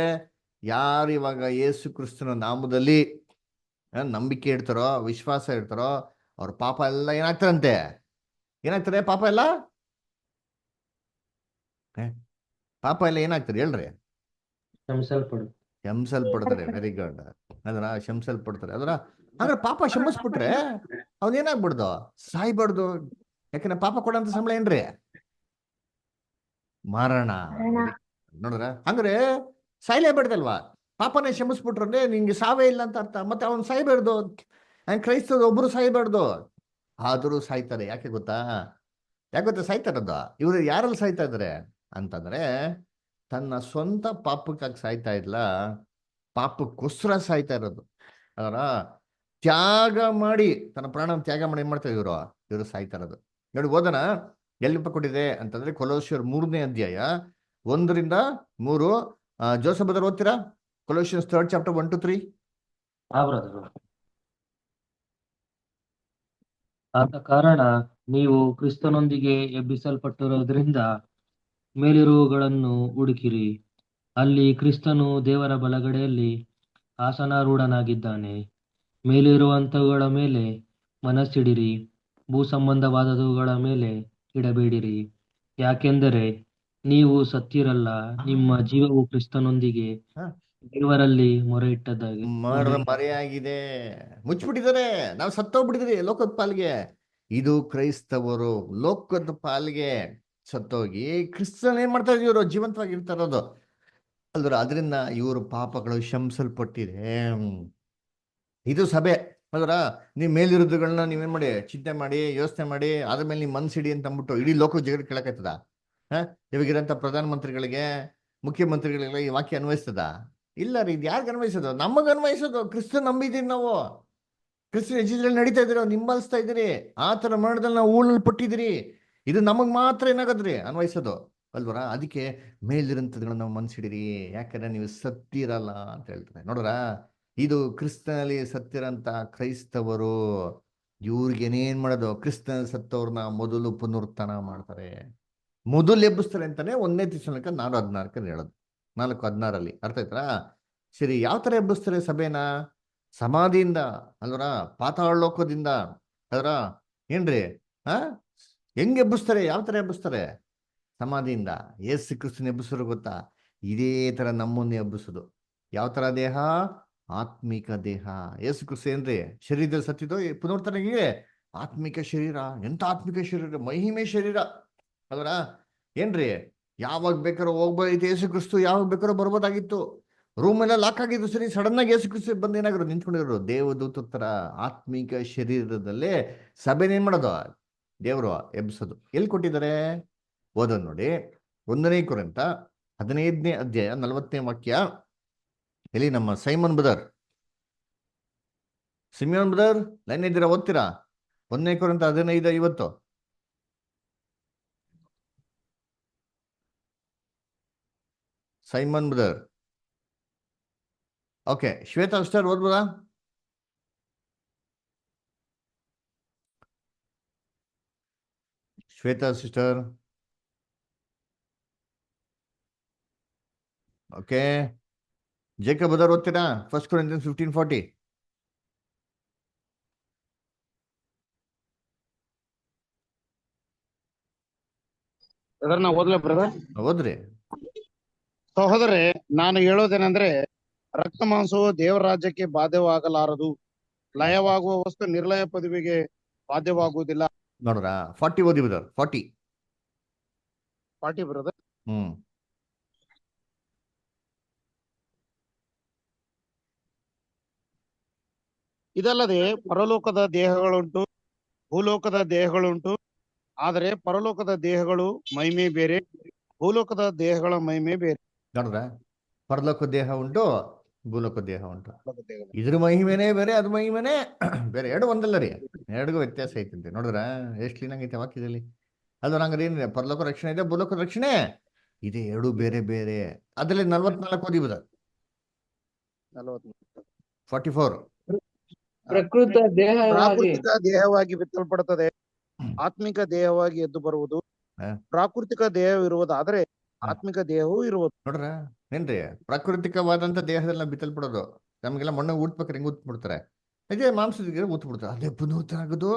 [SPEAKER 1] ಯಾರು ಇವಾಗ ಯೇಸು ಕ್ರಿಸ್ತನ ನಾಮದಲ್ಲಿ ನಂಬಿಕೆ ಇಡ್ತಾರೋ, ವಿಶ್ವಾಸ ಇಡ್ತಾರೋ, ಅವ್ರ ಪಾಪ ಎಲ್ಲ ಏನಾಗ್ತಾರಂತೆ? ಏನಾಗ್ತಾರೆ ಪಾಪ ಎಲ್ಲ? ಪಾಪ ಎಲ್ಲ ಏನಾಗ್ತಾರೆ ಹೇಳ್ರಿ?
[SPEAKER 2] ಕ್ಷಮಿಸಲ್ಪಡು.
[SPEAKER 1] ಶಂಸಲ್ಪಡ್ತಾರೆ. Very good. ಅದರ ಶಂಸಲ್ಪಡ್ತಾರೆ. ಅದರ ಅಂದ್ರೆ ಪಾಪ ಶಮಿಸ್ಬಿಟ್ರೆ ಅವನೇನಾಗ್ಬಿಡ್ದು? ಸಾಯ್ಬಾರ್ದು. ಯಾಕಂದ್ರೆ ಪಾಪ ಕೊಡೋಂಥ ಸಂಬಳ ಏನ್ರಿ? ಮರಣ. ನೋಡ್ರ, ಅಂದ್ರೆ ಸಾಯ್ಲೇಬೇಡ್ದಲ್ವಾ? ಪಾಪನೇ ಶಮಿಸ್ಬಿಟ್ರು ಅಂದ್ರೆ ನಿಂಗೆ ಸಾವೇ ಇಲ್ಲ ಅಂತ ಅರ್ಥ. ಮತ್ತೆ ಅವ್ನು ಸಾಯ್ಬಾರ್ದು. ಕ್ರೈಸ್ತರು ಒಬ್ರು ಸಾಯ್ಬಾರ್ದು, ಆದರೂ ಸಾಯ್ತಾರೆ. ಯಾಕೆ ಗೊತ್ತಾ? ಯಾಕೆ ಗೊತ್ತಾ ಸಾಯ್ತಾರದು? ಇವರು ಯಾರಲ್ಲಿ ಸಾಯ್ತಾ ಇದಾರೆ ಅಂತಂದ್ರೆ, ತನ್ನ ಸ್ವಂತ ಪಾಪಕ್ಕಾಗಿ ಸಾಯ್ತಾ ಇಲ್ಲ, ಪಾಪಕ್ಕೋಸ್ಕರ ಸಾಯ್ತಾ ಇರೋದು. ಅದರ ತ್ಯಾಗ ಮಾಡಿ, ತನ್ನ ಪ್ರಾಣ ತ್ಯಾಗ ಮಾಡಿ ಏನ್ ಮಾಡ್ತಾರೆ ಇವರು ಸಾಯ್ತಾ ಇರೋದು. ನೋಡಿ, ಓದೋಣ. ಎಲ್ಲಿಪ್ಪ ಕೊಟ್ಟಿದೆ ಅಂತಂದ್ರೆ ಕೊಲೋಸಿಯರ್ 3ನೇ ಅಧ್ಯಾಯ 1-3. ಜೋಸಫ್ ಬದರ್ ಓದ್ತೀರಾ? ಕೊಲೋಸಿಯನ್ಸ್ 3rd chapter 1-3.
[SPEAKER 2] ಬ್ರದರ್. ಆದ ಕಾರಣ ನೀವು ಕ್ರಿಸ್ತನೊಂದಿಗೆ ಎಬ್ಬಿಸಲ್ಪಟ್ಟಿರೋದ್ರಿಂದ ಮೇಲಿರುವವುಗಳನ್ನು ಹುಡುಕಿರಿ. ಅಲ್ಲಿ ಕ್ರಿಸ್ತನು ದೇವರ ಬಲಗಡೆಯಲ್ಲಿ ಆಸನಾರೂಢನಾಗಿದ್ದಾನೆ. ಮೇಲಿರುವಂತವುಗಳ ಮೇಲೆ ಮನಸ್ಸಿಡಿರಿ, ಭೂ ಸಂಬಂಧವಾದವುಗಳ ಮೇಲೆ ಇಡಬೇಡಿರಿ. ಯಾಕೆಂದರೆ ನೀವು ಸತ್ತಿರಲ್ಲ, ನಿಮ್ಮ ಜೀವವು ಕ್ರಿಸ್ತನೊಂದಿಗೆ ದೇವರಲ್ಲಿ ಮೊರೆ ಇಟ್ಟದ್ದಾಗಿ
[SPEAKER 1] ಮರೆಯಾಗಿದೆ, ಮುಚ್ಚಿಬಿಟ್ಟಿದ್ದಾರೆ. ನಾವು ಸತ್ತೋಗ್ಬಿಟ್ಟಿದ್ರಿ ಲೋಕದ ಪಾಲ್ಗೆ. ಇದು ಕ್ರೈಸ್ತವರು ಲೋಕದ ಪಾಲ್ಗೆ ಸತ್ತೋಗಿ ಕ್ರಿಸ್ತನ್ ಏನ್ ಮಾಡ್ತಾ ಇದ್ರು? ಇವರು ಜೀವಂತವಾಗಿ ಇರ್ತಾ ಇರೋದು ಅಲ್ದ್ರ. ಅದರಿಂದ ಇವರು ಪಾಪಗಳು ಶಂಸಲ್ಪಟ್ಟಿದೆ. ಇದು ಸಭೆ ಅಲ್ರ. ನೀವು ಮೇಲಿರೋದುಗಳನ್ನ ನೀವೇನ್ ಮಾಡಿ ಚಿಂತೆ ಮಾಡಿ ಯೋಚನೆ ಮಾಡಿ ಅದ್ರ ಮೇಲೆ ನೀವು ಮನ್ಸಿಡಿ ಅಂತ ಅಂದ್ಬಿಟ್ಟು ಇಡೀ ಲೋಕ ಜಗತ್ ಕೇಳಕತ್ತದ? ಇವಾಗಿರೋಂಥ ಪ್ರಧಾನಮಂತ್ರಿಗಳಿಗೆ, ಮುಖ್ಯಮಂತ್ರಿಗಳಿಗೆ ಈ ವಾಕ್ಯ ಅನ್ವಯಿಸ್ತದ? ಇಲ್ಲ ರೀ. ಇದು ಯಾರಿಗೆ ಅನ್ವಯಿಸೋದು? ನಮಗೆ ಅನ್ವಯಿಸೋದು. ಕ್ರಿಸ್ತ ನಂಬಿದೀವಿ ನಾವು. ಕ್ರಿಸ್ತನ ಹೆಜ್ಜೆಯಲ್ಲಿ ನಡೀತಾ ಇದ್ದೀರಿ, ನಿಂಬಲಿಸ್ತಾ ಇದ್ದೀರಿ. ಆ ಥರ ಮರಣದಲ್ಲಿ ನಾವು ಪಟ್ಟಿದ್ದೀರಿ. ಇದು ನಮಗೆ ಮಾತ್ರ ಏನಾಗದ್ರಿ ಅನ್ವಯಿಸೋದು ಅಲ್ವರ. ಅದಕ್ಕೆ ಮೇಲಿರಂಥದ್ಗಳನ್ನ ನಾವು ಮನ್ಸಿಡಿರಿ, ಯಾಕಂದ್ರೆ ನೀವು ಸತ್ತಿರಲ್ಲ ಅಂತ ಹೇಳ್ತಾರೆ. ನೋಡ್ರ, ಇದು ಕ್ರಿಸ್ತನಲ್ಲಿ ಸತ್ತಿರಂತ ಕ್ರೈಸ್ತವರು. ಇವ್ರಿಗೇನೇನ್ ಮಾಡೋದು? ಕ್ರಿಸ್ತನಲ್ಲಿ ಸತ್ತವ್ರನ್ನ ಮೊದಲು ಪುನರುತ್ಥಾನ ಮಾಡ್ತಾರೆ, ಮೊದಲು ಎಬ್ಬಿಸ್ತಾರೆ ಅಂತಾನೆ 1ನೇ ಥೆಸಲೋನಿಕ 4:16 ಹೇಳೋದು. 4:16 ಅರ್ಥ ಆಯ್ತಾ? ಸರಿ, ಯಾವ ತರ ಎಬ್ಬಿಸ್ತಾರೆ ಸಭೆನ? ಸಮಾಧಿಯಿಂದ ಅಲ್ವರ, ಪಾತಾಳ ಲೋಕದಿಂದ ಅಲ್ವರ. ಏನ್ರಿ ಹೆಂಗ್ ಎಬ್ಬಿಸ್ತಾರೆ? ಯಾವ ತರ ಎಬ್ಬಿಸ್ತಾರೆ? ಸಮಾಧಿಯಿಂದ. ಯೇಸು ಕ್ರಿಸ್ತನ ಎಬ್ಬಿಸೋರು ಗೊತ್ತಾ? ಇದೇ ತರ ನಮ್ಮನ್ನ ಎಬ್ಬಿಸೋದು. ಯಾವ ತರ ದೇಹ? ಆತ್ಮಿಕ ದೇಹ. ಯೇಸು ಕ್ರಿಸ್ತ ಏನ್ರಿ ಶರೀರದಲ್ಲಿ ಸತ್ತಿದ್ದು, ಪುನರುತ್ಥಾನಕ್ಕೆ ಆತ್ಮಿಕ ಶರೀರ. ಎಂತ ಆತ್ಮಿಕ ಶರೀರ? ಮಹಿಮೆ ಶರೀರ ಅಲ್ವರ. ಏನ್ರಿ ಯಾವಾಗ ಬೇಕಾದ್ರೂ ಹೋಗ್ಬೋದಿತ್ತು ಯೇಸು ಕ್ರಿಸ್ತು, ಯಾವಾಗ ಬೇಕಾದ್ರೂ ಬರ್ಬೋದಾಗಿತ್ತು. ರೂಮ್ ಎಲ್ಲ ಲಾಕ್ ಆಗಿದ್ದು. ಸರಿ, ಸಡನ್ ಆಗಿ ಯೇಸು ಕ್ರಿಸ್ತು ಬಂದು ಏನಾದ್ರು ನಿಂತ್ಕೊಂಡಿರೋರು ದೇವದೂತರ ತರ ಆತ್ಮಿಕ ಶರೀರದಲ್ಲೇ ಸಭೆನ ಏನ್ ಮಾಡೋದು? ದೇವರು ಎಬ್ಬಿಸೋದು. ಎಲ್ಲಿ ಕೊಟ್ಟಿದ್ದಾರೆ? ಓದೋದು ನೋಡಿ. 1ನೇ ಕೊರಿಂಥ 15ನೇ ಅಧ್ಯಾಯ 40ನೇ ವಾಕ್ಯ. ಎಲ್ಲಿ ನಮ್ಮ Simon brother, Simeon brother line ಇದ್ದೀರಾ? ಓದ್ತೀರಾ? 1ನೇ ಕೊರಿಂಥ 15:50. Simon brother. Okay, Shweta sister ಓದ್ಬೋದಾ? Shweta sister. Okay, Jacob brother ಓದ್ತೀರಾ? 1 Corinthians 15:40. ಓದ್ರಿ.
[SPEAKER 8] ಸಹೋದರೇ, ನಾನು ಹೇಳೋದೇನೆಂದ್ರೆ, ರಕ್ತ ಮಾಂಸವು ದೇವರ ರಾಜ್ಯಕ್ಕೆ ಬಾಧ್ಯವಾಗಲಾರದು, ಲಯವಾಗುವ ವಸ್ತು ನಿರ್ಲಯ ಪದವಿಗೆ ಬಾಧ್ಯವಾಗುವುದಿಲ್ಲ.
[SPEAKER 1] ನೋಡ್ರ, 40 ಓದಿ ಬ್ರದರ್. 40
[SPEAKER 8] ಬ್ರದರ್. ಇದಲ್ಲದೆ ಪರಲೋಕದ ದೇಹಗಳುಂಟು, ಭೂಲೋಕದ ದೇಹಗಳುಂಟು. ಆದರೆ ಪರಲೋಕದ ದೇಹಗಳು ಮಹಿಮೆ ಬೇರೆ, ಭೂಲೋಕದ ದೇಹಗಳ ಮಹಿಮೆ ಬೇರೆ.
[SPEAKER 1] ನೋಡ್ರ, ಪರಲೋಕ ದೇಹ ಉಂಟು, ಭೂಲೋಕ ದೇಹ ಉಂಟು. ಇದ್ರ ಮಹಿಮೆನೇ ಬೇರೆ, ಅದ್ರ ಮಹಿಮೆನೇ ಬೇರೆ. ಎರಡು ಒಂದಲ್ಲ ರೀ, ಎರಡಿಗೂ ವ್ಯತ್ಯಾಸ ಐತಂತೆ. ನೋಡಿದ್ರ ಎಷ್ಟು ಕ್ಲೀನಾಗಿ ಐತೆ ವಾಕ್ಯದಲ್ಲಿ. ಅದು ನಂಗೆ ಏನಿದೆ? ಪರಲೋಕ ರಕ್ಷಣೆ ಇದೆ, ಭೂಲೋಕ ರಕ್ಷಣೆ ಇದೆ, ಎರಡು ಬೇರೆ ಬೇರೆ. ಅದರಲ್ಲಿ 44 ಓದಿಬೋದ? 44.
[SPEAKER 5] ಪ್ರಾಕೃತ
[SPEAKER 8] ದೇಹವಾಗಿ ಬಿತ್ತಲ್ಪಡುತ್ತದೆ, ಆತ್ಮಿಕ ದೇಹವಾಗಿ ಎದ್ದು ಬರುವುದು. ಪ್ರಾಕೃತಿಕ ದೇಹವಿರುವುದಾದರೆ ಆತ್ಮಿಕ ದೇಹವೂ ಇರುವುದು.
[SPEAKER 1] ನೋಡ್ರ ಏನ್ರಿ, ಪ್ರಾಕೃತಿಕವಾದಂತ ದೇಹದಲ್ಲಿ ನಾವು ಬಿತ್ತಲ್ಪಡೋದು. ನಮ್ಗೆಲ್ಲ ಮಣ್ಣು ಊಟ್ಬೇಕಾರೆ ಹೆಂಗ್ ಊತ್ಬಿಡ್ತಾರೆ, ಅದೇ ಮಾಂಸದ ಊತ್ಬಿಡ್ತಾರೆ. ಅದೇ ಪುನರುತ್ಥಾನ ಆಗೋದು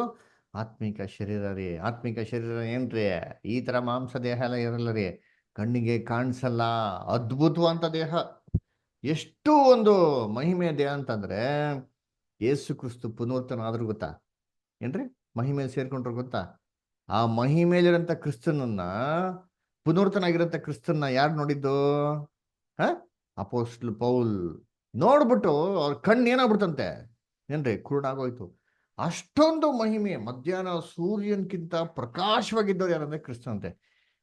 [SPEAKER 1] ಆತ್ಮಿಕ ಶರೀರ ರೀ. ಆತ್ಮಿಕ ಶರೀರ ಏನ್ರಿ, ಈ ತರ ಮಾಂಸ ದೇಹ ಎಲ್ಲ ಇರಲ್ಲ ರೀ, ಕಣ್ಣಿಗೆ ಕಾಣಿಸಲ್ಲ, ಅದ್ಭುತವಂತ ದೇಹ. ಎಷ್ಟು ಒಂದು ಮಹಿಮೆಯ ದೇಹ ಅಂತಂದ್ರೆ, ಯೇಸು ಕ್ರಿಸ್ತು ಪುನರುತ್ಥಾನ ಆದ್ರೂ ಗೊತ್ತಾ ಏನ್ರಿ, ಮಹಿಮೇಲೆ ಸೇರ್ಕೊಂಡ್ರು ಗೊತ್ತಾ. ಆ ಮಹಿಮೇಲಿರಂತ ಕ್ರಿಸ್ತನನ್ನ, ಪುನರುತ್ಥಾನ ಆಗಿರಂತ ಕ್ರಿಸ್ತನ್ನ ಯಾರು ನೋಡಿದ್ದು? ಅಪೋಸ್ಟಲ್ ಪೌಲ್ ನೋಡ್ಬಿಟ್ಟು ಅವ್ರ ಕಣ್ಣು ಏನಾಗ್ಬಿಡ್ತಂತೆ ಏನ್ರಿ, ಕುರುಡಾಗೋಯ್ತು. ಅಷ್ಟೊಂದು ಮಹಿಮೆ, ಮಧ್ಯಾಹ್ನ ಸೂರ್ಯನ್ಕಿಂತ ಪ್ರಕಾಶವಾಗಿದ್ದವ್ರು ಯಾರಂದ್ರೆ ಕ್ರಿಸ್ತಂತೆ.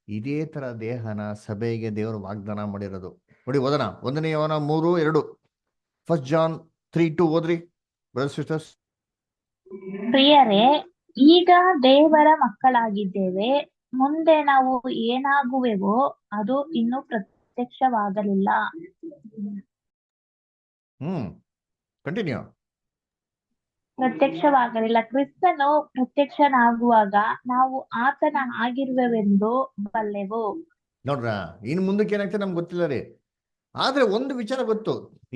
[SPEAKER 1] ಇದೇ ತರ ದೇಹನ ಸಭೆಗೆ ದೇವರು ವಾಗ್ದಾನ ಮಾಡಿರೋದು. ನೋಡಿ ಓದೋಣ, 1 ಯೋಹನ 3:2, 1 John 3:2 ಓದ್ರಿ ಬ್ರದರ್ಸ್ ಸಿಸ್ಟರ್ಸ್.
[SPEAKER 6] ಪ್ರಿಯರೇ, ಈಗ ದೇವರ ಮಕ್ಕಳಾಗಿದ್ದೇವೆ, ಮುಂದೆ ನಾವು ಏನಾಗುವೆವೋ ಅದು ಇನ್ನೂ ಪ್ರತ್ಯಕ್ಷವಾಗಲಿಲ್ಲ.
[SPEAKER 1] ಕಂಟಿನ್ಯೂ.
[SPEAKER 6] ಕ್ರಿಸ್ತನು ಪ್ರತ್ಯಕ್ಷನಾಗುವಾಗ ನಾವು ಆತನ ಆಗಿರುವೆವೆಂದು ಬಲ್ಲೆವು.
[SPEAKER 1] ನೋಡ್ರ, ಇನ್ ಮುಂದಕ್ಕೆ ಏನಾಗ್ತದೆ ನಮ್ಗೆ ಗೊತ್ತಿಲ್ಲ ರೀ. ಆದ್ರೆ ಒಂದು ವಿಚಾರ ಗೊತ್ತು,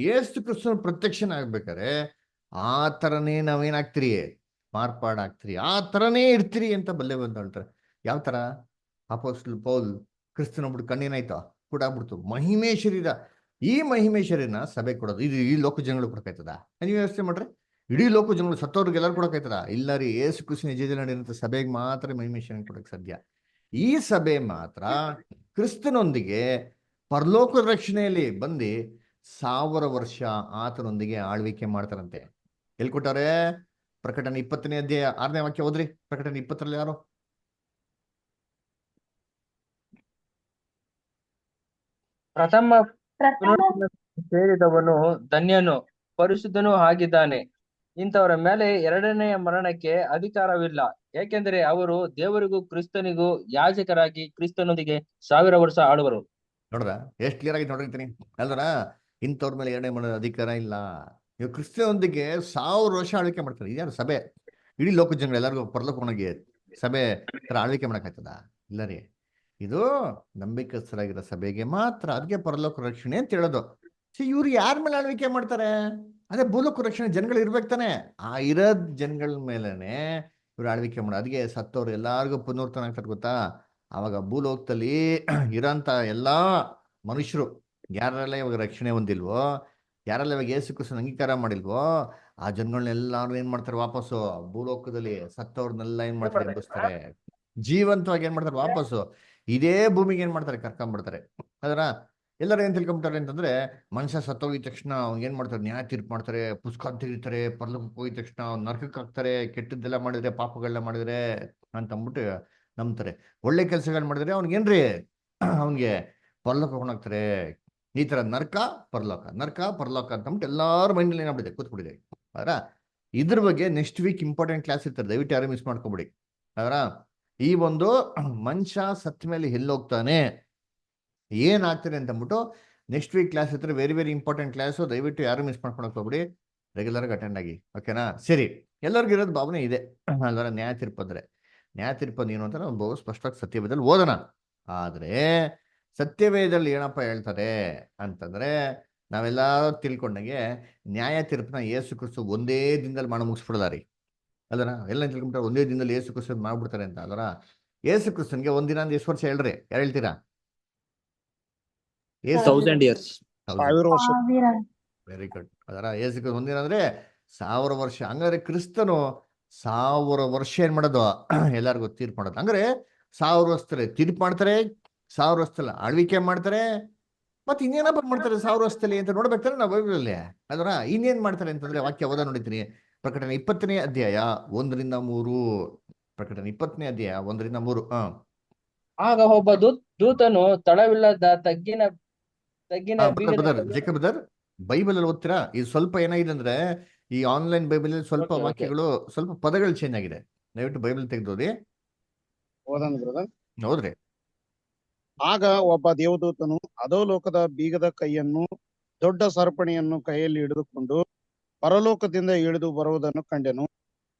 [SPEAKER 1] ಯೇಸು ಕ್ರಿಸ್ತನ ಪ್ರತ್ಯಕ್ಷನ ಆಗ್ಬೇಕಾರೆ ಆ ಥರನೇ ನಾವೇನಾಗ್ತೀರಿ, ಮಾರ್ಪಾಡಾಗ್ತೀರಿ, ಆ ಥರನೇ ಇರ್ತೀರಿ ಅಂತ ಬಲ್ಲೆವು ಅಂತ ಹೇಳ್ತಾರೆ. ಯಾವ ಥರ? ಅಪೋಸ್ಟಲ್ ಪೌಲ್ ಕ್ರಿಸ್ತನ ಬಿಟ್ಟು ಕಣ್ಣೇನಾಯ್ತು, ಕೂಡಾಗ್ಬಿಡ್ತು, ಮಹಿಮೆ ಶರೀರ. ಈ ಮಹಿಮೆ ಶರೀರನ ಸಭೆ ಕೊಡೋದು, ಇದು ಈ ಲೋಕ ಜನಗಳು ಕೊಡಕಾಯ್ತದ? ನೀವು ವ್ಯವಸ್ಥೆ ಮಾಡ್ರಿ, ಇಡೀ ಲೋಕ ಜನಗಳು ಸತ್ತವ್ರಿಗೆ ಎಲ್ಲರೂ ಕೊಡಕಾಯ್ತದ? ಇಲ್ಲ ರೀ. ಯೇಸು ಕ್ರಿಸ್ತನ ನಿಜದಲ್ಲಿ ನಡೆಯುವಂಥ ಸಭೆಗೆ ಮಾತ್ರ ಮಹಿಮೆ ಶರೀರ ಕೊಡಕ್ಕೆ ಸಾಧ್ಯ. ಈ ಸಭೆ ಮಾತ್ರ ಕ್ರಿಸ್ತನೊಂದಿಗೆ ಪರಲೋಕ ರಕ್ಷಣೆಯಲ್ಲಿ ಬಂದು 1000 ವರ್ಷ ಆತನೊಂದಿಗೆ ಆಳ್ವಿಕೆ ಮಾಡ್ತಾರಂತೆ. ಎಲ್ಲಿ ಕೊಟ್ಟಾರೆ? ಪ್ರಕಟಣೆ 20ನೇ ಅಧ್ಯಾಯ 6ನೇ ವಾಕ್ಯ ಓದ್ರಿ. ಪ್ರಕಟಣೆ 20ರಲ್ಲಿ ಯಾರು?
[SPEAKER 5] ಪ್ರಥಮ ಸೇರಿದವನು ಧನ್ಯನು, ಪರಿಶುದ್ಧನೂ ಆಗಿದ್ದಾನೆ. ಇಂಥವರ ಮೇಲೆ ಎರಡನೆಯ ಮರಣಕ್ಕೆ ಅಧಿಕಾರವಿಲ್ಲ, ಏಕೆಂದರೆ ಅವರು ದೇವರಿಗೂ ಕ್ರಿಸ್ತನಿಗೂ ಯಾಜಕರಾಗಿ ಕ್ರಿಸ್ತನೊಂದಿಗೆ 1000 ವರ್ಷ ಆಳುವರು.
[SPEAKER 1] ನೋಡ್ರ, ಎಷ್ಟು ಕ್ಲಿಯರ್ ಆಗಿ ನೋಡಿರ್ತೀನಿ ಅಲ್ವರ? ಇಂಥವ್ರ ಮೇಲೆ ಎರಡನೇ ಮಾಡೋ ಅಧಿಕಾರ ಇಲ್ಲ. ಇವಾಗ ಕ್ರಿಸ್ತನೊಂದಿಗೆ 1000 ವರ್ಷ ಆಳ್ವಿಕೆ ಮಾಡ್ತಾರೆ. ಇದ್ಯಾರು? ಸಭೆ. ಇಡೀ ಲೋಕ ಜನಗಳು ಎಲ್ಲರಿಗೂ ಪರಲೋಕನಾಗಿ ಸಭೆ ತರ ಆಳ್ವಿಕೆ ಮಾಡಕ್ಕಾಯ್ತದ? ಇಲ್ಲ ರೀ. ಇದು ನಂಬಿಕಸ್ಥರಾಗಿರೋ ಸಭೆಗೆ ಮಾತ್ರ. ಅದಕ್ಕೆ ಪರಲೋಕ ರಕ್ಷಣೆ ಅಂತ ಹೇಳೋದು. ಇವ್ರು ಯಾರ ಮೇಲೆ ಆಳ್ವಿಕೆ ಮಾಡ್ತಾರೆ? ಅದೇ ಭೂಲೋಕ ರಕ್ಷಣೆ ಜನಗಳು ಇರ್ಬೇಕು ತಾನೆ. ಆ ಇರೋದ್ ಜನಗಳ ಮೇಲೆನೆ ಇವ್ರು ಆಳ್ವಿಕೆ ಮಾಡೋದು. ಅದಕ್ಕೆ ಸತ್ತವ್ರು ಎಲ್ಲಾರ್ಗು ಪುನರುತ್ಥಾನ ಆಗ್ತಾರೆ ಗೊತ್ತಾ? ಆವಾಗ ಭೂಲೋಕದಲ್ಲಿ ಇರೋಂಥ ಎಲ್ಲಾ ಮನುಷ್ಯರು ಯಾರೆಲ್ಲ ಇವಾಗ ರಕ್ಷಣೆ ಹೊಂದಿಲ್ವೋ, ಯಾರೆಲ್ಲ ಇವಾಗ ಯೇಸು ಕ್ರಿಸ್ತನ ಅಂಗೀಕಾರ ಮಾಡಿಲ್ವೋ, ಆ ಜನಗಳನ್ನೆಲ್ಲಾರು ಏನ್ ಮಾಡ್ತಾರೆ, ವಾಪಸ್ಸು ಭೂಲೋಕದಲ್ಲಿ ಸತ್ತವ್ರನ್ನೆಲ್ಲ ಏನ್ ಮಾಡ್ತಾರೆ, ಎಬ್ಬಿಸ್ತಾರೆ. ಜೀವಂತವಾಗಿ ಏನ್ ಮಾಡ್ತಾರೆ, ವಾಪಸ್ಸು ಇದೇ ಭೂಮಿಗೆ ಏನ್ ಮಾಡ್ತಾರೆ, ಕರ್ಕೊಂಡ್ಬಿಡ್ತಾರೆ. ಅದರ ಎಲ್ಲರೂ ಏನ್ ತಿಳ್ಕೊಂಬಿಟ್ಟಾರೆ ಅಂತಂದ್ರೆ, ಮನುಷ್ಯ ಸತ್ತೋಗಿದ ತಕ್ಷಣ ಅವ್ನು ಏನ್ ಮಾಡ್ತಾರೆ, ನ್ಯಾಯ ತೀರ್ಪು ಮಾಡ್ತಾರೆ, ಪುಸ್ತಕ ತೆಗಿತಾರೆ, ಪರಲೋಕಕ್ಕೆ ಹೋಗಿದ ತಕ್ಷಣ ಅವ್ನು ನರಕಕ್ಕೆ ಹಾಕ್ತಾರೆ, ಕೆಟ್ಟದ್ದೆಲ್ಲ ಮಾಡಿದ್ರೆ, ಪಾಪಗಳನ್ನ ಮಾಡಿದ್ರೆ ಅಂತ ಅಂದ್ಬಿಟ್ಟು ನಂಬ್ತಾರೆ. ಒಳ್ಳೆ ಕೆಲಸಗಳು ಮಾಡಿದ್ರೆ ಅವ್ನಿಗೇನ್ರಿ, ಅವನಿಗೆ ಪರಲೋಕ ಹೋಗ್ತಾರೆ. ಈ ತರ ನರ್ಕ ಪರಲೋಕ ಅಂತ ಅಂದ್ಬಿಟ್ಟು ಎಲ್ಲಾರು ಮೈಂಡಲ್ಲಿ ಏನಾಗ್ಬಿಟ್ಟಿದೆ, ಕೂತ್ಬಿಟ್ಟಿದೆ. ಅದರ ಇದ್ರ ಬಗ್ಗೆ ನೆಕ್ಸ್ಟ್ ವೀಕ್ ಇಂಪಾರ್ಟೆಂಟ್ ಕ್ಲಾಸ್ ಇರ್ತಾರೆ, ದಯವಿಟ್ಟು ಯಾರು ಮಿಸ್ ಮಾಡ್ಕೊಬಿಡಿ. ಅದರ ಈ ಒಂದು ಮನುಷ್ಯ ಸತ್ತ ಮೇಲೆ ಎಲ್ಲೋಗ್ತಾನೆ, ಏನಾಗ್ತಾನೆ ಅಂತ ಅಂದ್ಬಿಟ್ಟು ನೆಕ್ಸ್ಟ್ ವೀಕ್ ಕ್ಲಾಸ್ ಇರ್ತಾರೆ. ವೆರಿ ವೆರಿ ಇಂಪಾರ್ಟೆಂಟ್ ಕ್ಲಾಸು, ದಯವಿಟ್ಟು ಯಾರು ಮಿಸ್ ಮಾಡ್ಕೊಳಕ್ ಹೋಗ್ಬಿಡಿ, ರೆಗ್ಯುಲರ್ಗೆ ಅಟೆಂಡ್ ಆಗಿ, ಓಕೆನಾ? ಸರಿ, ಎಲ್ಲರಿಗೂ ಇರೋದು ಭಾವನೆ ಇದೆ ಅಲ್ವರ? ನ್ಯಾಯ ತೀರ್ಪಂದ್ರೆ ನ್ಯಾಯ ತೀರ್ಪಂದು ಏನು ಅಂತ ನಾವು ಬಹು ಸ್ಪಷ್ಟವಾಗಿ ಸತ್ಯವೇದದಲ್ಲಿ ಓದೋಣ. ಆದ್ರೆ ಸತ್ಯವೇದದಲ್ಲಿ ಏನಪ್ಪ ಹೇಳ್ತಾರೆ ಅಂತಂದ್ರೆ, ನಾವೆಲ್ಲರೂ ತಿಳ್ಕೊಂಡಂಗೆ ನ್ಯಾಯ ತೀರ್ಪನ್ನ ಯೇಸು ಕ್ರಿಸ್ತು ಒಂದೇ ದಿನದಲ್ಲಿ ಮಾಡಿ ಮುಗಿಸ್ಬಿಡಲ್ಲ ರೀ. ಅಲ್ಲರ ಎಲ್ಲ ತಿಳ್ಕೊಂಡ್ರೆ ಒಂದೇ ದಿನದಲ್ಲಿ ಯೇಸು ಕ್ರಿಸ್ತು ಮಾಡ್ಬಿಡ್ತಾರೆ ಅಂತ. ಅಲ್ಲರ ಯೇಸು ಕ್ರಿಸ್ತನ್ಗೆ ಒಂದಿನ ಅಂದ್ರೆ ಎಷ್ಟು ವರ್ಷ ಹೇಳ್ರಿ? ಯಾರು ಹೇಳ್ತೀರಾ?
[SPEAKER 3] 1000 years.
[SPEAKER 8] 1000 ವರ್ಷ.
[SPEAKER 1] Very good. ಅದರ ಯೇಸು ಕ್ರಿಸ್ತ ಒಂದಿನ ಅಂದ್ರೆ 1000 ವರ್ಷ. ಹಂಗಾದ್ರೆ ಕ್ರಿಸ್ತನು 1000 ವರ್ಷ ಏನ್ ಮಾಡೋದು, ಎಲ್ಲರಿಗೂ ತೀರ್ಪು ಮಾಡೋದು. ಹಂಗಾರೆ 1000 ವರ್ಷದಲ್ಲಿ ತೀರ್ಪು ಮಾಡ್ತಾರೆ, 1000 ವರ್ಷದಲ್ಲಿ ಆಳ್ವಿಕೆ ಮಾಡ್ತಾರೆ, ಮತ್ತೆ ಇನ್ನೇನಪ್ಪ ಮಾಡ್ತಾರೆ 1000 ವರ್ಷದಲ್ಲಿ ಅಂತ ನೋಡ್ಬೇಕಾದ್ರೆ ನಾವು ಬೈಬಲಲ್ಲಿ. ಅದರ ಇನ್ನೇನ್ ಮಾಡ್ತಾರೆ ಅಂತಂದ್ರೆ, ವಾಕ್ಯ ಓದ ನೋಡಿದ್ದೀನಿ. ಪ್ರಕಟಣೆ 20ನೇ ಅಧ್ಯಾಯ 1ರಿಂದ 3. ಪ್ರಕಟಣೆ 20ನೇ ಅಧ್ಯಾಯ 1ರಿಂದ 3.
[SPEAKER 5] ಆಗ ಒಬ್ಬ ದೂತನು ತಡವಿಲ್ಲದ ತಗ್ಗಿನ ಬೀಗದ
[SPEAKER 1] ಜೇಕಬ್ ಬೈಬಲ್ ಅಲ್ಲಿ ಓದ್ತೀರಾ? ಇದು ಸ್ವಲ್ಪ ಏನಾಗಿದೆ ಅಂದ್ರೆ, ಈ ಆನ್ಲೈನ್ ಬೈಬಲ್ ಸ್ವಲ್ಪ
[SPEAKER 5] Okay, okay.
[SPEAKER 1] ವಾಕ್ಯಗಳು, ಸ್ವಲ್ಪ ಪದಗಳು ಚೇಂಜ್ ಆಗಿದೆ. ದಯವಿಟ್ಟು ಬೈಬಲ್ ತೆಗೆದೋದಿ,
[SPEAKER 8] ಓದೋಣ ಬ್ರದರ್.
[SPEAKER 1] ಹೌದ್ರಿ.
[SPEAKER 8] ಆಗ ಒಬ್ಬ ದೇವದೂತನು ಅಧೋಲೋಕದ ಬೀಗದ ಕೈಯನ್ನು, ದೊಡ್ಡ ಸರಪಣಿಯನ್ನು ಕೈಯಲ್ಲಿ ಹಿಡಿದುಕೊಂಡು ಪರಲೋಕದಿಂದ ಇಳಿದು ಬರುವುದನ್ನು ಕಂಡೆನು.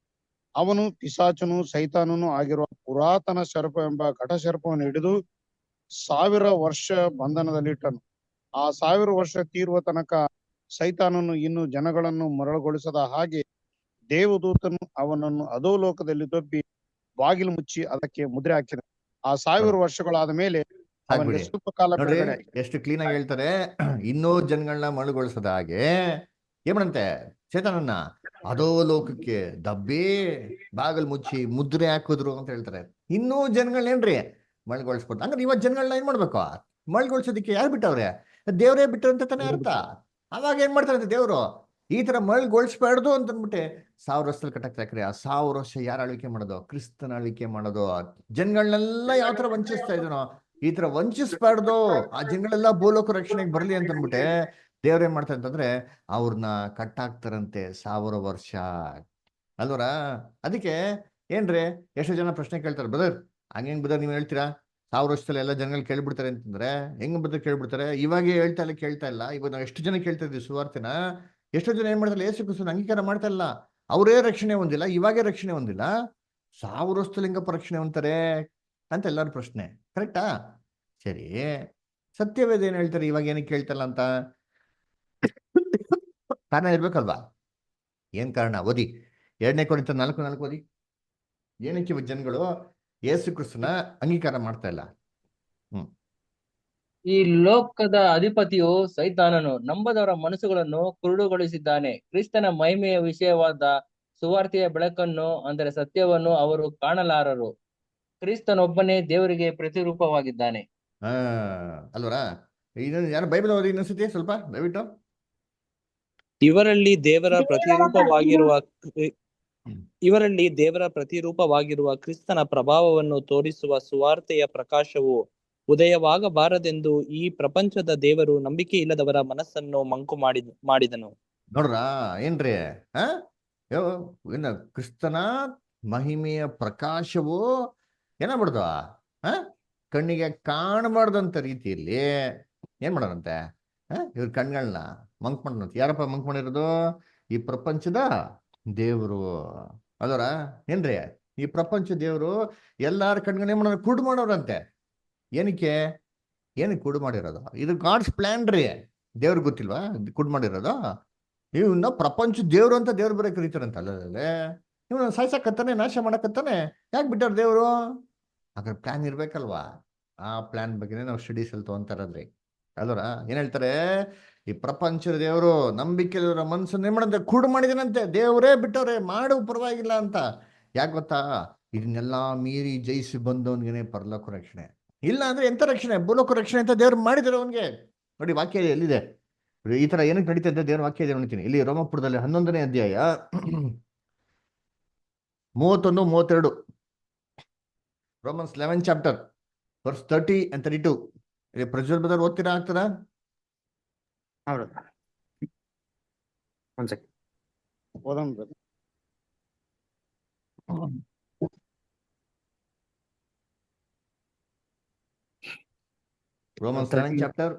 [SPEAKER 8] ಅವನು ಪಿಶಾಚನು ಸೈತಾನನು ಆಗಿರುವ ಪುರಾತನ ಸರ್ಪ ಎಂಬ ಘಟಸರ್ಪವನ್ನು ಹಿಡಿದು 1000 ವರ್ಷ ಬಂಧನದಲ್ಲಿಟ್ಟನು. ಆ 1000 ವರ್ಷ ತೀರುವ ತನಕ ಸೈತಾನನು ಇನ್ನು ಜನಗಳನ್ನು ಮರಳುಗೊಳಿಸದ ಹಾಗೆ ದೇವದೂತನು ಅವನನ್ನು ಅಧೋಲೋಕದಲ್ಲಿ ದೊಬ್ಬಿ ಬಾಗಿಲು ಮುಚ್ಚಿ ಅದಕ್ಕೆ ಮುದ್ರೆ ಹಾಕಿದನು. ಆ 1000 ವರ್ಷಗಳಾದ ಮೇಲೆ ಅವನಿಗೆ
[SPEAKER 1] ಆಗ್ಬಿಡಿ.
[SPEAKER 8] ಸ್ವಲ್ಪ ಕಾಲ
[SPEAKER 1] ನೋಡ್ರಿ
[SPEAKER 8] ಬಿಡುಗಡೆ ಆಗಿದೆ.
[SPEAKER 1] ಎಷ್ಟು ಕ್ಲೀನ್ ಆಗಿ ಹೇಳ್ತಾರೆ. ಇನ್ನೂ ಜನಗಳನ್ನ ಮಳುಗೊಳಿಸದ ಹಾಗೆ ಏನ್ ಮಾಡಂತೆ ಚೇತನನ್ನ ಅದೋ ಲೋಕಕ್ಕೆ ದಬ್ಬಿ ಬಾಗಿಲು ಮುಚ್ಚಿ ಮುದ್ರೆ ಹಾಕಿದ್ರು ಅಂತ ಹೇಳ್ತಾರೆ. ಇನ್ನೂ ಜನಗಳನ್ನೇನ್ರಿ ಮಳುಗೊಳಿಸ್ಬೋದು. ಹಂಗಾರೆ ಇವತ್ತು ಜನಗಳನ್ನ ಏನ್ ಮಾಡ್ಬೇಕು? ಮಳುಗೊಳಿಸೋದಿಕ್ಕೆ ಯಾರು ಬಿಟ್ಟವ್ರೆ? ದೇವರೇ ಬಿಟ್ಟರು ಅಂತ ತಾನೇ ಅರ್ಥ. ಅವಾಗ ಏನ್ ಮಾಡ್ತಾರಂತೆ ದೇವ್ರು? ಈ ತರ ಮಳುಗೊಳಿಸ್ಬಾರ್ದು ಅಂತ ಅಂದ್ಬಿಟ್ಟೆ 1000 ವರ್ಷದಲ್ಲಿ ಕಟ್ಟಾಕ್ತಾರೆ. ಆ 1000 ವರ್ಷ ಯಾರು ಆಳ್ವಿಕೆ ಮಾಡೋದು? ಕ್ರಿಸ್ತನ ಆಳ್ವಿಕೆ ಮಾಡೋದು. ಜನಗಳನ್ನೆಲ್ಲ ಯಾವ ತರ ವಂಚಿಸ್ತಾ ಇದನೋ ಈ ತರ ವಂಚಿಸ್ಬಾರ್ದು. ಆ ಜನಗಳೆಲ್ಲ ಭೂಲೋಕ ರಕ್ಷಣೆಗೆ ಬರ್ಲಿ ಅಂತ ಅಂದ್ಬಿಟ್ಟೆ ದೇವ್ರ ಏನ್ ಮಾಡ್ತಾರೆ ಅಂತಂದ್ರೆ ಅವ್ರನ್ನ ಕಟ್ಟಾಕ್ತಾರಂತೆ 1000 ವರ್ಷ ಅಲ್ವರ. ಅದಕ್ಕೆ ಏನ್ರಿ ಎಷ್ಟೋ ಜನ ಪ್ರಶ್ನೆ ಕೇಳ್ತಾರೆ, ಬ್ರದರ್ ಹಂಗೇನ್ ಬ್ರದರ್ ನೀವು ಹೇಳ್ತೀರಾ 1000 ವರ್ಷದಲ್ಲಿ ಎಲ್ಲ ಜನಗಳು ಕೇಳ್ಬಿಡ್ತಾರೆ ಅಂತಂದ್ರೆ ಹೆಂಗ್ ಬ್ರದರ್ ಕೇಳ್ಬಿಡ್ತಾರೆ? ಇವಾಗೇ ಕೇಳ್ತಾ ಇಲ್ಲ. ಇವಾಗ ನಾವು ಎಷ್ಟು ಜನ ಕೇಳ್ತಾ ಇದ್ವಿ ಸುವಾರ್ತೆನ. ಎಷ್ಟೋ ಜನ ಏನ್ ಮಾಡ್ತಾರೆ? ಯೇಸು ಕ್ರಿಸ್ತನ ಅಂಗೀಕಾರ ಮಾಡ್ತಾ ಇಲ್ಲ. ಅವರೇ ರಕ್ಷಣೆ ಹೊಂದಿಲ್ಲ, ಇವಾಗೇ ರಕ್ಷಣೆ ಹೊಂದಿಲ್ಲ. 1000 ವರ್ಷದಲ್ಲಿ ಹೆಂಗಪ್ಪ ರಕ್ಷಣೆ ಹೊಂತಾರೆ ಅಂತ ಎಲ್ಲಾರು ಪ್ರಶ್ನೆ. ಕರೆಕ್ಟಾ? ಸರಿ, ಸತ್ಯವೇದ ಏನ್ ಹೇಳ್ತಾರೆ ಇವಾಗ ಏನಕ್ಕೆ ಕೇಳ್ತಲ್ಲ ಅಂತ? ಕಾರಣ ಇರ್ಬೇಕಲ್ವಾ? ಏನ್ ಕಾರಣ? ಓದಿ 2 ಕೊರಿಂಥ 4:4 ಓದಿ. ಏನಕ್ಕೆ ಇವಾಗ ಜನಗಳು ಯೇಸು ಕ್ರಿಸ್ತನ ಅಂಗೀಕಾರ ಮಾಡ್ತಾ ಇಲ್ಲ?
[SPEAKER 5] ಈ ಲೋಕದ ಅಧಿಪತಿಯು ಸೈತಾನನು ನಂಬದವರ ಮನಸ್ಸುಗಳನ್ನು ಕುರುಡುಗೊಳಿಸಿದ್ದಾನೆ. ಕ್ರಿಸ್ತನ ಮಹಿಮೆಯ ವಿಷಯವಾದ ಸುವಾರ್ತೆಯ ಬೆಳಕನ್ನು ಅಂದರೆ ಸತ್ಯವನ್ನು ಅವರು ಕಾಣಲಾರರು. ಕ್ರಿಸ್ತನೊಬ್ಬನೇ ದೇವರಿಗೆ ಪ್ರತಿರೂಪವಾಗಿದ್ದಾನೆ.
[SPEAKER 1] ಅಲ್ವರಾ? ಇದನ್ನ ಯಾರು ಬೈಬಲ್ ಓದಿ ಇನ್ನೊಂದ್ಸತಿ ಸ್ವಲ್ಪ ದಯವಿಟ್ಟು.
[SPEAKER 3] ಇವರಲ್ಲಿ ದೇವರ ಪ್ರತಿರೂಪವಾಗಿರುವ ಕ್ರಿಸ್ತನ ಪ್ರಭಾವವನ್ನು ತೋರಿಸುವ ಸುವಾರ್ತೆಯ ಪ್ರಕಾಶವು ಉದಯವಾಗಬಾರದೆಂದು ಈ ಪ್ರಪಂಚದ ದೇವರು ನಂಬಿಕೆ ಇಲ್ಲದವರ ಮನಸ್ಸನ್ನು ಮಂಕು ಮಾಡಿದನು.
[SPEAKER 1] ನೋಡ್ರ ಏನ್ರಿ? ಏನ ಕ್ರಿಸ್ತನ ಮಹಿಮೆಯ ಪ್ರಕಾಶವು ಏನಾಗ್ಬಿಡ್ದು? ಕಣ್ಣಿಗೆ ಕಾಣಬಾರ್ದಂತ ರೀತಿಯಲ್ಲಿ ಏನ್ ಮಾಡೋದಂತೆ? ಇವ್ರ ಕಣ್ಗಳನ್ನ ಮಂಕ್ ಮಾಡೋದಂತೆ. ಯಾರಪ್ಪ ಮಂಕ್ ಮಾಡಿರೋದು? ಈ ಪ್ರಪಂಚದ ದೇವರು ಅದರ ಏನ್ರಿ? ಈ ಪ್ರಪಂಚ ದೇವರು ಎಲ್ಲಾರ ಕಣ್ಗಳನ್ನ ಏನ್ ಮಾಡೋದು? ಕುರುಡು ಮಾಡೋರಂತೆ. ಏನಕ್ಕೆ ಕುರುಡು ಮಾಡಿರೋದು? ಇದು ಗಾಡ್ಸ್ ಪ್ಲಾನ್ ರೀ. ದೇವ್ರಿಗೆ ಗೊತ್ತಿಲ್ವಾ ಕುರುಡು ಮಾಡಿರೋದು? ಇವನ್ನ ಪ್ರಪಂಚ ದೇವ್ರು ಅಂತ ದೇವ್ರು ಬರೀ ಕರೀತಾರಂತ. ಅಲ್ಲೇ ಇವನು ಸಾಯ್ಸಕತ್ತಾನೆ, ನಾಶ ಮಾಡಕತ್ತಾನೆ. ಯಾಕೆ ಬಿಟ್ಟಾರ ದೇವರು? ಹಾಗಾದ್ರೆ ಪ್ಲಾನ್ ಇರ್ಬೇಕಲ್ವಾ? ಆ ಪ್ಲಾನ್ ಬಗ್ಗೆನೇ ನಾವು ಸ್ಟಡೀಸ್ ಅಲ್ಲಿ ತಗೊಂತಾರದ್ರಿ. ಅಲ್ವರ ಏನ್ ಹೇಳ್ತಾರೆ? ಈ ಪ್ರಪಂಚದ ದೇವರು ನಂಬಿಕೆ ಮನ್ಸನ್ನ ಏನ್ ಮಾಡಂತೆ? ಕುರುಡು ಮಾಡಿದನಂತೆ. ದೇವರೇ ಬಿಟ್ಟವ್ರೆ, ಮಾಡು ಪರವಾಗಿಲ್ಲ ಅಂತ. ಯಾಕೆ ಗೊತ್ತಾ? ಇದನ್ನೆಲ್ಲಾ ಮೀರಿ ಜಯಿಸಿ ಬಂದವನ್ಗೆ ಪರಲೋಕ ರಕ್ಷಣೆ. ಇಲ್ಲ ಅಂದ್ರೆ ಎಂತ ರಕ್ಷಣೆ? ಭೂಲೋಕ ರಕ್ಷಣೆ ಅಂತ ದೇವ್ರು ಮಾಡಿದಾರೆ ಅವನ್ಗೆ. ನೋಡಿ ವಾಕ್ಯ ಎಲ್ಲಿದೆ ಈ ತರ ಏನಕ್ಕೆ ನಡೀತದೆ? ದೇವ್ರ ವಾಕ್ಯ ಇದೆ ನೋಡ್ತೀನಿ. ಇಲ್ಲಿ ರೋಮಪುರದಲ್ಲಿ 11ನೇ ಅಧ್ಯಾಯ 31-32. Romans 11 chapter verse 30 and 32. ಇಲ್ಲಿ ಪ್ರಜ್ವಲ್ ಬ್ರದರ್ ಓದ್ತೀರಾ? ಆಗ್ತದಾ?
[SPEAKER 7] ಹೌದು, ಒಂದ್ ಸೆಕೆಂಡ್.
[SPEAKER 8] ಓದೋಣ brother.
[SPEAKER 1] Romans 11 chapter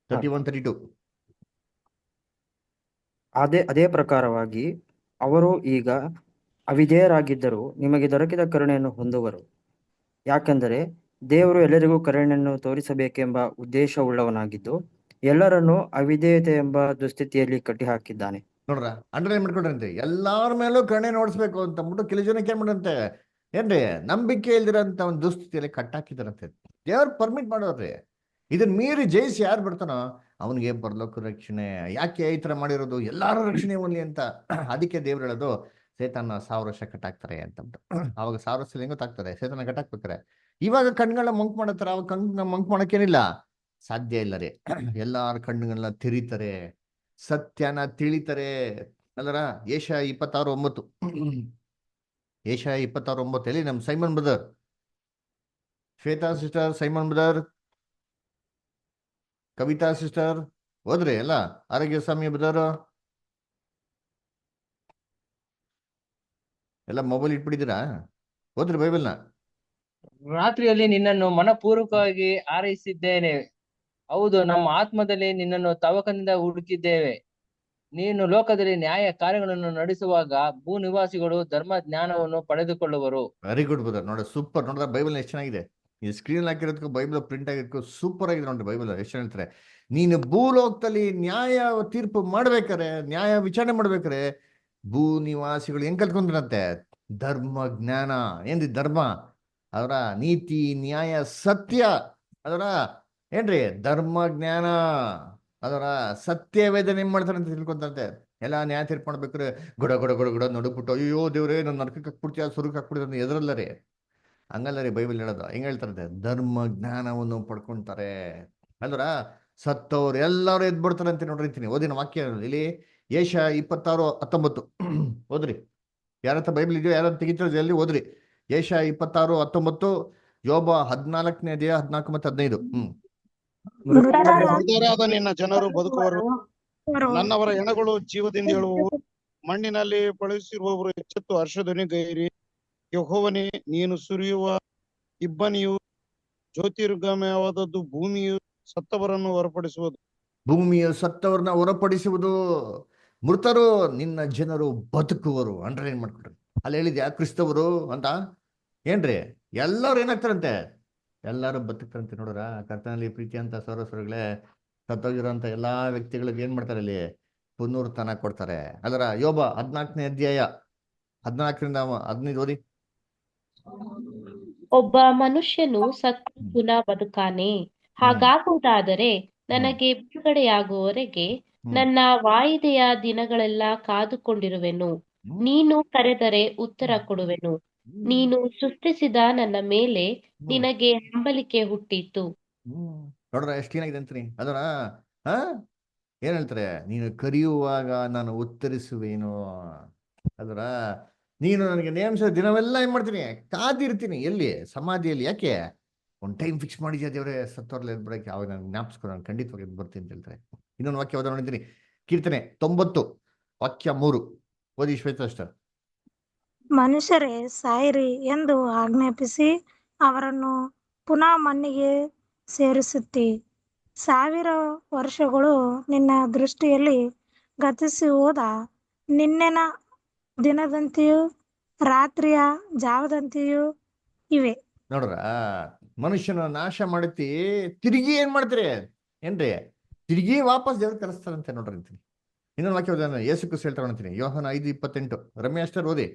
[SPEAKER 1] 31-32.
[SPEAKER 7] ಅದೇ ಪ್ರಕಾರವಾಗಿ ಅವರು ಈಗ ಅವಿಧೇಯರಾಗಿದ್ದರೂ ನಿಮಗೆ ದೊರಕಿದ ಕರುಣೆಯನ್ನು ಹೊಂದುವರು. ಯಾಕೆಂದರೆ ದೇವರು ಎಲ್ಲರಿಗೂ ಕರುಣೆಯನ್ನು ತೋರಿಸಬೇಕೆಂಬ ಉದ್ದೇಶವುಳ್ಳವನಾಗಿದ್ದು ಎಲ್ಲರನ್ನೂ ಅವಿಧೇಯತೆ ಎಂಬ ದುಸ್ಥಿತಿಯಲ್ಲಿ ಕಟ್ಟಿಹಾಕಿದ್ದಾನೆ.
[SPEAKER 1] ನೋಡ್ರ ಅಂಡರ್ಲೈನ್ ಮಾಡ್ಕೊಂಡ್ರಂತೆ. ಎಲ್ಲಾರ ಮೇಲೂ ಕರುಣೆ ನೋಡಿಸ್ಬೇಕು ಅಂತ ಅಂದ್ಬಿಟ್ಟು ಕೆಲವು ಜನಕ್ಕೆ ಏನ್ ಮಾಡಂತೆ? ಏನ್ರಿ ನಂಬಿಕೆ ಇಲ್ದಿರಂತ ಒಂದು ದುಸ್ಥಿತಿಯಲ್ಲಿ ಕಟ್ಟಾಕಿದಾರಂತೆ. ದೇವ್ರು ಪರ್ಮಿಟ್ ಮಾಡೋರ್ರಿ. ಇದನ್ನ ಮೀರಿ ಜಯಿಸಿ ಯಾರು ಬರ್ತಾನೋ ಅವನಿಗೆ ಪರಲೋಕ ರಕ್ಷಣೆ. ಯಾಕೆ ಈ ತರ ಮಾಡಿರೋದು? ಎಲ್ಲಾರು ರಕ್ಷಣೆ ಹೊಂದ್ಲಿ ಅಂತ. ಅದಕ್ಕೆ ದೇವ್ರು ಹೇಳೋದು ಸೇತಾನ 1000 ವರ್ಷ ಕಟ್ಟಾಕ್ತಾರೆ ಅಂತಂದ್ಬಿಟ್ಟು. ಅವಾಗ 1000 ವರ್ಷ ಹೆಂಗ್ ಗೊತ್ತಾಗ್ತಾರೆ ಸೇತಾನ ಕಟ್ಟಾಕ್ಬೇಕಾರೆ? ಇವಾಗ ಕಣ್ಗಳನ್ನ ಮಂಕ್ ಮಾಡತ್ತಾರ. ಅವಾಗ ಕಣ್ಣ ಮಂಕ್ ಮಾಡಕ್ಕೇನಿಲ್ಲ, ಸಾಧ್ಯ ಇಲ್ಲ ರೀ. ಎಲ್ಲಾರ ಕಣ್ಣುಗಳನ್ನ ತಿರಿತಾರೆ, ಸತ್ಯನ ತಿಳಿತಾರೆ. ಅಲ್ಲರ ಏಷಯ 26:9. ಏಷಯ 26:9 ನಮ್ Simon brother, Shweta sister, Simon brother, Kavita sister ಹೋದ್ರಿ ಎಲ್ಲ. ಆರೋಗ್ಯ ಸ್ವಾಮಿ ಬ್ರದರ್ ಎಲ್ಲ ಮೊಬೈಲ್ ಇಟ್ಬಿಟ್ಟಿದ್ದೀರಾ? ಹೋದ್ರಿ ಬೈಬಲ್ನ?
[SPEAKER 5] ರಾತ್ರಿಯಲ್ಲಿ ನಿನ್ನನ್ನು ಮನಪೂರ್ವಕವಾಗಿ ಆರೈಸಿದ್ದೇನೆ. ಹೌದು, ನಮ್ಮ ಆತ್ಮದಲ್ಲಿ ನಿನ್ನನ್ನು ತವಕದಿಂದ ಹುಡುಕಿದ್ದೇವೆ. ನೀನು ಲೋಕದಲ್ಲಿ ನ್ಯಾಯ ಕಾರ್ಯಗಳನ್ನು ನಡೆಸುವಾಗ ಭೂ ನಿವಾಸಿಗಳು ಧರ್ಮ ಜ್ಞಾನವನ್ನು ಪಡೆದುಕೊಳ್ಳುವರು.
[SPEAKER 1] Very good brother. ನೋಡ ಸೂಪರ್. ನೋಡ್ರ ಬೈಬಲ್ ಎಷ್ಟು ಚೆನ್ನಾಗಿದೆ. ಈ ಸ್ಕ್ರೀನ್ ಹಾಕಿರೋದಕ್ಕೂ ಬೈಬಲ್ ಪ್ರಿಂಟ್ ಆಗಿರೋದಕ್ಕೂ ಸೂಪರ್ ಆಗಿದೆ ನೋಡ್ರಿ. ಬೈಬಲ್ ಎಷ್ಟು ಹೇಳ್ತಾರೆ, ನೀನು ಭೂಲೋಕದಲ್ಲಿ ನ್ಯಾಯ ತೀರ್ಪು ಮಾಡ್ಬೇಕಾರೆ, ನ್ಯಾಯ ವಿಚಾರಣೆ ಮಾಡ್ಬೇಕಾರೆ ಭೂ ನಿವಾಸಿಗಳು ಹೆಂಗ್ ಕಲ್ತ್ಕೊಂಡ್ರಂತೆ? ಧರ್ಮ ಜ್ಞಾನ. ಏನ್ರಿ ಧರ್ಮ? ಅದರ ನೀತಿ ನ್ಯಾಯ ಸತ್ಯ. ಅದರ ಏನ್ರಿ ಧರ್ಮ ಜ್ಞಾನ. ಅದರ ಸತ್ಯ ವೇದನೆ ಏನ್ ಮಾಡ್ತಾರೆ ಅಂತ ತಿಳ್ಕೊಂತಂತೆ. ಎಲ್ಲ ನ್ಯಾಯ ತೀರ್ಪು ಮಾಡ್ಬೇಕಾರೆ ಗುಡ ಗುಡ ಗುಡ ಗುಡ ನಡುಕ್ಬಿಟ್ಟು ಅಯ್ಯೋ ದೇವ್ರೇ ನನ್ನ ನರಕಕ್ಕೆ ಹಾಕ್ಬಿಡ್ತೀಯ, ಸ್ವರ್ಗಕ್ಕೆ ಹಾಕ್ಬಿಡ್ತೀಯ ಎದ್ರಲ್ಲ ರೀ. ಹಂಗಲ್ಲ ರೀ ಬೈಬಲ್ ಹೇಳೋದು. ಹೆಂಗ್ ಹೇಳ್ತಾರಂತೆ? ಧರ್ಮ ಜ್ಞಾನವನ್ನು ಪಡ್ಕೊಂತಾರೆ. ಅಲ್ವರ ಸತ್ತವ್ರು ಎಲ್ಲರೂ ಎದ್ಬಿಡ್ತಾರೆ ಅಂತ ನೋಡಿರ್ತೀನಿ. ಓದಿನ ವಾಕ್ಯ ಇಲ್ಲಿ ಏಷಯ 26:19 ಓದ್ರಿ. ಯಾರತ್ರ ಬೈಬಲ್ ಇದೆಯೋ ಯಾರು ತೆಗಿತೀರೋ ಜಲ್ದಿ ಓದ್ರಿ. ಏಷಯ 26:19, ಯೋಬ 14ನೇ ಅಧ್ಯಾಯ 14 ಮತ್ತು 15.
[SPEAKER 8] ಮೃತರಾದ ನಿನ್ನ ಜನರು ಬದುಕುವರು, ನನ್ನವರ ಹೆಣಗಳು ಜೀವದಿಂದ ಹೇಳುವವು. ಮಣ್ಣಿನಲ್ಲಿ ಪಳುಹಿಸಿರುವವರು ಎಚ್ಚೆತ್ತು ಹರ್ಷಧ್ವನಿಗೈರಿ. ಯೆಹೋವನೇ, ನೀನು ಸುರಿಯುವ ಇಬ್ಬನಿಯು ಜ್ಯೋತಿರ್ಗಮಯವಾದದ್ದು. ಭೂಮಿಯು ಸತ್ತವರನ್ನು ಹೊರಪಡಿಸುವುದು.
[SPEAKER 1] ಭೂಮಿಯು ಸತ್ತವರನ್ನ ಹೊರಪಡಿಸುವುದು. ಮೃತರು ನಿನ್ನ ಜನರು ಬದುಕುವರು. ಅಂಡರ್ಲೈನ್ ಮಾಡ್ಕೊಡ್ರಿ. ಅಲ್ಲಿ ಹೇಳಿದ್ಯಾ ಕ್ರಿಸ್ತವರು ಅಂತ? ಏನ್ರಿ ಎಲ್ಲರೂ ಏನಾಗ್ತಾರಂತೆ? ಎಲ್ಲರೂ ಬದುಕ್ತಾರಂತೆ. ನೋಡ್ರ, ಕರ್ತನಲ್ಲಿ ಪ್ರೀತಿ ಅಂತ ಸೌರಸ್ವರಗಳೇ, ಸತ್ತೋಗಿರೋಂಥ ಎಲ್ಲಾ ವ್ಯಕ್ತಿಗಳಿಗೆ ಏನ್ ಮಾಡ್ತಾರೆ? ಇಲ್ಲಿ ಪುನರುತ್ಥಾನ ಕೊಡ್ತಾರೆ. ಅದರ ಯೋಬ 14ನೇ ಅಧ್ಯಾಯ 14ರಿಂದ 15 ಓದಿ.
[SPEAKER 9] ಒಬ್ಬ ಮನುಷ್ಯನು ಸತ್ತು ಪುನಃ ಬದುಕಾನೆ. ಹಾಗಾಗುವುದಾದರೆ ನನಗೆ ಬಿಡುಗಡೆಯಾಗುವವರೆಗೆ ನನ್ನ ವಾಯಿದೆಯ ದಿನಗಳೆಲ್ಲ ಕಾದುಕೊಂಡಿರುವೆನು. ನೀನು ಕರೆದರೆ ಉತ್ತರ ಕೊಡುವೆನು. ನೀನು ಸೃಷ್ಟಿಸಿದ ನನ್ನ ಮೇಲೆ ನಿನಗೆ ಹಂಬಲಿಕೆ ಹುಟ್ಟಿತು.
[SPEAKER 1] ನೋಡ್ರ ಎಷ್ಟು ಏನಾಗಿದೆ ಅಂತೀನಿ. ಅದರ ಏನ್ ಹೇಳ್ತಾರೆ? ನೀನು ಕರೆಯುವಾಗ ನಾನು ಉತ್ತರಿಸುವೇನು. ಅದರ ನೀನು ನನಗೆ ನೇಮಿಸಿದ ದಿನವೆಲ್ಲ ಏನ್ ಮಾಡ್ತೀನಿ? ಕಾದಿರ್ತೀನಿ. ಎಲ್ಲಿ? ಸಮಾಧಿಯಲ್ಲಿ. ಯಾಕೆ? ಒಂದು ಟೈಮ್ ಫಿಕ್ಸ್ ಮಾಡಿದ್ಯಾ ದೇವ್ರೆ, ಸತ್ತೋರ್ಲೆ ಎದ್ಬಿಡಕ್ಕೆ. ಅವಾಗ ನಾನು ಜ್ಞಾಪಿಸ್ಕೊ, ನಾನು ಖಂಡಿತವಾಗಿ ಎದ್ದು ಬರ್ತೀನಿ ಅಂತ ಹೇಳ್ತಾರೆ. ಇನ್ನೊಂದು ವಾಕ್ಯ ಓದೋಣ ನೋಡಿದ್ದೀನಿ. ಕೀರ್ತನೆ 90 ವಾಕ್ಯ 3 ಓದಿ ಶ್ವೇತ ಅಷ್ಟರ್.
[SPEAKER 10] ಮನುಷ್ಯರೇ ಸಾಯಿರಿ ಎಂದು ಆಜ್ಞಾಪಿಸಿ ಅವರನ್ನು ಪುನಃ ಮಣ್ಣಿಗೆ ಸೇರಿಸುತ್ತಿ. 1000 ವರ್ಷಗಳು ನಿನ್ನ ದೃಷ್ಟಿಯಲ್ಲಿ ಗತಿಸಿ ಹೋದ. ನಿನ್ನೆನ ದಿನದಂತೆಯೂ ರಾತ್ರಿಯ ಜಾವದಂತೆಯೂ ಇವೆ.
[SPEAKER 1] ನೋಡ್ರ, ಮನುಷ್ಯನ ನಾಶ ಮಾಡುತ್ತಿ, ತಿರುಗಿ ಏನ್ ಮಾಡ್ತೀರಿ? ಏನ್ರಿ ತಿರುಗಿ ವಾಪಸ್ ದೇವ್ರು ಕರೆಸ್ತಾರಂತೆ. ನೋಡ್ರಿ ಅಂತೀನಿ. ಇನ್ನೊಂದು ವಾಕ್ಯ ಓದೋಣ. ಯೇಸು ಕ್ರಿಸ್ತ ಹೇಳ್ತಾರೆ ಅಂತೀನಿ. ಯೋಹಾನ 5:28. ರಮ್ಯಾ ಅಷ್ಟರ್ ಓದಿ.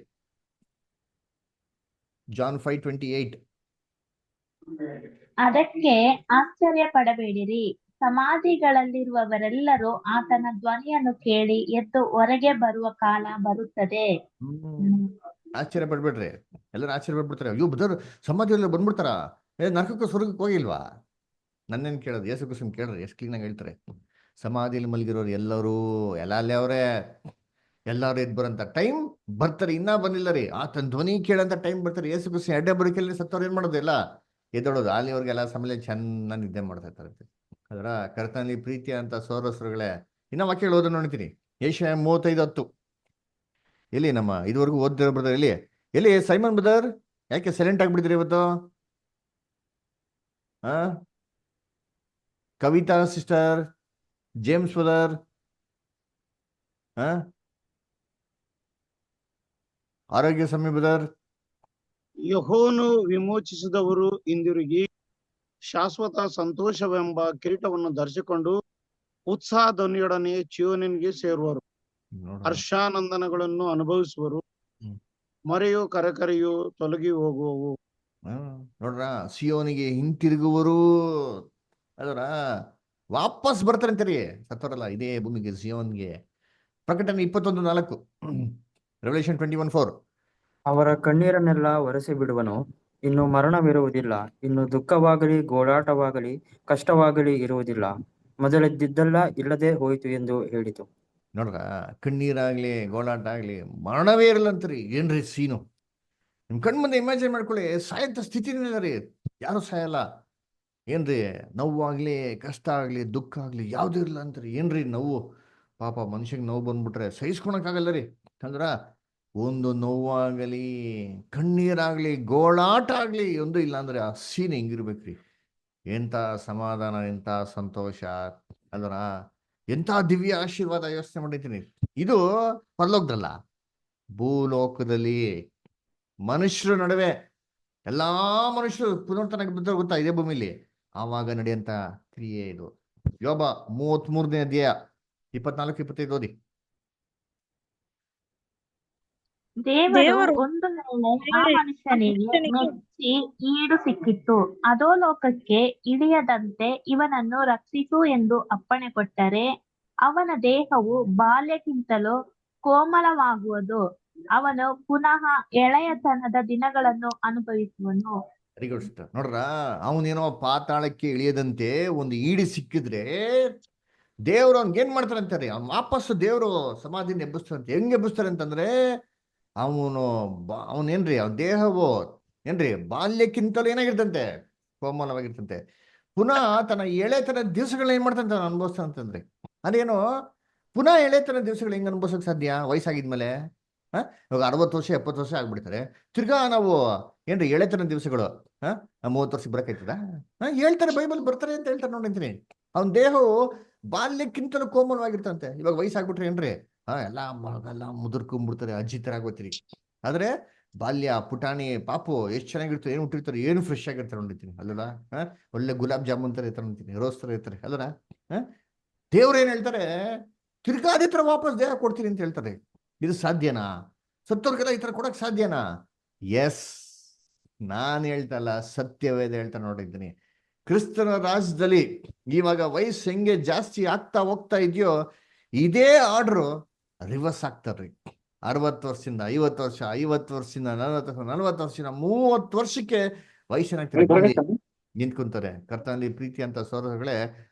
[SPEAKER 1] ಜಾನ್ 5:28.
[SPEAKER 6] ಅದಕ್ಕೆ ಆಶ್ಚರ್ಯ ಪಡಬೇಡಿರಿ. ಸಮಾಧಿಗಳಲ್ಲಿರುವವರೆಲ್ಲರೂ ಆತನ ಧ್ವನಿಯನ್ನು ಕೇಳಿ ಎದ್ದು ಹೊರಗೆ ಬರುವ ಕಾಲ ಬರುತ್ತದೆ.
[SPEAKER 1] ಆಶ್ಚರ್ಯ ಪಡ್ಬೇಡ್ರಿ. ಎಲ್ಲರೂ ಆಶ್ಚರ್ಯ ಪಡ್ಬಿಡ್ತಾರೆ. ಅಯ್ಯೋ ಬದರ್ ಸಮಾಧಿಯಲ್ಲಿ ಬಂದ್ಬಿಡ್ತಾರ, ನರಕಕ್ಕೂ ಸ್ವರ್ಗಕ್ಕೆ ಹೋಗಿಲ್ವಾ? ನನ್ನೇನು ಕೇಳೋದು? ಯೇಸು ಕ್ರಿಸ್ತನ್ ಕೇಳ್ರಿ, ಎಷ್ಟು ಕ್ಲೀನಾಗಿ ಹೇಳ್ತಾರೆ. ಸಮಾಧಿಯಲ್ಲಿ ಮಲಗಿರೋರು ಎಲ್ಲರೂ ಅಲ್ಲೇ ಅವರೇ. ಎಲ್ಲರೂ ಎದ್ದು ಬರೋಂಥ ಟೈಮ್ ಬರ್ತಾರೆ. ಇನ್ನ ಬಂದಿಲ್ಲ ರೀ. ಆತನ ಧ್ವನಿ ಕೇಳಂತ ಟೈಮ್ ಬರ್ತಾರೆ. ಯೇಸು ಕ್ರಿಸ್ತ ಎಡ್ಡೆ ಬರೋಕೆಲ್ಲ ಸತ್ತವ್ರು ಏನ್ ಮಾಡೋದು? ಎಲ್ಲ ಎದ್ದೋಳೋದು. ಅಲ್ಲಿವರೆಗೆಲ್ಲ ಸಮಯ ಚೆನ್ನಾಗಿ ನಿದ್ದೆ ಮಾಡ್ತಾ ಇರ್ತಾರೆ. ಅದರ ಕರ್ತನಲ್ಲಿ ಪ್ರೀತಿ ಅಂತ ಸೋರಸರುಗಳೇ, ಇನ್ನ ವಾಕ್ಯಗಳು ಓದೋ ನೋಡ್ತೀನಿ. ಏಷಯ 35:10. ಎಲ್ಲಿ ನಮ್ಮ ಇದುವರೆಗೂ ಓದ್ತಿರೋ ಬ್ರದರ್? ಎಲ್ಲಿ ಸೈಮನ್ ಬ್ರದರ್? ಯಾಕೆ ಸೈಲೆಂಟ್ ಆಗ್ಬಿಟ್ಟಿದ್ರಿ ಇವತ್ತು? ಕವಿತಾ ಸಿಸ್ಟರ್, ಜೇಮ್ಸ್ ಬ್ರದರ್, ಆರೋಗ್ಯ ಸಮಯ ಬ್ರದರ್.
[SPEAKER 8] ಯೆಹೋವನು ವಿಮೋಚಿಸಿದವರು ಹಿಂದಿರುಗಿ ಶಾಶ್ವತ ಸಂತೋಷವೆಂಬ ಕಿರೀಟವನ್ನು ಧರಿಸಿಕೊಂಡು ಉತ್ಸಾಹ ಧ್ವನಿಯೊಡನೆ ಚೀಯೋನಿಗೆ ಸೇರುವರು. ಹರ್ಷಾನಂದನಗಳನ್ನು ಅನುಭವಿಸುವರು. ಮರೆಯು ಕರೆಕರೆಯು ತೊಲಗಿ ಹೋಗುವವು.
[SPEAKER 1] ನೋಡ್ರ, ಸಿಯೋನಿಗೆ ಹಿಂತಿರುಗುವರು. ಅದರ ವಾಪಸ್ ಬರ್ತಾರೆ ಅಂತಾರಿ ಸತ್ತವರಲ್ಲ ಇದೇ ಭೂಮಿಗೆ, ಸಿಯೋನ್ಗೆ. ಪ್ರಕಟಣೆ 21:4. ರೆವಲ್ಯೂಷನ್ 21:4.
[SPEAKER 7] ಅವರ ಕಣ್ಣೀರನ್ನೆಲ್ಲ ಒರೆಸಿ ಬಿಡುವನು. ಇನ್ನು ಮರಣವಿರುವುದಿಲ್ಲ. ಇನ್ನು ದುಃಖವಾಗಲಿ ಗೋಳಾಟವಾಗಲಿ ಕಷ್ಟವಾಗಲಿ ಇರುವುದಿಲ್ಲ. ಮೊದಲಿದ್ದಿದ್ದೆಲ್ಲ ಇಲ್ಲದೆ ಹೋಯಿತು ಎಂದು ಹೇಳಿತು.
[SPEAKER 1] ನೋಡ್ರ, ಕಣ್ಣೀರಾಗ್ಲಿ ಗೋಳಾಟ ಆಗ್ಲಿ ಮರಣವೇ ಇರಲ್ಲ ಅಂತೀರಿ. ಏನ್ರಿ ಸೀನು? ನಿಮ್ ಕಣ್ ಮುಂದೆ ಇಮ್ಯಾಜಿನ್ ಮಾಡ್ಕೊಳ್ಳಿ. ಸಾಯಂತ ಸ್ಥಿತಿನಿಲ್ಲ ರೀ, ಯಾರು ಸಾಯಲ್ಲ. ಏನ್ರಿ ನೋವಾಗ್ಲಿ ಕಷ್ಟ ಆಗ್ಲಿ ದುಃಖ ಆಗ್ಲಿ ಯಾವ್ದು ಇರಲ್ಲ ಅಂತೀರಿ. ಏನ್ರಿ ನೋವು? ಪಾಪ ಮನುಷ್ಯಗೆ ನೋವು ಬಂದ್ಬಿಟ್ರೆ ಸಹಿಸ್ಕೊಳಕ್ಕಾಗಲ್ಲ ರೀ. ಅಂದ್ರ ಒಂದು ನೋವಾಗಲಿ ಕಣ್ಣೀರಾಗ್ಲಿ ಗೋಳಾಟ ಆಗ್ಲಿ ಒಂದು ಇಲ್ಲ ಅಂದ್ರೆ ಆ ಸೀನ್ ಹೆಂಗಿರ್ಬೇಕ್ರಿ? ಎಂಥ ಸಮಾಧಾನ, ಎಂಥ ಸಂತೋಷ ಅಲ್ವರ, ಎಂಥ ದಿವ್ಯ ಆಶೀರ್ವಾದ. ಯೋಚನೆ ಮಾಡಿದ್ದೀನಿ. ಇದು ಪರಲೋಕದಲ್ಲ, ಭೂಲೋಕದಲ್ಲಿ ಮನುಷ್ಯರ ನಡುವೆ ಎಲ್ಲಾ ಮನುಷ್ಯರು ಪುನರ್ತನಕ್ಕೆ ಬಿದ್ದರು ಗೊತ್ತಾ ಇದೇ ಭೂಮಿಲಿ, ಆವಾಗ ನಡೆಯಂತ ಕ್ರಿಯೆ ಇದು. ಯೋಬ 33ನೇ ಅಧ್ಯಾಯ 24-25 ಓದಿ.
[SPEAKER 6] ದೇವರು ಒಂದು ವೇಳೆ ಆ ಮನುಷ್ಯನಿಗೆ ಮೆಚ್ಚಿ ಈಡು ಸಿಕ್ಕಿತ್ತು, ಅಧೋಲೋಕಕ್ಕೆ ಇಳಿಯದಂತೆ ಇವನನ್ನು ರಕ್ಷಿಸು ಎಂದು ಅಪ್ಪಣೆ ಕೊಟ್ಟರೆ, ಅವನ ದೇಹವು ಬಾಲ್ಯಕ್ಕಿಂತಲೂ ಕೋಮಲವಾಗುವುದು, ಅವನು ಪುನಃ ಎಳೆಯತನದ ದಿನಗಳನ್ನು ಅನುಭವಿಸುವನು.
[SPEAKER 1] Very good sister. ನೋಡ್ರ, ಅವನೇನೋ ಪಾತಾಳಕ್ಕೆ ಇಳಿಯದಂತೆ ಒಂದು ಈಡಿ ಸಿಕ್ಕಿದ್ರೆ ದೇವ್ರು ಅವ್ನಿಗೆ ಏನ್ ಮಾಡ್ತಾರೆ ಅಂತಾರೆ, ಅವ್ನು ವಾಪಸ್ಸು ದೇವ್ರು ಸಮಾಧಿನ ಎಬ್ಬಿಸ್ತಾರಂತೆ. ಹೆಂಗ್ ಎಬ್ಬಿಸ್ತಾರೆ ಅಂತಂದ್ರೆ, ಅವನೇನ್ರಿ ಅವನ ದೇಹವು ಏನ್ರಿ ಬಾಲ್ಯಕ್ಕಿಂತಲೂ ಏನಾಗಿರ್ತಂತೆ, ಕೋಮಲವಾಗಿರ್ತಂತೆ. ಪುನಃ ತನ್ನ ಎಳೆತನ ದಿವಸಗಳನ್ನ ಏನ್ ಮಾಡ್ತಂತ ಅನುಭವಿಸ್ತಾನಂತಂದ್ರೆ, ಅದೇನು ಪುನಃ ಎಳೆತನ ದಿವಸಗಳು ಹೆಂಗ್ ಅನುಭವಿಸಕ್ ಸಾಧ್ಯ ವಯಸ್ಸಾಗಿದ್ಮೇಲೆ? ಇವಾಗ 60 ವರ್ಷ 70 ವರ್ಷ ಆಗ್ಬಿಡ್ತಾರೆ, ತಿರ್ಗಾ ನಾವು ಏನ್ರಿ ಎಳೆತನ ದಿವಸಗಳು 30 ವರ್ಷಕ್ಕೆ ಬರಕಾಯ್ತದ? ಹೇಳ್ತಾರೆ, ಬೈಬಲ್ ಬರ್ತಾರೆ ಅಂತ ಹೇಳ್ತಾರೆ ನೋಡಿಂತೀನಿ. ಅವನ ದೇಹವು ಬಾಲ್ಯಕ್ಕಿಂತಲೂ ಕೋಮಲವಾಗಿರ್ತಂತೆ. ಇವಾಗ ವಯಸ್ಸಾಗ್ಬಿಟ್ರೆ ಏನ್ರಿ ಎಲ್ಲ ಮುದುರ್ಕೊಂಡ್ಬಿಡ್ತಾರೆ, ಅಜ್ಜಿ ತರ ಆಗೋತೀರಿ. ಆದ್ರೆ ಬಾಲ್ಯ ಪುಟಾಣಿ ಪಾಪು ಎಷ್ಟು ಚೆನ್ನಾಗಿರ್ತಾರೆ, ಏನು ಹುಟ್ಟಿರ್ತಾರೆ, ಏನು ಫ್ರೆಶ್ ಆಗಿರ್ತಾರೆ ನೋಡಿರ್ತೀನಿ ಅಲ್ಲಲ್ಲ. ಒಳ್ಳೆ ಗುಲಾಬ್ ಜಾಮೂನ್ ತರ ಇರ್ತಾರೆ ನೋಡ್ತೀನಿ, ರೋಸ್ ತರ ಇರ್ತಾರೆ ಅಲ್ಲರ. ದೇವ್ರು ಏನ್ ಹೇಳ್ತಾರೆ, ತಿರ್ಗಾ ಅದೇ ತರ ವಾಪಸ್ ದೇಹ ಕೊಡ್ತೀನಿ ಅಂತ ಹೇಳ್ತಾರೆ. ಇದು ಸಾಧ್ಯನಾ? ಸತ್ತವ್ರಿಗೆಲ್ಲ ಈ ತರ ಕೊಡಕ್ ಸಾಧ್ಯನಾ? ಎಸ್, ನಾನು ಹೇಳ್ತಲ್ಲ, ಸತ್ಯವೇದ ಹೇಳ್ತಾ ನೋಡಿದ್ದೀನಿ. ಕ್ರಿಸ್ತನ ರಾಜ್ಯದಲ್ಲಿ ಇವಾಗ ವಯಸ್ಸು ಹೆಂಗೆ ಜಾಸ್ತಿ ಆಗ್ತಾ ಹೋಗ್ತಾ ಇದೆಯೋ, ಇದೇ ಆರ್ಡ್ರು ರಿವರ್ಸ್ ಆಗ್ತಾರ್ರಿ. 60 ವರ್ಷದಿಂದ 50 ವರ್ಷ, 50 ವರ್ಷದಿಂದ 40 ವರ್ಷ, 40 ವರ್ಷದಿಂದ 30 ವರ್ಷಕ್ಕೆ ವಯಸ್ಸಿನಾಗ್ತಾರೆ ನಿಂತ್ಕೊಂತಾರೆ. ಕರ್ತನಲ್ಲಿ ಪ್ರೀತಿ ಅಂತ ಸೋದರಗಳೇ,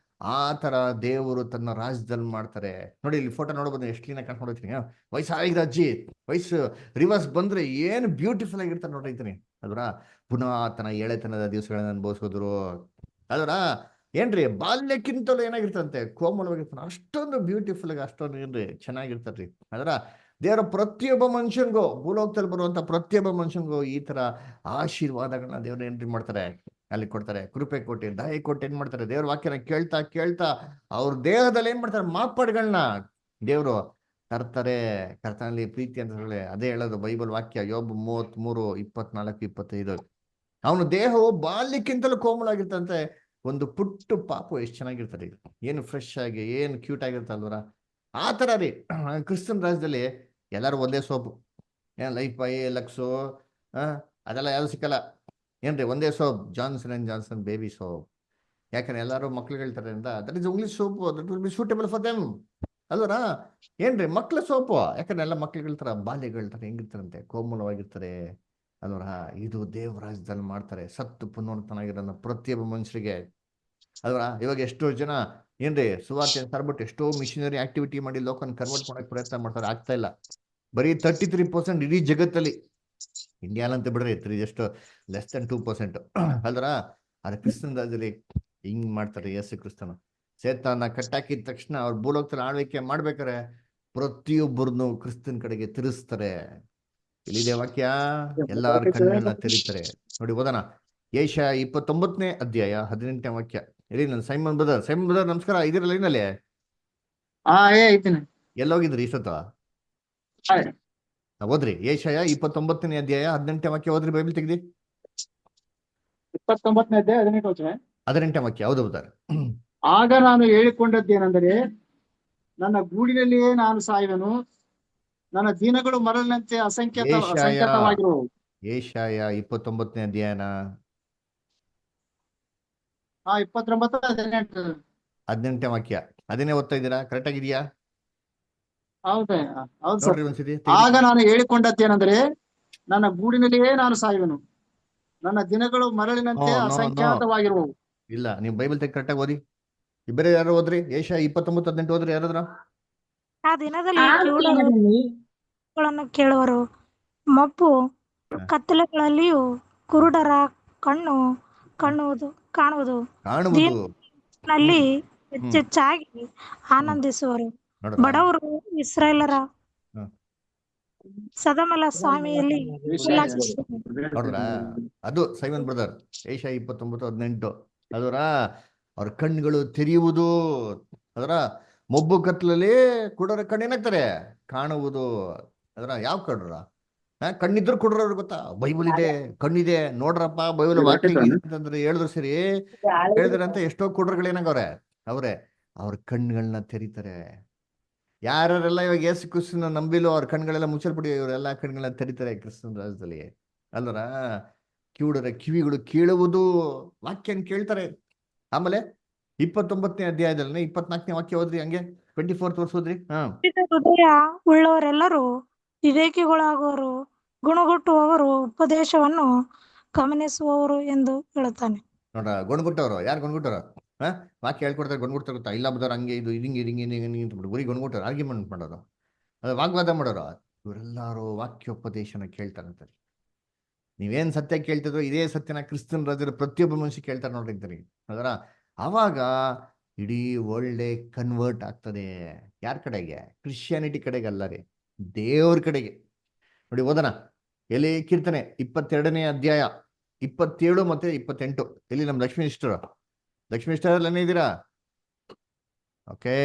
[SPEAKER 1] ಆ ತರ ದೇವರು ತನ್ನ ರಾಜ್ಯದಲ್ಲಿ ಮಾಡ್ತಾರೆ. ನೋಡಿ, ಇಲ್ಲಿ ಫೋಟೋ ನೋಡ್ಬೋದು, ಎಷ್ಟು ಕ್ಲೀನಾಗಿ ಕಾಣ್ಕೊಂಡು ಹೋಗ್ತೀನಿ. ವಯಸ್ಸಾಗಿರೋ ಅಜ್ಜಿ ವಯಸ್ಸು ರಿವರ್ಸ್ ಬಂದ್ರೆ ಏನು ಬ್ಯೂಟಿಫುಲ್ ಆಗಿರ್ತಾರೆ ನೋಡಿರ್ತೀನಿ ಅಲ್ವರ. ಪುನಃ ತನ್ನ ಎಳೆತನದ ದಿವಸಗಳನ್ನ ಅನುಭವಿಸೋದ್ರು ಅಲ್ವರ. ಏನ್ರಿ ಬಾಲ್ಯಕ್ಕಿಂತಲೂ ಏನಾಗಿರ್ತಂತೆ, ಕೋಮಲವಾಗಿರ್ತಾನೆ. ಅಷ್ಟೊಂದು ಬ್ಯೂಟಿಫುಲ್ ಆಗಿ, ಅಷ್ಟೊಂದು ಏನ್ರಿ ಚೆನ್ನಾಗಿರ್ತಾರ್ರಿ ಅದರ. ದೇವರ ಪ್ರತಿಯೊಬ್ಬ ಮನುಷ್ಯನ್ಗೂ, ಭೂಲೋಕದಲ್ಲಿ ಬರುವಂತ ಪ್ರತಿಯೊಬ್ಬ ಮನುಷ್ಯನ್ಗೂ ಈ ತರ ಆಶೀರ್ವಾದಗಳನ್ನ ದೇವ್ರು ಏನ್ರಿ ಮಾಡ್ತಾರೆ, ಅಲ್ಲಿ ಕೊಡ್ತಾರೆ. ಕೃಪೆ ಕೊಟ್ಟು ದಯೆ ಕೊಟ್ಟು ಏನ್ ಮಾಡ್ತಾರೆ, ದೇವ್ರ ವಾಕ್ಯನ ಕೇಳ್ತಾ ಕೇಳ್ತಾ ಅವ್ರ ದೇಹದಲ್ಲಿ ಏನ್ ಮಾಡ್ತಾರೆ, ಮಾರ್ಪಾಡುಗಳನ್ನ ದೇವ್ರು ತರ್ತಾರೆ. ಕರ್ತನಲ್ಲಿ ಪ್ರೀತಿ ಅಂತ ಹೇಳಿ ಅದೇ ಹೇಳೋದು ಬೈಬಲ್ ವಾಕ್ಯ. ಯೋಬ 33:24-25. ಅವನ ದೇಹವು ಬಾಲ್ಯಕ್ಕಿಂತಲೂ ಕೋಮಲಾಗಿರ್ತಂತೆ. ಒಂದು ಪುಟ್ಟು ಪಾಪು ಎಷ್ಟು ಚೆನ್ನಾಗಿರ್ತಾರೆ, ಏನು ಫ್ರೆಶ್ ಆಗಿ, ಏನು ಕ್ಯೂಟ್ ಆಗಿರ್ತಾರಲ್ವರ. ಆ ತರ ರೀ ಕ್ರಿಸ್ತನ್ ರಾಜ್ಯದಲ್ಲಿ ಎಲ್ಲರೂ ಒಂದೇ ಸೋಪು, ಲೈಫ್ ಬಾಯ್, ಲಕ್ಸು, ಅದೆಲ್ಲ ಯಾರು ಸಿಕ್ಕಲ್ಲ. ಏನ್ರಿ ಒಂದೇ soap, Johnson and Johnson baby soap. ಯಾಕಂದ್ರೆ ಎಲ್ಲರೂ ಮಕ್ಳು ಹೇಳ್ತಾರೆ ಅಂತ, that is only soap that will be suitable for them ಅಲ್ವರ. ಏನ್ರಿ ಮಕ್ಳ ಸೋಪು, ಯಾಕಂದ್ರೆ ಎಲ್ಲ ಮಕ್ಳು ಹೇಳ್ತಾರ, ಬಾಲ್ಯಗಳು ಹೇಳ್ತಾರೆ, ಹೆಂಗಿರ್ತಾರಂತೆ, ಕೋಮಲವಾಗಿರ್ತಾರೆ ಅಲ್ವರ. ಇದು ದೇವರಾಜ್ಯದಲ್ಲಿ ಮಾಡ್ತಾರೆ. ಸತ್ತು ಪುನರ್ತನಾಗಿರೋ ಪ್ರತಿಯೊಬ್ಬ ಮನುಷ್ಯರಿಗೆ ಅಲ್ವರ. ಇವಾಗ ಎಷ್ಟೋ ಜನ ಏನ್ರಿ ಸುವಾರ್ತೆ ತರ್ಬಿಟ್ಟು ಎಷ್ಟೋ ಮಿಷನರಿ ಆಕ್ಟಿವಿಟಿ ಮಾಡಿ ಲೋಕನ ಕನ್ವರ್ಟ್ ಮಾಡಕ್ ಪ್ರಯತ್ನ ಮಾಡ್ತಾರೆ, ಆಗ್ತಾ ಇಲ್ಲ. ಬರೀ 33% ಇಡೀ ಜಗತ್ತಲ್ಲಿ. ಇಂಡಿಯಾಲಂತ ಬಿಡ್ರಿ ಎಷ್ಟು ಲೆಸ್ ದನ್ 2% ಅಲ್ವರ. ಆದ್ರೆ ಕ್ರಿಸ್ತನ ರಾಜ್ಯದಲ್ಲಿ ಹಿಂಗ್ ಮಾಡ್ತಾರೆ. ಯೇಸು ಕ್ರಿಸ್ತನು ಸೇತಾನ ಕಟ್ಟಾಕಿದ ತಕ್ಷಣ ಅವ್ರ ಭೂಲೋಕದಲ್ಲಿ ಆಳ್ವಿಕೆ ಮಾಡ್ಬೇಕಾರೆ ಪ್ರತಿಯೊಬ್ಬರನ್ನು ಕ್ರಿಸ್ತನ್ ಕಡೆಗೆ ತಿರುಗಿಸ್ತಾರೆ. ಇಲ್ಲಿದೆ ವಾಕ್ಯ, ಎಲ್ಲಾರ ಕಣ್ಣುಗಳನ್ನ ತೆರೀತಾರೆ. ನೋಡಿ ಓದೋಣ, ಏಷಯ 29ನೇ ಅಧ್ಯಾಯ 18ನೇ ವಾಕ್ಯ. ಇಲ್ಲಿ ನನ್ನ ಸೈಮನ್ ಬ್ರದರ್ ನಮಸ್ಕಾರ, ಇದಿರಲ್ಲ ಏನಲ್ಲಿ ಎಲ್ಲೋಗಿದ್ರಿ ಇಷ್ಟೊತ್ತ? ಓದ್ರಿ ಏಷಯ 29ನೇ ಅಧ್ಯಾಯ 18ನೇ ವಾಕ್ಯ ಓದ್ರಿ, ಬೈಬಲ್ ತೆಗ್ದಿ.
[SPEAKER 11] 29ನೇ ಅಧ್ಯಾಯ
[SPEAKER 1] 18ನೇ ವಾಕ್ಯ. ಹೌದು ಬ್ರದರ್.
[SPEAKER 11] ಆಗ ನಾನು ಹೇಳಿಕೊಂಡದ್ದೇನೆಂದರೆ, ನನ್ನ ಗೂಡಿನಲ್ಲಿಯೇ ನಾನು ಸಾಯುವೆನು, ನನ್ನ ದಿನಗಳು ಮರಳಿನಂತೆ ಅಸಂಖ್ಯಾತವಾಗಿರುವವು.
[SPEAKER 1] ಏಷಯ 29ನೇ ಅಧ್ಯಾಯನ 18ನೇ ವಾಕ್ಯ. ಅದನ್ನೇ ಓದ್ತಾ ಇದ್ದೀರಾ? ಕರೆಕ್ಟ್ ಆಗಿದೆಯಾ?
[SPEAKER 11] ಹೌದು ಸರ್.
[SPEAKER 1] ನೋಡ್ರಿ ಒಂದ್ಸತಿ.
[SPEAKER 11] ಆಗ ನಾನು ಹೇಳಿಕೊಂಡದ್ದೇನೆಂದರೆ, ನನ್ನ ಗೂಡಿನಲ್ಲಿಯೇ ನಾನು ಸಾಯುವೆನು, ನನ್ನ ದಿನಗಳು ಮರಳಿನಂತೆ ಅಸಂಖ್ಯಾತವಾಗಿರುವವು.
[SPEAKER 1] ಇಲ್ಲ, ನೀವು ಬೈಬಲ್ ತೆಗೆ ಕರೆಕ್ಟಾಗಿ ಓದಿ. ಇಬ್ಬರೇ ಯಾರು ಓದ್ರಿ? ಏಷಯ 29:18 ಓದ್ರಿ ಯಾರಾದ್ರ?
[SPEAKER 10] ಆ ದಿನದಲ್ಲಿ ಕಿವುಡರು ಕೇಳುವರು, ಮಬ್ಬು ಕತ್ತಲೆಗಳಲ್ಲಿಯೂ ಕುರುಡರ ಕಣ್ಣು ಕಾಣುವುದು, ನಲ್ಲಿ ಹೆಚ್ಚೆಚ್ಚಾಗಿ ಆನಂದಿಸುವರು. ಬಡವರು ಇಸ್ರಾಯೇಲರ ಸದಮಲ ಸ್ವಾಮಿಯಲ್ಲಿ
[SPEAKER 1] ನೋಡ್ರ, ಅದು ಸೈಮನ್ ಬ್ರದರ್ ಏಷಯ 29:18 ಅದರ. ಅವ್ರ ಕಣ್ಣುಗಳು ತೆರೆಯುವುದು, ಅದರ ಮೊಬ್ಬು ಕತ್ತಲಲ್ಲಿ ಕುಡರ ಕಣ್ಣು ಏನಾಗ್ತಾರೆ, ಕಾಣುವುದು. ಅದರ ಯಾವ ಕಡ್ರ? ಕಣ್ಣಿದ್ರು ಕೊಡ್ರವ್ರು ಗೊತ್ತಾ, ಬೈಬಲ್ ಇದೆ, ಕಣ್ಣಿದೆ ನೋಡ್ರಪ್ಪ, ಬೈಬಲ್ ವಾಕ್ಯ ಇದೆ ಅಂತಂದ್ರೆ ಹೇಳಿದ್ರು ಸರಿ, ಹೇಳಿದ್ರಂತ ಎಷ್ಟೋ ಕುಡ್ರಗಳೇನಾಗವ್ರೆ ಅವ್ರ ಕಣ್ಗಳನ್ನ ತೆರೀತಾರೆ. ಯಾರೆಲ್ಲ ಇವಾಗ ಯೇಸು ಕ್ರಿಸ್ತನ ನಂಬಿಲು ಅವ್ರ ಕಣ್ಗಳೆಲ್ಲ ಮುಚ್ಚಲ್ಪಡಿ, ಇವರೆಲ್ಲ ಕಣ್ಗಳನ್ನ ತೆರೀತಾರೆ ಕ್ರಿಸ್ತನ ರಾಜ್ಯದಲ್ಲಿ. ಅಲ್ವರ ಕಿವಿಗಳು ಕೇಳುವುದು, ವಾಕ್ಯನ ಕೇಳ್ತಾರೆ. ಆಮೇಲೆ 29ನೇ ಅಧ್ಯಾಯದಲ್ಲಿ 24ನೇ ವಾಕ್ಯ ಓದ್ರಿ, ಹಂಗೆ 24th ವರ್ಷ ಓದ್ರಿ.
[SPEAKER 10] ಹೃದಯ ಉಳ್ಳವರೆಲ್ಲರೂ ವಿವೇಕಿಗಳಾಗುವರು, ಗುಣಗುಟ್ಟುವವರು, ಉಪದೇಶವನ್ನು ಗಮನಿಸುವವರು ಎಂದು ಹೇಳುತ್ತಾನೆ.
[SPEAKER 1] ನೋಡ್ರ, ಗೊಣ್ಗುಟ್ಟವ್ರು ಯಾರು ಗೊಣ್ಗುಟ್ಟವ್ರು? ವಾಕ್ಯ ಹೇಳ್ಕೊಡ್ತಾರೆ, ಗೊಣ್ಗುಡ್ತಾರೆ ಗೊತ್ತಾ, ಇಲ್ಲ ಬದವ್ರು ಹಂಗೆ ಇದು ಹಿಂಗೆ ಅಂತ ಗುರಿ ಗೊಣ್ಗುಟ್ಟವ್ರು, ಆರ್ಗ್ಯುಮೆಂಟ್ ಮಾಡೋರು, ಅದು ವಾಗ್ವಾದ ಮಾಡೋರು, ಇವರೆಲ್ಲರೂ ವಾಕ್ಯೋಪದೇಶನ ಕೇಳ್ತಾರಂತಾರೆ. ನೀವೇನ್ ಸತ್ಯ ಕೇಳ್ತಿದ್ರು ಇದೇ ಸತ್ಯನ ಕ್ರಿಸ್ತನ್ ರಾಜ್ಯದ ಪ್ರತಿಯೊಬ್ಬ ಮನುಷ್ಯ ಕೇಳ್ತಾರೆ ನೋಡ್ರಿ ಅಂತಾರೆ. ಅದರ ಆವಾಗ ಇಡೀ ವರ್ಲ್ಡೇ ಕನ್ವರ್ಟ್ ಆಗ್ತದೆ. ಯಾರ ಕಡೆಗೆ? ಕ್ರಿಶ್ಚಿಯಾನಿಟಿ ಕಡೆಗೆ ಅಲ್ಲ ರೀ, ದೇವ್ರ ಕಡೆಗೆ. ನೋಡಿ ಓದೋಣ, ಎಲ್ಲಿ ಕೀರ್ತನೆ 22ನೇ ಅಧ್ಯಾಯ 27 ಮತ್ತೆ 28. ಎಲ್ಲಿ ನಮ್ಮ ಲಕ್ಷ್ಮೀ ಇಷ್ಟರಲ್ಲಿ ಏನೇ ಇದ್ದೀರಾ? ಓಕೆ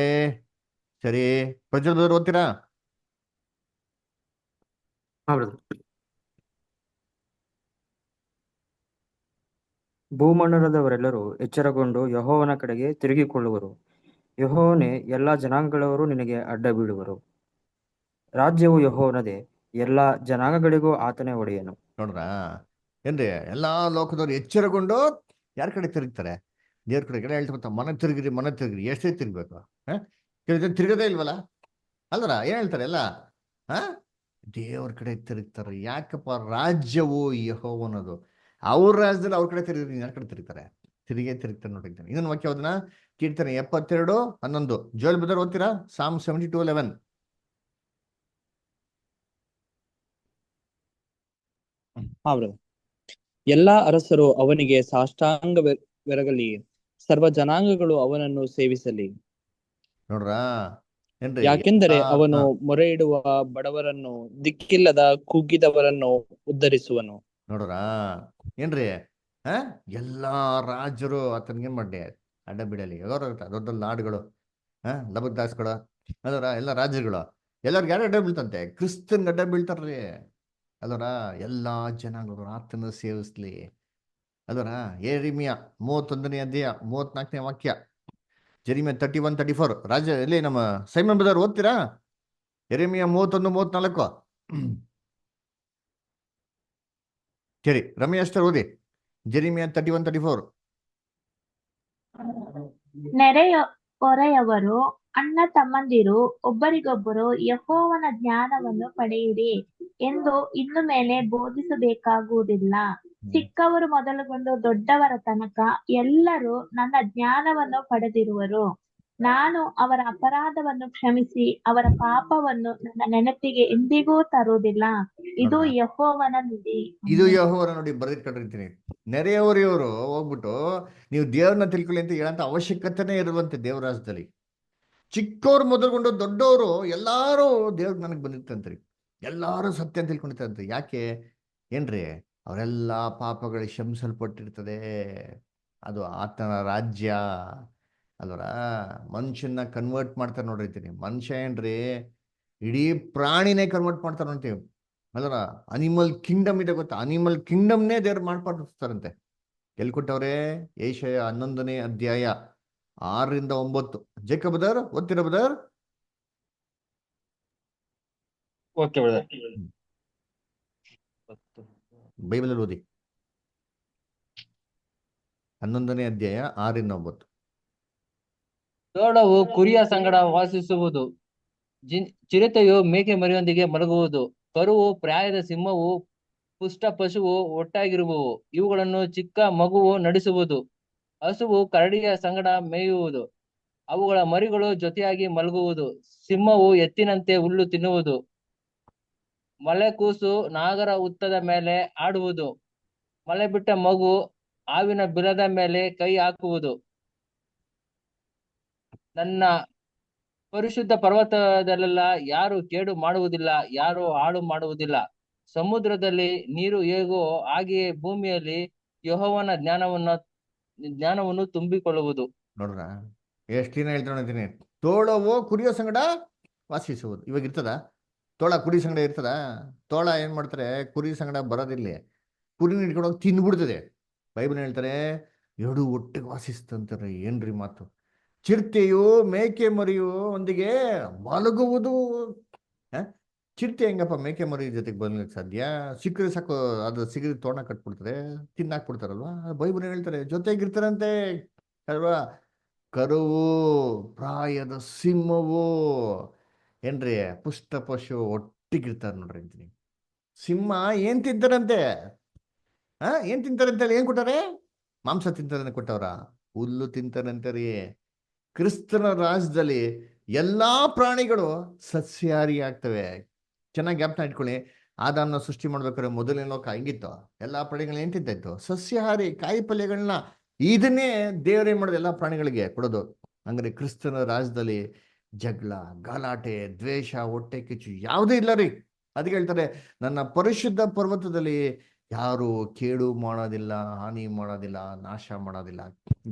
[SPEAKER 1] ಸರಿ, ಪ್ರಜ್ವಲ್ ಓದ್ತೀರಾ?
[SPEAKER 7] ಭೂಮಂಡಲದವರೆಲ್ಲರೂ ಎಚ್ಚರಗೊಂಡು ಯೆಹೋವನ ಕಡೆಗೆ ತಿರುಗಿಕೊಳ್ಳುವರು. ಯೆಹೋವನೇ, ಎಲ್ಲಾ ಜನಾಂಗಗಳವರು ನಿನಗೆ ಅಡ್ಡ ಬೀಳುವರು. ರಾಜ್ಯವು ಯೆಹೋವನದೇ, ಎಲ್ಲಾ ಜನಾಂಗಗಳಿಗೂ ಆತನೇ ಒಡೆಯನು.
[SPEAKER 1] ನೋಡ್ರ ಏನ್ರಿ, ಎಲ್ಲಾ ಲೋಕದವ್ರು ಎಚ್ಚರಗೊಂಡು ಯಾರ ಕಡೆ ತಿರುಗ್ತಾರೆ? ದೇವ್ರ ಕಡೆ ಹೇಳ್ತಾ ಮನೆ ತಿರುಗಿರಿ. ಎಷ್ಟೇ ತಿರ್ಗ್ಬೇಕು? ತಿರುಗದೇ ಇಲ್ವಲ್ಲ ಅಲ್ವರ? ಏನ್ ಹೇಳ್ತಾರೆ ಎಲ್ಲ? ದೇವ್ರ ಕಡೆ ತಿರುಗ್ತಾರೆ. ಯಾಕಪ್ಪ? ರಾಜ್ಯವು ಯೆಹೋವನದು. ಅವ್ರ ರಾಜ್ಯದಲ್ಲಿ ಅವ್ರ ಕಡೆ ತಿರುಗಿ ಯಾರ ಕಡೆ ತಿರುಗ್ತಾರೆ? ತಿರುಗ್ತಾರೆ ನೋಡಿರ್ತಾನೆ. ಇನ್ನೊಂದು ವಾಕ್ಯ ಅದನ್ನ ಕೀರ್ತನೆ 72:11. ಜೋಲ್ ಬದರ್ ಓದ್ತೀರಾ? Psalm 72:11.
[SPEAKER 3] ಎಲ್ಲಾ ಅರಸರು ಅವನಿಗೆ ಸಾಷ್ಟಾಂಗವೆರಗಲಿ, ಸರ್ವ ಜನಾಂಗಗಳು ಅವನನ್ನು ಸೇವಿಸಲಿ.
[SPEAKER 1] ನೋಡ್ರ ಏನ್ರಿ,
[SPEAKER 3] ಯಾಕೆಂದರೆ ಅವನು ಮೊರೆ ಇಡುವ ಬಡವರನ್ನು, ದಿಕ್ಕಿಲ್ಲದ ಕುಗ್ಗಿದವರನ್ನು ಉದ್ಧರಿಸುವನು.
[SPEAKER 1] ನೋಡ್ರ ಏನ್ರಿ, ಎಲ್ಲಾ ರಾಜರು ಆತನಿಗೆ ಮಾಡಿ ಅಡ್ಡ ಬಿಡಲಿ. ದೊಡ್ಡ ನಾಡುಗಳು, ಲಬಕ್ ದಾಸ್ಗಳು, ಅದರ ಎಲ್ಲ ರಾಜ್ಯಗಳು ಎಲ್ಲರಿಗೂ ಯಾರು ಅಡ್ಡ ಬೀಳ್ತಂತೆ? ಕ್ರಿಸ್ತನ್ ಅಡ್ಡ ಬೀಳ್ತಾರ್ರಿ. ಅಲ್ವರ ಎಲ್ಲಾ ಜನಾಂಗಗಳು ಆತನ ಸೇವಿಸ್ಲಿ. ಅಲ್ವರ ಯೆರೆಮೀಯ 31ನೇ ಅಧ್ಯಾಯ 34ನೇ ವಾಕ್ಯ, ಜೆರೆಮೀಯ 31:34. ರಾಜ ಎಲ್ಲಿ ನಮ್ಮ ಸೈಮನ್ ಬ್ರದರ್ ಓದ್ತೀರಾ? ಯೆರೆಮೀಯ 31:34. ಸರಿ, ರಮೇಶ್ ಓದಿ ಜೆರೆಮೀಯ 31:34.
[SPEAKER 6] ನೆರೆಯ ಹೊರೆಯವರು, ಅಣ್ಣ ತಮ್ಮಂದಿರು ಒಬ್ಬರಿಗೊಬ್ಬರು ಯೆಹೋವನ ಜ್ಞಾನವನ್ನು ಪಡೆಯಿರಿ ಎಂದು ಇನ್ನು ಮೇಲೆ ಬೋಧಿಸಬೇಕಾಗುವುದಿಲ್ಲ. ಚಿಕ್ಕವರು ಮೊದಲುಗೊಂಡು ದೊಡ್ಡವರ ತನಕ ಎಲ್ಲರೂ ನನ್ನ ಜ್ಞಾನವನ್ನು ಪಡೆದಿರುವರು. ನಾನು ಅವರ ಅಪರಾಧವನ್ನು ಕ್ಷಮಿಸಿ ಅವರ ಪಾಪವನ್ನು ನನ್ನ ನೆನಪಿಗೆ ಎಂದಿಗೂ ತರುವುದಿಲ್ಲ. ಇದು ಯೆಹೋವನ ನುಡಿ.
[SPEAKER 1] ಇದು ಯೆಹೋವನ ನುಡಿ. ಬರೆದಿಟ್ಕೊಂಡಿರ್ತೀನಿ. ನೆರೆಯವರಿವರು ಹೋಗ್ಬಿಟ್ಟು ನೀವು ದೇವ್ರನ್ನ ತಿಳ್ಕೊಳ್ಳಿ ಅಂತ ಹೇಳಂತ ಅವಶ್ಯಕತೆನೇ ಇರುವಂತೆ ದೇವ್ರ ರಾಜ್ಯದಲ್ಲಿ. ಚಿಕ್ಕವ್ರು ಮೊದಲುಗೊಂಡು ದೊಡ್ಡವರು ಎಲ್ಲಾರು ದೇವ್ರಿಗೆ ನನಗೆ ಬಂದಿರ್ತಂತ್ರಿ. ಎಲ್ಲಾರು ಸತ್ಯ ಅಂತ ತಿಳ್ಕೊಂಡಿರ್ತಂತ್ರಿ. ಯಾಕೆ? ಏನ್ರಿ, ಅವರೆಲ್ಲ ಪಾಪಗಳು ಕ್ಷಮಿಸಲ್ಪಟ್ಟಿರ್ತದೆ. ಅದು ಆತನ ರಾಜ್ಯ ಅಲ್ವರ. ಮನುಷ್ಯನ ಕನ್ವರ್ಟ್ ಮಾಡ್ತಾರೆ ನೋಡಿರ್ತೀನಿ. ಮನುಷ್ಯ ಏನ್ರಿ, ಇಡೀ ಪ್ರಾಣಿನೇ ಕನ್ವರ್ಟ್ ಮಾಡ್ತಾರೆ ನೋಡ್ತೀವಿ ಅಲ್ವರ. ಅನಿಮಲ್ ಕಿಂಗ್ಡಮ್ ಇದೆ ಗೊತ್ತಾ? ಅನಿಮಲ್ ಕಿಂಗ್ಡಮ್ನೇ ದೇವ್ರು ಮಾಡ್ಪಾಡ್ತಾರಂತೆ. ಎಲ್ಲಿ ಕೊಟ್ಟವ್ರೆ? ಏಷಯ 11ನೇ ಅಧ್ಯಾಯ 6-9. ಜೇಕಬ್ ಬ್ರದರ್ ಓದ್ತೀರಾ ಬ್ರದರ್?
[SPEAKER 5] Okay brother.
[SPEAKER 1] ಬೈಬಲ್ ಅಲ್ಲಿ ಓದಿ 11ನೇ ಅಧ್ಯಾಯ 6-9.
[SPEAKER 5] ತೋಳವು ಕುರಿಯ ಸಂಗಡ ವಾಸಿಸುವುದು, ಚಿರತೆಯು ಮೇಕೆ ಮರಿಯೊಂದಿಗೆ ಮಲಗುವುದು, ಕರುವು ಪ್ರಾಯದ ಸಿಂಹವು ಪುಷ್ಟ ಪಶುವು ಒಟ್ಟಾಗಿರುವವು. ಇವುಗಳನ್ನು ಚಿಕ್ಕ ಮಗುವು ನಡೆಸುವುದು. ಹಸುವು ಕರಡಿಯ ಸಂಗಡ ಮೇಯುವುದು, ಅವುಗಳ ಮರಿಗಳು ಜೊತೆಯಾಗಿ ಮಲಗುವುದು. ಸಿಂಹವು ಎತ್ತಿನಂತೆ ಹುಲ್ಲು ತಿನ್ನುವುದು. ಮಲೆಕೂಸು ನಾಗರ ಹುತ್ತದ ಮೇಲೆ ಆಡುವುದು. ಮಲೆ ಬಿಟ್ಟ ಮಗು ಹಾವಿನ ಬಿಲದ ಮೇಲೆ ಕೈ ಹಾಕುವುದು. ನನ್ನ ಪರಿಶುದ್ಧ ಪರ್ವತದಲ್ಲೆಲ್ಲ ಯಾರು ಕೇಡು ಮಾಡುವುದಿಲ್ಲ, ಯಾರು ಹಾಳು ಮಾಡುವುದಿಲ್ಲ. ಸಮುದ್ರದಲ್ಲಿ ನೀರು ಹೇಗೋ ಹಾಗೆಯೇ ಭೂಮಿಯಲ್ಲಿ ಯೆಹೋವನ ಜ್ಞಾನವನ್ನು ತುಂಬಿಕೊಳ್ಳುವುದು.
[SPEAKER 1] ನೋಡ್ರ ಎಷ್ಟು ದಿನ ಹೇಳ್ತೀನಿ. ತೋಳವು ಕುರಿಯೋ ಸಂಗಡ ವಾಸಿಸುವುದು. ಇವಾಗ ಇರ್ತದ? ತೋಳ ಕುರಿ ಸಂಗಡ ಇರ್ತದ? ತೋಳ ಏನ್ ಮಾಡ್ತಾರೆ, ಕುರಿ ಸಂಗಡ ಬರೋದಿಲ್ಲ, ಕುರಿನ ಹಿಡ್ಕೊಂಡೋಗಿ ತಿಂದ್ಬಿಡ್ತದೆ. ಬೈಬಲ್ ಹೇಳ್ತಾರೆ ಎರಡು ಒಟ್ಟಿಗೆ ವಾಸಿಸ್ತಂತಾರೆ. ಏನ್ರಿ ಮಾತು! ಚಿರತೆಯು ಮೇಕೆ ಮರಿಯು ಒಂದಿಗೆ ಮಲಗುವುದು. ಚಿರತೆ ಹೆಂಗಪ್ಪ ಮೇಕೆ ಮರಿ ಜೊತೆಗೆ ಬರಲಿಕ್ಕೆ ಸಾಧ್ಯ? ಸಿಕ್ಕರೆ ಸಾಕು, ಅದು ಸಿಗದ ತೋಣ ಕಟ್ಬಿಡ್ತಾರೆ, ತಿನ್ನಾಕ್ಬಿಡ್ತಾರಲ್ವಾ. ಬೈಬಲ್ ಹೇಳ್ತಾರೆ ಜೊತೆಗಿರ್ತಾರಂತೆ ಅಲ್ವಾ. ಕರುವು ಪ್ರಾಯದ ಸಿಂಹವು ಏನ್ರಿ ಪುಷ್ಟ ಪಶು ಒಟ್ಟಿಗಿರ್ತಾರೆ ನೋಡ್ರಿ ಅಂತೀನಿ. ಸಿಂಹ ಏನ್ ತಿಂತಾರಂತೆ? ಏನ್ ತಿಂತಾರಂತೆ? ಏನ್ ಕೊಟ್ಟಾರೆ? ಮಾಂಸ ತಿಂತಾರಂತ ಕೊಟ್ಟವ್ರ? ಹುಲ್ಲು ತಿಂತಾರಂತೆ ರೀ. ಕ್ರಿಸ್ತನ ರಾಜ್ಯದಲ್ಲಿ ಎಲ್ಲಾ ಪ್ರಾಣಿಗಳು ಸಸ್ಯಾಹಾರಿ ಆಗ್ತವೆ. ಚೆನ್ನಾಗಿ ಜ್ಞಾಪನ ಇಟ್ಕೊಳ್ಳಿ. ಆದಾಮನ ಸೃಷ್ಟಿ ಮಾಡ್ಬೇಕಾದ್ರೆ ಮೊದಲನೇ ಲೋಕ ಹೆಂಗಿತ್ತು? ಎಲ್ಲಾ ಪ್ರಾಣಿಗಳು ಏನ್ ತಿಂತ ಇತ್ತು? ಸಸ್ಯಾಹಾರಿ, ಕಾಯಿ ಪಲ್ಯಗಳನ್ನ. ಇದನ್ನೇ ದೇವರೇ ಮಾಡೋದು ಎಲ್ಲಾ ಪ್ರಾಣಿಗಳಿಗೆ ಕೊಡೋದು. ಹಂಗ್ರೆ ಕ್ರಿಸ್ತನ ರಾಜ್ಯದಲ್ಲಿ ಜಗಳ, ಗಲಾಟೆ, ದ್ವೇಷ, ಹೊಟ್ಟೆ ಕಿಚ್ಚು ಯಾವುದೇ ಇಲ್ಲ ರೀ. ಅದಕ್ಕೆ ಹೇಳ್ತಾರೆ ನನ್ನ ಪರಿಶುದ್ಧ ಪರ್ವತದಲ್ಲಿ ಯಾರು ಕೇಡು ಮಾಡೋದಿಲ್ಲ, ಹಾನಿ ಮಾಡೋದಿಲ್ಲ, ನಾಶ ಮಾಡೋದಿಲ್ಲ.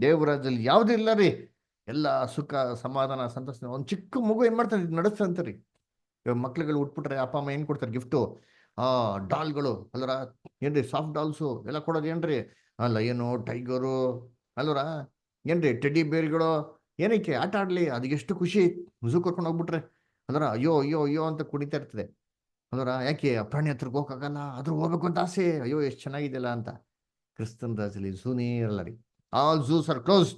[SPEAKER 1] ದೇವರಾಜ್ಯದಲ್ಲಿ ಯಾವುದೂ ಇಲ್ಲ ರೀ. ಎಲ್ಲ ಸುಖ, ಸಮಾಧಾನ, ಸಂತೋಷ. ಒಂದು ಚಿಕ್ಕ ಮಗು ಏನ್ ಮಾಡ್ತಾರೆ, ನಡೆಸ್ತಂತ ರೀ. ಇವಾಗ ಮಕ್ಳುಗಳು ಉಟ್ಬಿಟ್ರೆ ಅಪ್ಪ ಅಮ್ಮ ಏನ್ ಕೊಡ್ತಾರೆ ಗಿಫ್ಟು? ಡಾಲ್ಗಳು ಅಲ್ವರ, ಏನ್ರಿ ಸಾಫ್ಟ್ ಡಾಲ್ಸು ಎಲ್ಲ ಕೊಡೋದು ಏನ್ರಿ? ಲಯನು, ಟೈಗರು ಅಲ್ವರ, ಏನ್ರಿ ಟೆಡ್ಡಿ ಬೇರ್ಗಳು. ಏನಕ್ಕೆ? ಆಟ ಆಡ್ಲಿ, ಅದಕ್ಕೆ ಎಷ್ಟು ಖುಷಿ. ಝೂ ಕರ್ಕೊಂಡು ಹೋಗ್ಬಿಟ್ರೆ ಅಲ್ವರ, ಅಯ್ಯೋ ಅಯ್ಯೋ ಅಯ್ಯೋ ಅಂತ ಕುಣಿತಾ ಇರ್ತದೆ ಅಲ್ವರ. ಯಾಕೆ? ಪ್ರಾಣಿ ಹತ್ರಕ್ಕೆ ಹೋಗಕ್ಕಾಗಲ್ಲ, ಆದ್ರೂ ಹೋಗ್ಬೇಕು ಅಂತ ಆಸೆ. ಅಯ್ಯೋ ಎಷ್ಟು ಚೆನ್ನಾಗಿದೆಯಲ್ಲ ಅಂತ. ಕ್ರಿಸ್ತನ್ ರಾಜ್ಯದಲ್ಲಿ ಝೂನೇ ಇರಲ್ಲ ರೀ. All zoos are close.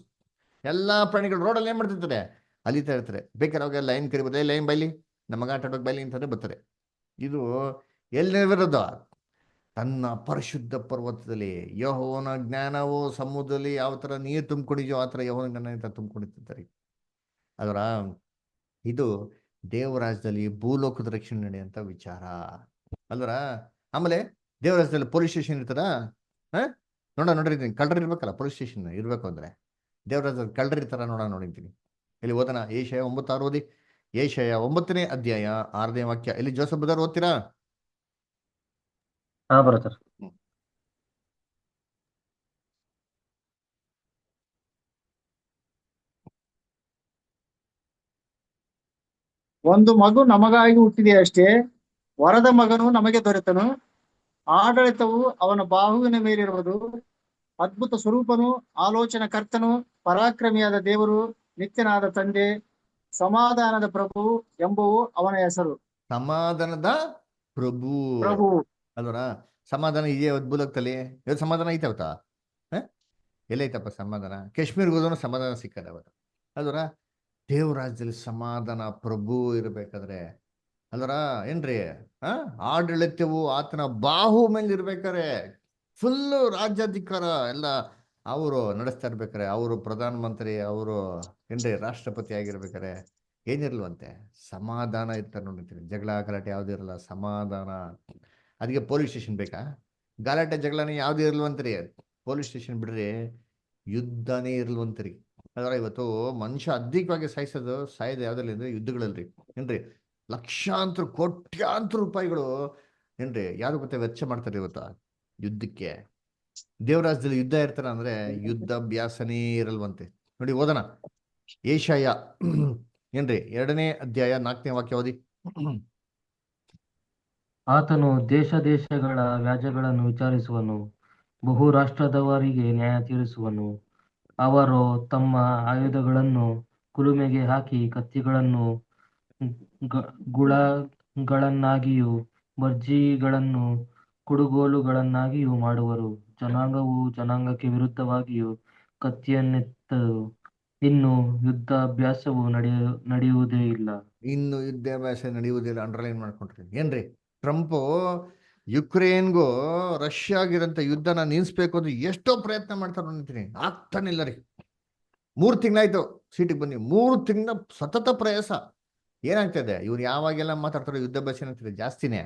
[SPEAKER 1] ಎಲ್ಲಾ ಪ್ರಾಣಿಗಳು ರೋಡಲ್ಲಿ ಏನ್ ಮಾಡ್ತಿರ್ತಾರೆ? ಅಲಿತಾ ಇರ್ತಾರೆ. ಬೇಕಾದ್ರೆ ಅವಾಗ ಲೈನ್ ಕರಿಬೋದು, ಲೈನ್ ಬೈಲಿ, ನಮಗ ಆಟ ಆಡೋಕೆ ಬೈಲಿ ಅಂತಂದ್ರೆ ಬರ್ತಾರೆ. ಇದು ಎಲ್ಲಿ ವಿರೋಧ? ತನ್ನ ಪರಿಶುದ್ಧ ಪರ್ವತದಲ್ಲಿ ಯೆಹೋವನ ಜ್ಞಾನವು ಸಮುದ್ರದಲ್ಲಿ ಯಾವ ತರ ನೀರು ತುಂಬಿಕೊಂಡಿದ್ಯೋ ಆ ತರ ಯೆಹೋವನ ಜ್ಞಾನ ತುಂಬಿಕೊಂಡಿರ್ತಾರೆ. ಅದರ ಇದು ದೇವರಾಜ್ಯದಲ್ಲಿ ಭೂಲೋಕದ ರಕ್ಷಣೆ ನಡೆಯುವಂತ ವಿಚಾರ ಅಲ್ವರ. ಆಮೇಲೆ ದೇವರಾಜ್ಯದಲ್ಲಿ ಪೊಲೀಸ್ ಸ್ಟೇಷನ್ ಇರ್ತದ? ನೋಡಿರ್ತೀನಿ. ಕಳ್ಳರ್ ಇರ್ಬೇಕಲ್ಲ, ಪೊಲೀಸ್ ಸ್ಟೇಷನ್ ಇರ್ಬೇಕು ಅಂದ್ರೆ. ದೇವರಾಜ್ಯದಲ್ಲಿ ಕಳ್ಳರ್ ಇರ್ತಾರ ನೋಡಿರ್ತೀನಿ. ಇಲ್ಲಿ ಓದೋಣ, ಏಷಯ 9:6 ಓದಿ. ಏಷಯ 9ನೇ ಅಧ್ಯಾಯ 6ನೇ ವಾಕ್ಯ. ಇಲ್ಲಿ ಜೋಸಫ್ ಬ್ರದರ್ ಓದ್ತೀರಾ?
[SPEAKER 2] ಬ್ರದರ್.
[SPEAKER 11] ಒಂದು ಮಗು ನಮಗಾಗಿ ಹುಟ್ಟಿದೆಯಷ್ಟೇ, ವರದ ಮಗನು ನಮಗೆ ದೊರೆತನು. ಆಡಳಿತವು ಅವನ ಬಾಹುವಿನ ಮೇಲಿರುವುದು. ಅದ್ಭುತ ಸ್ವರೂಪನು, ಆಲೋಚನಾ ಕರ್ತನು, ಪರಾಕ್ರಮಿಯಾದ ದೇವರು, ನಿತ್ಯನಾದ ತಂದೆ, ಸಮಾಧಾನದ ಪ್ರಭು ಎಂಬುವು ಅವನ ಹೆಸರು.
[SPEAKER 1] ಸಮಾಧಾನದ ಪ್ರಭು ಅಲ್ವರ. ಸಮಾಧಾನ ಇದೆಯಾ ಭೂಲೋಕದಲ್ಲಿ? ಇವತ್ತು ಸಮಾಧಾನ ಐತೆ ಅವತ್ತ? ಎಲ್ಲೈತಪ್ಪ ಸಮಾಧಾನ? ಕಾಶ್ಮೀರ್ಗೆ ಹೋದನು ಸಮಾಧಾನ ಸಿಕ್ಕದ ಅವತ್ತು ಅಲ್ವರ. ದೇವರಾಜ್ಯದಲ್ಲಿ ಸಮಾಧಾನ ಪ್ರಭು ಇರ್ಬೇಕಾದ್ರೆ ಅಲ್ವರ ಏನ್ರಿ, ಆಡಳಿತವು ಆತನ ಬಾಹು ಮೇಲೆ ಇರ್ಬೇಕಾರೆ, ಫುಲ್ಲು ರಾಜ್ಯಾಧಿಕಾರ ಎಲ್ಲ ಅವರು ನಡೆಸ್ತಾ ಇರ್ಬೇಕಾರೆ, ಅವರು ಪ್ರಧಾನ ಮಂತ್ರಿ, ಅವರು ಏನ್ರಿ ರಾಷ್ಟ್ರಪತಿ ಆಗಿರ್ಬೇಕಾರೆ ಏನಿರ್ಲ್ವಂತೆ? ಸಮಾಧಾನ ಇರ್ತಾರೆ ನೋಡಿರ್ತೀವಿ. ಜಗಳ ಗಲಾಟೆ ಯಾವ್ದು ಇರಲ್ಲ, ಸಮಾಧಾನ. ಅದಕ್ಕೆ ಪೊಲೀಸ್ ಸ್ಟೇಷನ್ ಬೇಕಾ? ಗಲಾಟೆ ಜಗಳನೇ ಯಾವ್ದು ಇರ್ಲ್ವಂತ್ರಿ. ಪೊಲೀಸ್ ಸ್ಟೇಷನ್ ಬಿಡ್ರಿ, ಯುದ್ಧನೇ ಇರ್ಲ್ವಂತ್ರಿ. ಅದರ ಇವತ್ತು ಮನುಷ್ಯ ಅಧಿಕವಾಗಿ ಸಾಯೋದು ಯಾವ್ದ್ರಲ್ಲಿ ಅಂದ್ರೆ ಯುದ್ಧಗಳಲ್ಲಿ ಏನ್ರಿ. ಲಕ್ಷಾಂತರ ಕೋಟ್ಯಾಂತರ ರೂಪಾಯಿಗಳು ಏನ್ರಿ ಯಾರು ಗೊತ್ತ ವೆಚ್ಚ ಮಾಡ್ತಾರೆ ಇವತ್ತು ಯುದ್ಧಕ್ಕೆ. ದೇವರಾಜ್ಯದಲ್ಲಿ ಯುದ್ಧ ಇರ್ತಾರ ಅಂದ್ರೆ ಯುದ್ಧಾಭ್ಯಾಸನೇ ಇರಲ್ವಂತೆ. ನೋಡಿ ಓದೋಣ, ಏಷಯ ಏನ್ರಿ 2ನೇ ಅಧ್ಯಾಯ 4ನೇ ವಾಕ್ಯ ಓದಿ.
[SPEAKER 2] ಆತನು ದೇಶ ದೇಶಗಳ ವ್ಯಾಜ್ಯಗಳನ್ನು ವಿಚಾರಿಸುವನು, ಬಹು ರಾಷ್ಟ್ರದವರಿಗೆ ನ್ಯಾಯ ತೀರಿಸುವನು. ಅವರು ತಮ್ಮ ಆಯುಧಗಳನ್ನು ಕುಲುಮೆಗೆ ಹಾಕಿ ಕತ್ತಿಗಳನ್ನು ಗುಳಗಳನ್ನಾಗಿಯೂ ಬರ್ಜಿಗಳನ್ನು ಕುಡುಗೋಲುಗಳನ್ನಾಗಿಯೂ ಮಾಡುವರು. ಜನಾಂಗವು ಜನಾಂಗಕ್ಕೆ ವಿರುದ್ಧವಾಗಿಯೂ ಕತ್ತಿಯನ್ನೆತ್ತದು. ಇನ್ನು ಯುದ್ಧಾಭ್ಯಾಸವು ನಡೆಯುವುದೇ ಇಲ್ಲ.
[SPEAKER 1] ಇನ್ನು ಯುದ್ಧಾಭ್ಯಾಸ ನಡೆಯುವುದಿಲ್ಲ. ಅಂಡರ್ಲೈನ್ ಮಾಡ್ಕೊಂಡ್ರಿ ಏನ್ರಿ. ಟ್ರಂಪು ಯುಕ್ರೇನ್ಗೂ ರಷ್ಯಾಗಿರಂತ ಯುದ್ಧನ ನಿಲ್ಸ್ಬೇಕು ಅಂದ್ರೆ ಎಷ್ಟೋ ಪ್ರಯತ್ನ ಮಾಡ್ತಾರೆ ಅಂತೀನಿ, ಆಗ್ತಾನಿಲ್ಲ ರೀ. 3 ತಿಂಗಳಾಯ್ತು ಸೀಟಿಗೆ ಬನ್ನಿ, 3 ತಿಂಗಳ ಸತತ ಪ್ರಯಾಸ. ಏನಾಗ್ತದೆ? ಇವ್ರು ಯಾವಾಗೆಲ್ಲ ಮಾತಾಡ್ತಾರೋ ಯುದ್ಧಾಭ್ಯಾಸ ಏನಾಗ್ತದೆ? ಜಾಸ್ತಿನೇ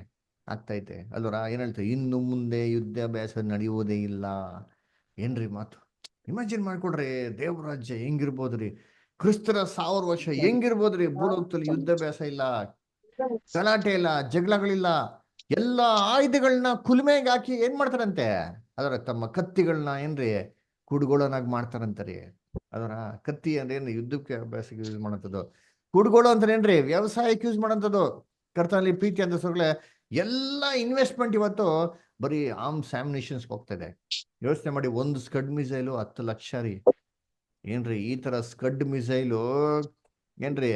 [SPEAKER 1] ಆಗ್ತೈತೆ ಅಲ್ವರ. ಏನ್ ಹೇಳ್ತಾರೆ? ಇನ್ನು ಮುಂದೆ ಯುದ್ಧಾಭ್ಯಾಸ ನಡೆಯುವುದೇ ಇಲ್ಲ. ಏನ್ರಿ ಮಾತು! ಇಮ್ಯಾಜಿನ್ ಮಾಡ್ಕೊಡ್ರಿ, ದೇವರಾಜ್ಯ ಹೆಂಗಿರ್ಬೋದ್ರಿ, ಕ್ರಿಸ್ತರ 1000 ವರ್ಷ ಹೆಂಗಿರ್ಬೋದ್ರಿ. ಭೂಲೋಕದಲ್ಲಿ ಯುದ್ಧಾಭ್ಯಾಸ ಇಲ್ಲ, ಗಲಾಟೆ ಇಲ್ಲ, ಜಗಳಗಳಿಲ್ಲ. ಎಲ್ಲ ಆಯುಧಗಳನ್ನ ಕುಲುಮೆಗೆ ಹಾಕಿ ಏನ್ ಮಾಡ್ತಾರಂತೆ? ಅದರ ತಮ್ಮ ಕತ್ತಿಗಳನ್ನ ಏನ್ರಿ ಕುಡುಗೋಳನಾಗಿ ಮಾಡ್ತಾರಂತಾರಿ. ಅದರ ಕತ್ತಿ ಅಂದ್ರೆ ಏನು? ಯುದ್ಧಕ್ಕೆ ಅಭ್ಯಾಸಕ್ಕೆ ಯೂಸ್ ಮಾಡೋಂಥದ್ದು. ಕುಡುಗೋಳು ಅಂತಾರೇನ್ರಿ? ವ್ಯವಸಾಯಕ್ಕೆ ಯೂಸ್ ಮಾಡೋಂಥದ್ದು. ಕರ್ತನಲ್ಲಿ ಪ್ರೀತಿ ಅಂತ ಸೊಗಳೆ ಎಲ್ಲ ಇನ್ವೆಸ್ಟ್ಮೆಂಟ್ ಇವತ್ತು ಬರೀ ಆರ್ಮ್ಸ್ ಆಮ್ಯುನಿಷನ್ಸ್ ಹೋಗ್ತಾ ಇದೆ. ಯೋಚನೆ ಮಾಡಿ, ಒಂದು ಸ್ಕಡ್ ಮಿಸೈಲು 10 ಲಕ್ಷ ರೀ. ಏನ್ರಿ ಈ ತರ ಸ್ಕಡ್ ಮಿಸೈಲು ಏನ್ರಿ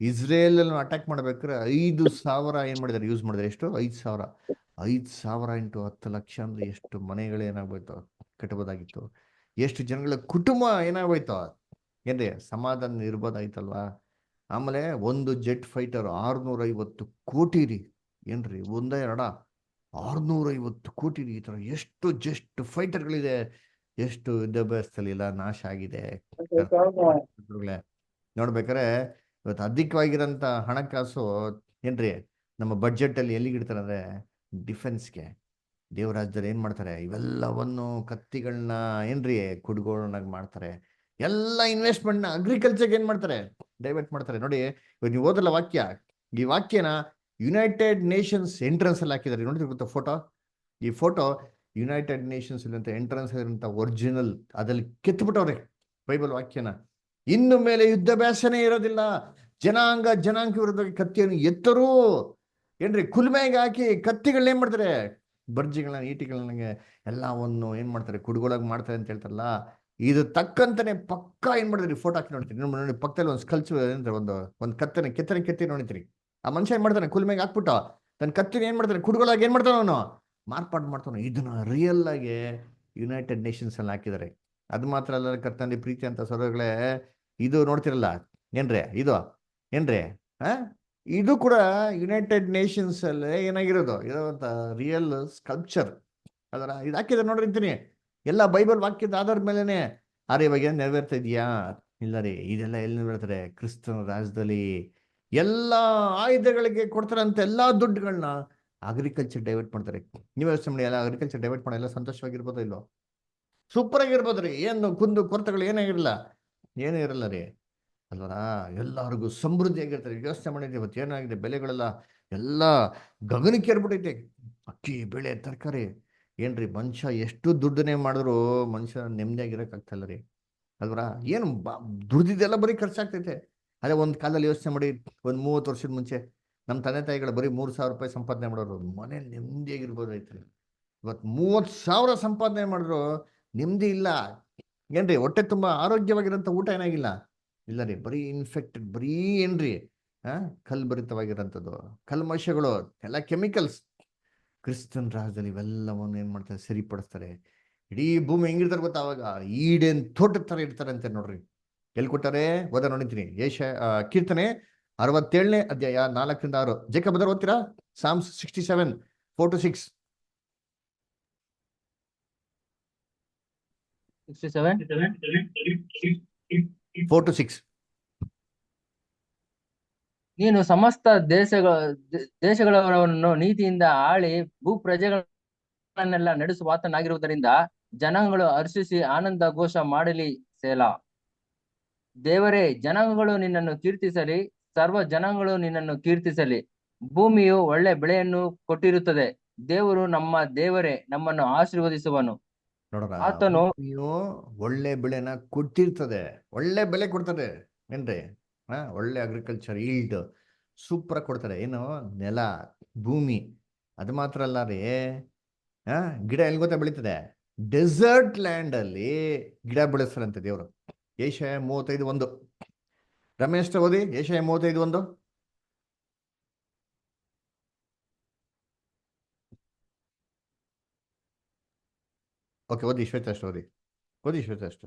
[SPEAKER 1] ಇಸ್ರೇಲ್ ಅಟ್ಯಾಕ್ ಮಾಡ್ಬೇಕಾದ್ರೆ 5,000 ಏನ್ ಮಾಡಿದಾರೆ, ಯೂಸ್ ಮಾಡಿದಾರೆ. ಎಷ್ಟು? 5,000. 5,000 ಇಂಟು 10 ಲಕ್ಷ ಅಂದ್ರೆ ಎಷ್ಟು ಮನೆಗಳು ಏನಾಗ್ಬೋಯ್ತು, ಕಟ್ಟಬೋದಾಗಿತ್ತು. ಎಷ್ಟು ಜನಗಳ ಕುಟುಂಬ ಏನಾಗೋಯ್ತು, ಏನ್ರಿ ಸಮಾಧಾನ ಇರ್ಬೋದಾಯ್ತಲ್ವಾ. ಆಮೇಲೆ ಒಂದು ಜೆಟ್ ಫೈಟರ್ 650 ಕೋಟಿ ರೀ. ಏನ್ರಿ ಒಂದೇ ಎರಡ 650 ಕೋಟಿ ರೀ. ಈ ತರ ಎಷ್ಟು ಜೆಟ್ ಫೈಟರ್ಗಳಿದೆ, ಎಷ್ಟು ಯುದ್ಧಾಭ್ಯಾಸದಲ್ಲಿ ಎಲ್ಲ ನಾಶ ಆಗಿದೆ. ನೋಡ್ಬೇಕಾರೆ ಇವತ್ತು ಅಧಿಕವಾಗಿರೋಂಥ ಹಣಕಾಸು ಏನ್ರಿ ನಮ್ಮ ಬಡ್ಜೆಟ್ ಅಲ್ಲಿ ಎಲ್ಲಿಗೆ ಇಡ್ತಾರೆ ಅಂದ್ರೆ ಡಿಫೆನ್ಸ್ಗೆ. ದೇವರಾಜ್ಯದಲ್ಲಿ ಏನ್ ಮಾಡ್ತಾರೆ, ಇವೆಲ್ಲವನ್ನು ಕತ್ತಿಗಳನ್ನ ಏನ್ರಿ ಕುಡ್ಗೋಣಾಗ ಮಾಡ್ತಾರೆ. ಎಲ್ಲ ಇನ್ವೆಸ್ಟ್ಮೆಂಟ್ನ ಅಗ್ರಿಕಲ್ಚರ್ಗೆ ಏನ್ ಮಾಡ್ತಾರೆ, ಡೈವರ್ಟ್ ಮಾಡ್ತಾರೆ. ನೋಡಿ ಇವಾಗ ನೀವು ಓದಲ್ಲ ವಾಕ್ಯ, ಈ ವಾಕ್ಯನ ಯುನೈಟೆಡ್ ನೇಷನ್ಸ್ ಎಂಟ್ರೆನ್ಸ್ ಅಲ್ಲಿ ಹಾಕಿದ್ದಾರೆ. ನೋಡಿದ್ರೆ ಗೊತ್ತಾ ಫೋಟೋ, ಈ ಫೋಟೋ ಯುನೈಟೆಡ್ ನೇಷನ್ಸ್ ಇರುವಂತ ಎಂಟ್ರೆನ್ಸ್ ಇರುವಂತ ಒರಿಜಿನಲ್ ಅದ್ರಲ್ಲಿ ಕೆತ್ತಬಿಟ್ಟವ್ರೆ ಬೈಬಲ್ ವಾಕ್ಯನ. ಇನ್ನು ಮೇಲೆ ಯುದ್ಧಾಭ್ಯಾಸನೇ ಇರೋದಿಲ್ಲ, ಜನಾಂಗ ವಿರುದ್ಧವಾಗಿ ಕತ್ತಿಯನ್ನು ಎತ್ತರೂ ಏನ್ರಿ ಕುಲ್ಮೆಗೆ ಹಾಕಿ ಕತ್ತಿಗಳನ್ನ ಏನ್ ಮಾಡ್ತಾರೆ, ಬರ್ಜಿಗಳನ್ನ ಈಟಿಗಳನ್ನ ಎಲ್ಲವನ್ನು ಏನ್ ಮಾಡ್ತಾರೆ, ಕುಡ್ಗೊಳಗ್ ಮಾಡ್ತಾರೆ ಅಂತ ಹೇಳ್ತಾರಲ್ಲ. ಇದು ತಕ್ಕಂತಾನೆ ಪಕ್ಕ ಏನ್ ಮಾಡಿದ್ರಿ, ಫೋಟೋ ಹಾಕಿ ನೋಡ್ತೀರಿ ನೋಡಿ, ಪಕ್ಕದಲ್ಲಿ ಒಂದು ಸ್ಕಲ್ಚರ್ ಅಂದ್ರೆ ಒಂದು ಕೆತ್ತನೆ ಕೆತ್ತಿ ನೋಡಿದ್ರಿ. ಆ ಮನುಷ್ಯ ಏನ್ ಮಾಡ್ತಾನೆ, ಕುಲ್ಮೆಗೆ ಹಾಕ್ಬಿಟ್ಟು ತನ್ನ ಕತ್ತಿನ ಏನ್ ಮಾಡ್ತಾನೆ, ಕುಡ್ಗೊಳಾಗ ಏನ್ ಮಾಡ್ತಾನೆ ಅವನು, ಮಾರ್ಪಾಡು ಮಾಡ್ತಾನೆ. ಇದನ್ನ ರಿಯಲ್ ಆಗಿ ಯುನೈಟೆಡ್ ನೇಷನ್ಸ್ ಅಲ್ಲಿ ಹಾಕಿದ್ದಾರೆ. ಅದು ಮಾತ್ರ ಅಲ್ಲ ಕರ್ತನಲ್ಲಿ ಪ್ರೀತಿ ಅಂತ ಸೊರಗಳೇ, ಇದು ನೋಡ್ತಿರಲ್ಲ ಏನ್ರಿ, ಏನ್ರಿ ಇದು ಕೂಡ ಯುನೈಟೆಡ್ ನೇಷನ್ಸ್ ಅಲ್ಲೇ ಏನಾಗಿರೋದು ಇರೋಂಥ ರಿಯಲ್ ಸ್ಕಲ್ಪ್ಚರ್. ಅದರ ಇದು ಹಾಕಿದ್ರೆ ನೋಡಿರ್ತೀನಿ ಎಲ್ಲ ಬೈಬಲ್ ವಾಕ್ಯದ ಆಧಾರದ ಮೇಲೆನೆ. ಆದ್ರೆ ಇವಾಗ ನೆರವೇರ್ತಾ ಇದೆಯಾ? ಇಲ್ಲ ರೀ, ಇದೆಲ್ಲ ಎಲ್ಲಿ ನೆರವೇರ್ತಾರೆ? ಕ್ರಿಸ್ತನ ರಾಜ್ಯದಲ್ಲಿ ಎಲ್ಲ ಆಯುಧಗಳಿಗೆ ಕೊಡ್ತಾರಂತ ಎಲ್ಲಾ ದುಡ್ಡುಗಳನ್ನ ಅಗ್ರಿಕಲ್ಚರ್ ಡೈವರ್ಟ್ ಮಾಡ್ತಾರೆ. ನೀವು ಯೋಚನೆ ಮಾಡಿ, ಎಲ್ಲ ಅಗ್ರಿಕಲ್ಚರ್ ಡೈವರ್ಟ್ ಮಾಡಿ ಎಲ್ಲ ಸಂತೋಷವಾಗಿರ್ಬೋದೋ ಇಲ್ಲೋ? ಸೂಪರ್ ಆಗಿರ್ಬೋದ್ರಿ, ಏನು ಕುಂದು ಕೊರತೆಗಳು ಏನಾಗಿರಲ್ಲ, ಏನೂ ಇರಲ್ಲ ರೀ ಅಲ್ವರ. ಎಲ್ಲರಿಗೂ ಸಮೃದ್ಧಿಯಾಗಿರ್ತಾರೆ. ಯೋಚನೆ ಮಾಡಿದ್ರೆ ಇವತ್ತು ಏನಾಗಿದೆ, ಬೆಲೆಗಳೆಲ್ಲ ಎಲ್ಲ ಗಗನಕ್ಕೆ ಏರ್ಬಿಟ್ಟೈತೆ. ಅಕ್ಕಿ, ಬೆಳೆ, ತರಕಾರಿ ಏನ್ರಿ, ಮನುಷ್ಯ ಎಷ್ಟು ದುಡ್ಡನ್ನೇ ಮಾಡಿದ್ರು ಮನುಷ್ಯ ನೆಮ್ಮದಿಯಾಗಿರೋಕ್ಕಾಗ್ತಲ್ಲ ರೀ ಅಲ್ವರ. ಏನು ದುಡ್ದಿದ್ದೆಲ್ಲ ಬರೀ ಖರ್ಚಾಗ್ತೈತೆ. ಅದೇ ಒಂದು ಕಾಲದಲ್ಲಿ ಯೋಚನೆ ಮಾಡಿ, ಒಂದು 30 ವರ್ಷದ ಮುಂಚೆ ನಮ್ಮ ತಂದೆ ತಾಯಿಗಳು ಬರೀ 3,000 ರೂಪಾಯಿ ಸಂಪಾದನೆ ಮಾಡೋರು, ಮನೇಲಿ ನೆಮ್ಮದಿಯಾಗಿರ್ಬೋದೈತೆ. ಇವತ್ತು 30,000 ಸಂಪಾದನೆ ಮಾಡಿದ್ರು ನೆಮ್ಮದಿ ಇಲ್ಲ. ಏನ್ರಿ ಹೊಟ್ಟೆ ತುಂಬ ಆರೋಗ್ಯವಾಗಿರೋಂಥ ಊಟ ಏನಾಗಿಲ್ಲ, ಇಲ್ಲ ರೀ, ಬರೀ ಇನ್ಫೆಕ್ಟೆಡ್, ಬರೀ ಏನ್ರಿ ಕಲ್ಭರಿತವಾಗಿರೋಂಥದ್ದು, ಕಲ್ಮಶಗಳು, ಎಲ್ಲ ಕೆಮಿಕಲ್ಸ್. ಕ್ರಿಸ್ತನ್ ರಾಜ್ಯದಲ್ಲಿ ಇವೆಲ್ಲವನ್ನು ಏನ್ ಮಾಡ್ತಾರೆ, ಸರಿಪಡಿಸ್ತಾರೆ. ಇಡೀ ಭೂಮಿ ಹೆಂಗಿರ್ತಾರೆ ಗೊತ್ತಾ, ಅವಾಗ ಈಡೇನ್ ತೋಟದ ತರ ಇರ್ತಾರೆ ಅಂತ ನೋಡ್ರಿ. ಎಲ್ಲಿ ಕೊಟ್ಟಾರೆ ಓದ ನೋಡಿದ್ದೀನಿ, ಕೀರ್ತನೆ 67ನೇ ಅಧ್ಯಾಯ 4-6. ಜೇಕಬ್ ಬದರ್ ಓದ್ತೀರಾ? ಸಾಮ್ಸ್ 67 4-6. 4-6.
[SPEAKER 5] ನೀನು ಸಮಸ್ತ ದೇಶಗಳವರನ್ನು ನೀತಿಯಿಂದ ಆಳಿ ಭೂಪ್ರಜೆಗಳನ್ನೆಲ್ಲ ನಡೆಸುವಾತನಾಗಿರುವುದರಿಂದ ಜನಾಂಗಗಳು ಹರ್ಷಿಸಿ ಆನಂದ ಘೋಷ ಮಾಡಲಿ. ಸೇಲಾ. ದೇವರೇ, ಜನಾಂಗಗಳು ನಿನ್ನನ್ನು ಕೀರ್ತಿಸಲಿ, ಸರ್ವ ಜನಾಂಗಗಳು ನಿನ್ನನ್ನು ಕೀರ್ತಿಸಲಿ. ಭೂಮಿಯು ಒಳ್ಳೆ ಬೆಳೆಯನ್ನು ಕೊಟ್ಟಿರುತ್ತದೆ. ದೇವರು ನಮ್ಮ ದೇವರೇ ನಮ್ಮನ್ನು ಆಶೀರ್ವದಿಸುವನು.
[SPEAKER 1] ನೋಡ್ರ,
[SPEAKER 5] ಆತನು
[SPEAKER 1] ಒಳ್ಳೆ ಬೆಳೆನ ಕೊಟ್ಟಿರ್ತದೆ, ಒಳ್ಳೆ ಬೆಲೆ ಕೊಡ್ತದೆ ಏನ್ರಿ. ಒಳ್ಳೆ ಅಗ್ರಿಕಲ್ಚರ್ ಈಲ್ಡ್ ಸೂಪರ್ ಕೊಡ್ತಾರೆ. ಏನು ನೆಲ, ಭೂಮಿ. ಅದು ಮಾತ್ರ ಅಲ್ಲ ರೀ, ಗಿಡ ಎಲ್ಲಿ ಗೊತ್ತಾ ಬೆಳೀತದೆ? ಡೆಸರ್ಟ್ ಲ್ಯಾಂಡ್ ಅಲ್ಲಿ ಗಿಡ ಬೆಳೆಸ್ತಾರಂತೆ ದೇವರು. ಯೆಶಾಯ 35:1. ರಮೇಶ್ ಓದಿ ಯೆಶಾಯ 35:1. ಓಕೆ, ಓದಿ ಶ್ವೇತಾಷ್ಟು, ಓದಿ ಶ್ವೇತಾಷ್ಟು.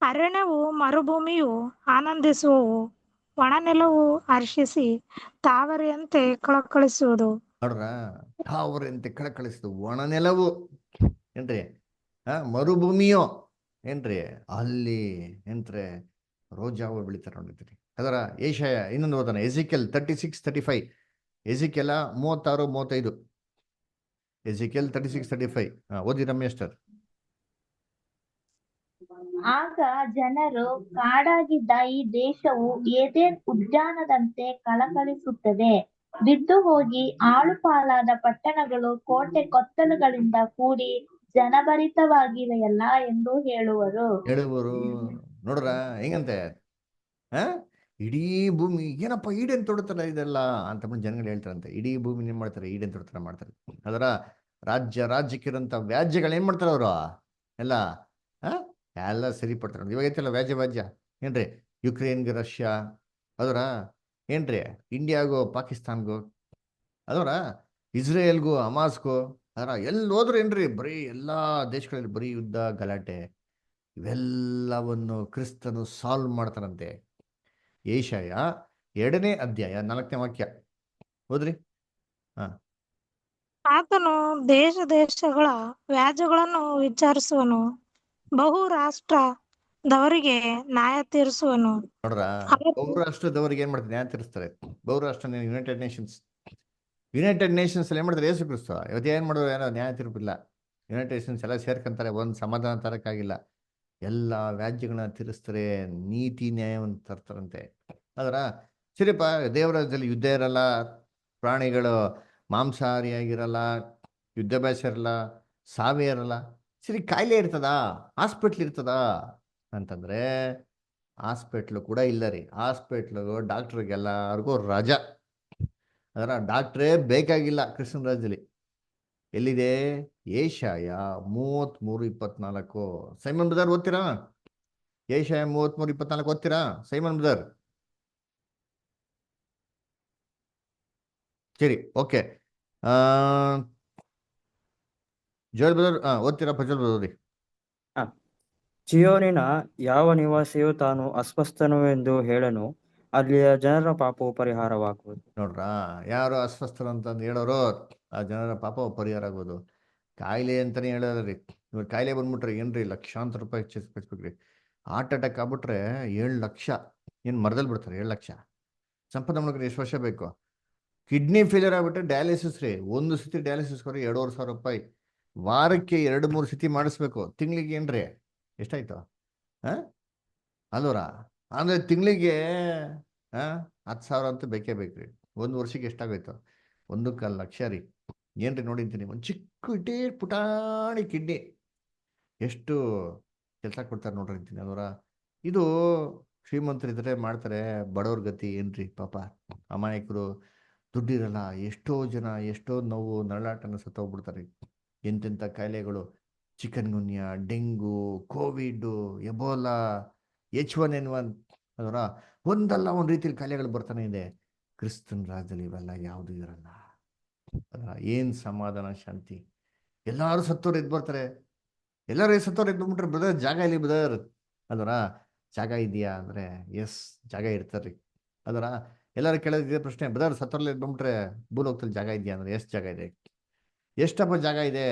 [SPEAKER 10] ಅರಣ್ಯವು ಮರುಭೂಮಿಯು ಆನಂದಿಸುವವು, ಒಣನೆಲವು ಹರ್ಷಿಸಿ ತಾವರೆಯಂತೆ ಕಳಕಳಿಸುವುದು.
[SPEAKER 1] ನೋಡ್ರ, ತಾವರೆಯಂತೆ ಕಳಕಳಿಸುದು ಒಣನೆಲವು ಏನ್ರಿ, ಮರುಭೂಮಿಯೋ ಏನ್ರಿ, ಅಲ್ಲಿ ಏನ್ರಿ ರೋಜಾ ಹೂವು ಬೆಳಿತಾರೆ ನೋಡಿದ್ರಿ. ಅದರ ಯೆಶಾಯ ಇನ್ನೊಂದು ಓದೋಣ, ಎಜಿಕೆಲ್ 36-35. ಎಜಿಕೆಲ 36-35. ಎಜಿಕೆಲ್ 36-35. ಓದಿ ರಮೇಶ್ ಸರ್.
[SPEAKER 6] ಆಗ ಜನರು, ಕಾಡಾಗಿದ್ದ ಈ ದೇಶವು ಏದೇನ್ ಉದ್ಯಾನದಂತೆ ಕಳಕಳಿಸುತ್ತದೆ. ಬಿದ್ದು ಹೋಗಿ ಆಳುಪಾಲಾದ ಪಟ್ಟಣಗಳು ಕೋಟೆ ಕೊತ್ತಲುಗಳಿಂದ ಕೂಡಿ ಜನಭರಿತವಾಗಿವೆಯಲ್ಲ ಎಂದು ಹೇಳುವರು.
[SPEAKER 1] ನೋಡ್ರ ಹೆಂಗಂತೆ, ಇಡೀ ಭೂಮಿ ಏನಪ್ಪ ಈಡೇನ್ ತೊಡ್ತಾರ ಇದೆಲ್ಲ ಅಂತ ಜನಗಳು ಹೇಳ್ತಾರಂತೆ. ಇಡೀ ಭೂಮಿ ಏನ್ ಮಾಡ್ತಾರೆ, ಈಡೇನ್ ತೊಡ್ತಾರ ಮಾಡ್ತಾರೆ. ಅದರ ರಾಜ್ಯಕ್ಕಿರೋಂಥ ವ್ಯಾಜ್ಯಗಳು ಏನ್ ಮಾಡ್ತಾರೆ ಅವರು ಎಲ್ಲ ಆ ಎಲ್ಲ ಸರಿಪಡ್ತಾರೆ. ಇವಾಗ ಐತಲ್ಲ ವ್ಯಾಜ್ಯ ಏನ್ರಿ, ಯುಕ್ರೇನ್ಗೆ ರಷ್ಯಾ, ಅದರ ಏನ್ರಿ ಇಂಡಿಯಾಗೂ ಪಾಕಿಸ್ತಾನ್ಗೂ, ಅದರ ಇಸ್ರೇಲ್ಗೂ ಹಮಾಸ್ಗೂ, ಅದರ ಎಲ್ಲಿ ಹೋದ್ರು ಏನ್ರಿ ಬರೀ ಎಲ್ಲಾ ದೇಶಗಳಲ್ಲಿ ಬರೀ ಯುದ್ಧ ಗಲಾಟೆ. ಇವೆಲ್ಲವನ್ನು ಕ್ರಿಸ್ತನು ಸಾಲ್ವ್ ಮಾಡ್ತಾರಂತೆ. ಏಷಯ 2ನೇ ಅಧ್ಯಾಯ 4ನೇ ವಾಕ್ಯ ಹೋದ್ರಿ.
[SPEAKER 10] ಆತನು ದೇಶಗಳ ವ್ಯಾಜ್ಯಗಳನ್ನು ವಿಚಾರಿಸುವನು, ಬಹು ರಾಷ್ಟ್ರದವರಿಗೆ ನ್ಯಾಯ ತೀರಿಸುವನು.
[SPEAKER 1] ನೋಡ್ರ, ಬಹುರಾಷ್ಟ್ರದವರಿಗೆ ಏನ್ ಮಾಡ್ತಾರೆ, ನ್ಯಾಯ ತೀರಿಸ್ತಾರೆ. ಬಹುರಾಷ್ಟ್ರ ಯುನೈಟೆಡ್ ನೇಷನ್ಸ್ ಅಲ್ಲಿ ಏನ್ ಮಾಡ್ತಾರೆ, ಯೇಸು ಕ್ರಿಸ್ತ ಇವತ್ತು ಏನ್ ಮಾಡೋರು, ಏನೋ ನ್ಯಾಯ ತೀರ್ಪಿಲ್ಲ. ಯುನೈಟೆಡ್ ನೇಷನ್ಸ್ ಎಲ್ಲ ಸೇರ್ಕೊಂತಾರೆ, ಒಂದು ಸಮಾಧಾನ ತರಕ್ಕಾಗಿಲ್ಲ. ಎಲ್ಲ ವ್ಯಾಜ್ಯಗಳನ್ನ ತೀರಿಸ್ತಾರೆ, ನೀತಿ ನ್ಯಾಯವನ್ನು ತರ್ತಾರಂತೆ. ಅದರ ಸರಿಪ್ಪ, ದೇವರಾಜ್ಯದಲ್ಲಿ ಯುದ್ಧ ಇರಲ್ಲ, ಪ್ರಾಣಿಗಳು ಮಾಂಸಾಹಾರಿಯಾಗಿರಲ್ಲ, ಯುದ್ಧಾಭ್ಯಾಸ ಇರಲ್ಲ, ಸಾವೇ ಇರಲ್ಲ. ಸರಿ, ಕಾಯಿಲೆ ಇರ್ತದಾ, ಹಾಸ್ಪಿಟ್ಲ್ ಇರ್ತದಾ ಅಂತಂದ್ರೆ ಹಾಸ್ಪಿಟ್ಲು ಕೂಡ ಇಲ್ಲ ರೀ. ಹಾಸ್ಪಿಟ್ಲು ಡಾಕ್ಟ್ರಿಗೆಲ್ಲರಿಗೂ ರಜಾ. ಅದರ ಡಾಕ್ಟ್ರೇ ಬೇಕಾಗಿಲ್ಲ ಕ್ರಿಶ್ಚಿಯನ್ ರಾಜ್ಯದಲ್ಲಿ. ಎಲ್ಲಿದೆ? ಏಷಯ 33:24. ಸೈಮನ್ ಬ್ರದರ್ ಓದ್ತೀರಾ? ಏಷಯ 33:24 ಓದ್ತೀರಾ ಸೈಮನ್ ಬ್ರದರ್? ಸರಿ, ಓಕೆ. ಜೋಯಲ್ ಬ್ರದರ್ ಓದ್ತೀರಾ? ಪ್ರಜ್ವಲ್ ಬ್ರದರ್ ಓದಿ.
[SPEAKER 7] ಚಿಯೋನಿನ ಯಾವ ನಿವಾಸಿಯು ತಾನು ಅಸ್ವಸ್ಥನು ಎಂದು ಹೇಳನು, ಅಲ್ಲಿಯ ಜನರ ಪಾಪವು ಪರಿಹಾರವಾಗುವುದು.
[SPEAKER 1] ನೋಡ್ರಾ, ಯಾರು ಅಸ್ವಸ್ಥರು ಅಂತಂದು ಹೇಳೋರು ಆ ಜನರ ಪಾಪ ಪರಿಹಾರ ಆಗೋದು. ಕಾಯಿಲೆ ಅಂತಾನೆ ಹೇಳೋದ್ರಿ. ಇವಾಗ ಕಾಯಿಲೆ ಬಂದ್ಬಿಟ್ರೆ ಏನ್ರಿ ಲಕ್ಷಾಂತರ ರೂಪಾಯಿ ಖರ್ಚ್ಬೇಕ್ರಿ. ಹಾರ್ಟ್ ಅಟ್ಯಾಕ್ ಆಗ್ಬಿಟ್ರೆ 7 ಲಕ್ಷ. ಏನು ಮರದಲ್ಲಿ ಬಿಡ್ತಾರೆ 7 ಲಕ್ಷ. ಸಂಪದ ಎಷ್ಟು ವರ್ಷ ಬೇಕು? ಕಿಡ್ನಿ ಫೇಲಿಯರ್ ಆಗ್ಬಿಟ್ರೆ ಡಯಾಲಿಸಿಸ್ ರೀ. ಒಂದು ಸತಿ ಡಯಾಲಿಸಿಸ್ ಕೊಡಿ 2,500 ರೂಪಾಯಿ. ವಾರಕ್ಕೆ 2-3 ಸತಿ ಮಾಡಿಸ್ಬೇಕು. ತಿಂಗಳಿಗೆ ಏನ್ರಿ ಎಷ್ಟಾಯ್ತು? ಅಲ್ವರ, ಅಂದ್ರೆ ತಿಂಗಳಿಗೆ 10,000 ಅಂತೂ ಬೇಕೇ ಬೇಕ್ರಿ. 1 ವರ್ಷಕ್ಕೆ ಎಷ್ಟಾಗೋಯ್ತು? 1.25 ಲಕ್ಷ ರೀ. ಏನ್ರಿ ನೋಡಿದ್ದೀನಿ, ಒಂದು ಚಿಕ್ಕ ಪುಟಾಣಿ ಕಿಡ್ನಿ ಎಷ್ಟು ಕೆಲಸ ಕೊಡ್ತಾರೆ ನೋಡ್ರಿ ಅಂತೀನಿ. ಅಲ್ವರ, ಇದು ಶ್ರೀಮಂತರಿದ್ರೆ ಮಾಡ್ತಾರೆ, ಬಡವ್ರ ಗತಿ ಏನ್ರಿ ಪಾಪ. ಅಮಾಯಕರು, ದುಡ್ಡಿರಲ್ಲ, ಎಷ್ಟೋ ಜನ ಎಷ್ಟೋ ನೋವು ನರಳಾಟನ ಸತ್ತೋಗ್ಬಿಡ್ತಾರೆ. ಎಂತೆಂಥ ಕಾಯಿಲೆಗಳು, chikungunya, dengue, COVID, Ebola, H1N1, ಅದರ ಒಂದಲ್ಲ ಒಂದು ರೀತಿಯಲ್ಲಿ ಕಾಯಿಲೆಗಳು ಬರ್ತಾನೆ ಇದೆ. ಕ್ರಿಸ್ತನ್ ರಾಜ್ಯದಲ್ಲಿ ಇವೆಲ್ಲ ಯಾವುದು ಇರಲ್ಲ. ಅದರ ಏನ್ ಸಮಾಧಾನ, ಶಾಂತಿ. ಎಲ್ಲಾರು ಸತ್ತೋರು ಎದ್ದು ಬರ್ತಾರೆ. ಎಲ್ಲರೂ ಸತ್ತೋರು ಎದ್ದು ಬಂದ್ಬಿಟ್ರೆ, ಬ್ರದರ್ ಜಾಗ ಇಲ್ಲಿ ಬ್ರದರ್. ಅದರ ಜಾಗ ಇದೆಯಾ ಅಂದ್ರೆ ಎಸ್, ಜಾಗ ಇರ್ತಾರ್ರಿ. ಅದರ ಎಲ್ಲರೂ ಕೇಳೋದಿದೆ ಪ್ರಶ್ನೆ, ಬ್ರದರ್ ಸತ್ತೋರ್ಲಿ ಎದ್ದು ಬಂದ್ಬಿಟ್ರೆ ಭೂಲೋಕದಲ್ಲಿ ಜಾಗ ಇದೆಯಾ ಅಂದ್ರೆ ಎಷ್ಟು ಜಾಗ ಇದೆ? ಎಷ್ಟಪ್ಪ ಜಾಗ ಇದೆ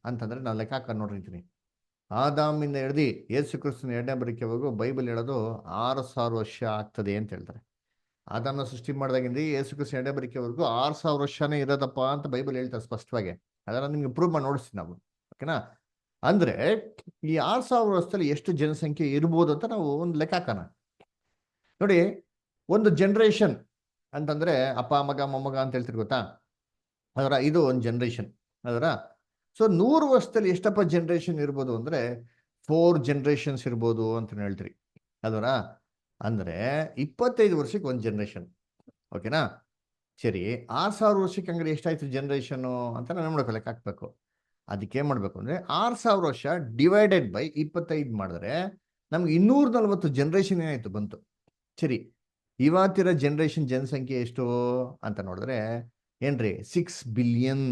[SPEAKER 1] ಅಂತಂದ್ರೆ ನಾವು ಲೆಕ್ಕ ಹಾಕೊಂಡು ನೋಡಿರ್ತೀನಿ. ಆದಾಮಿಂದ ಹಿಡ್ದು ಯೇಸು ಕ್ರಿಸ್ತನ 2ನೇ ಬರಿಕೆವರೆಗೂ ಬೈಬಲ್ ಹೇಳೋದು 6,000 ವರ್ಷ ಆಗ್ತದೆ ಅಂತ ಹೇಳ್ತಾರೆ. ಆದಾಮನ ಸೃಷ್ಟಿ ಮಾಡಿದಾಗಿಂದ ಯೇಸು ಕ್ರಿಸ್ತನ 2ನೇ ಬರಿಕೆವರೆಗೂ 6,000 ವರ್ಷನೇ ಇರೋದಪ್ಪ ಅಂತ ಬೈಬಲ್ ಹೇಳ್ತಾರೆ ಸ್ಪಷ್ಟವಾಗಿ. ಅದನ್ನ ನಿಮ್ಗೆ ಪ್ರೂವ್ ಮಾಡಿ ನೋಡಿಸ್ತೀವಿ ನಾವು, ಓಕೆನಾ? ಅಂದ್ರೆ ಈ 6,000 ವರ್ಷದಲ್ಲಿ ಎಷ್ಟು ಜನಸಂಖ್ಯೆ ಇರ್ಬೋದು ಅಂತ ನಾವು ಒಂದು ಲೆಕ್ಕ ಹಾಕೋಣ. ನೋಡಿ, ಒಂದು ಜನರೇಷನ್ ಅಂತಂದ್ರೆ ಅಪ್ಪ ಮಗ ಮೊಮ್ಮಗ ಅಂತ ಹೇಳ್ತೀರಿ ಗೊತ್ತಾ? ಅದರ ಇದು ಒಂದು ಜನರೇಷನ್. ಅದರ ಸೊ 100 ವರ್ಷದಲ್ಲಿ ಎಷ್ಟಪ್ಪ ಜನರೇಷನ್ ಇರ್ಬೋದು ಅಂದ್ರೆ 4 ಜನರೇಷನ್ಸ್ ಇರ್ಬೋದು ಅಂತ ಹೇಳ್ತೀರಿ. ಅದರ ಅಂದ್ರೆ 25 ವರ್ಷಕ್ಕೆ ಒಂದು ಜನರೇಷನ್, ಓಕೆನಾ? ಸರಿ, 6,000 ವರ್ಷಕ್ಕೆ ಹಂಗಾರೆ ಎಷ್ಟಾಯ್ತು ಜನರೇಷನ್ನು ಅಂತ ನಾವು ನೋಡ್ಕೊ ಲೆಕ್ಕ ಹಾಕ್ಬೇಕು. ಅದಕ್ಕೆ ಏನ್ ಮಾಡ್ಬೇಕು ಅಂದ್ರೆ 6,000 ವರ್ಷ ಡಿವೈಡೆಡ್ ಬೈ 25 ಮಾಡಿದ್ರೆ ನಮ್ಗೆ 240 ಜನರೇಷನ್ ಏನಾಯ್ತು ಬಂತು. ಸರಿ, ಇವತ್ತಿರೋ ಜನರೇಷನ್ ಜನಸಂಖ್ಯೆ ಎಷ್ಟು ಅಂತ ನೋಡಿದ್ರೆ ಏನ್ರಿ 6 ಬಿಲಿಯನ್.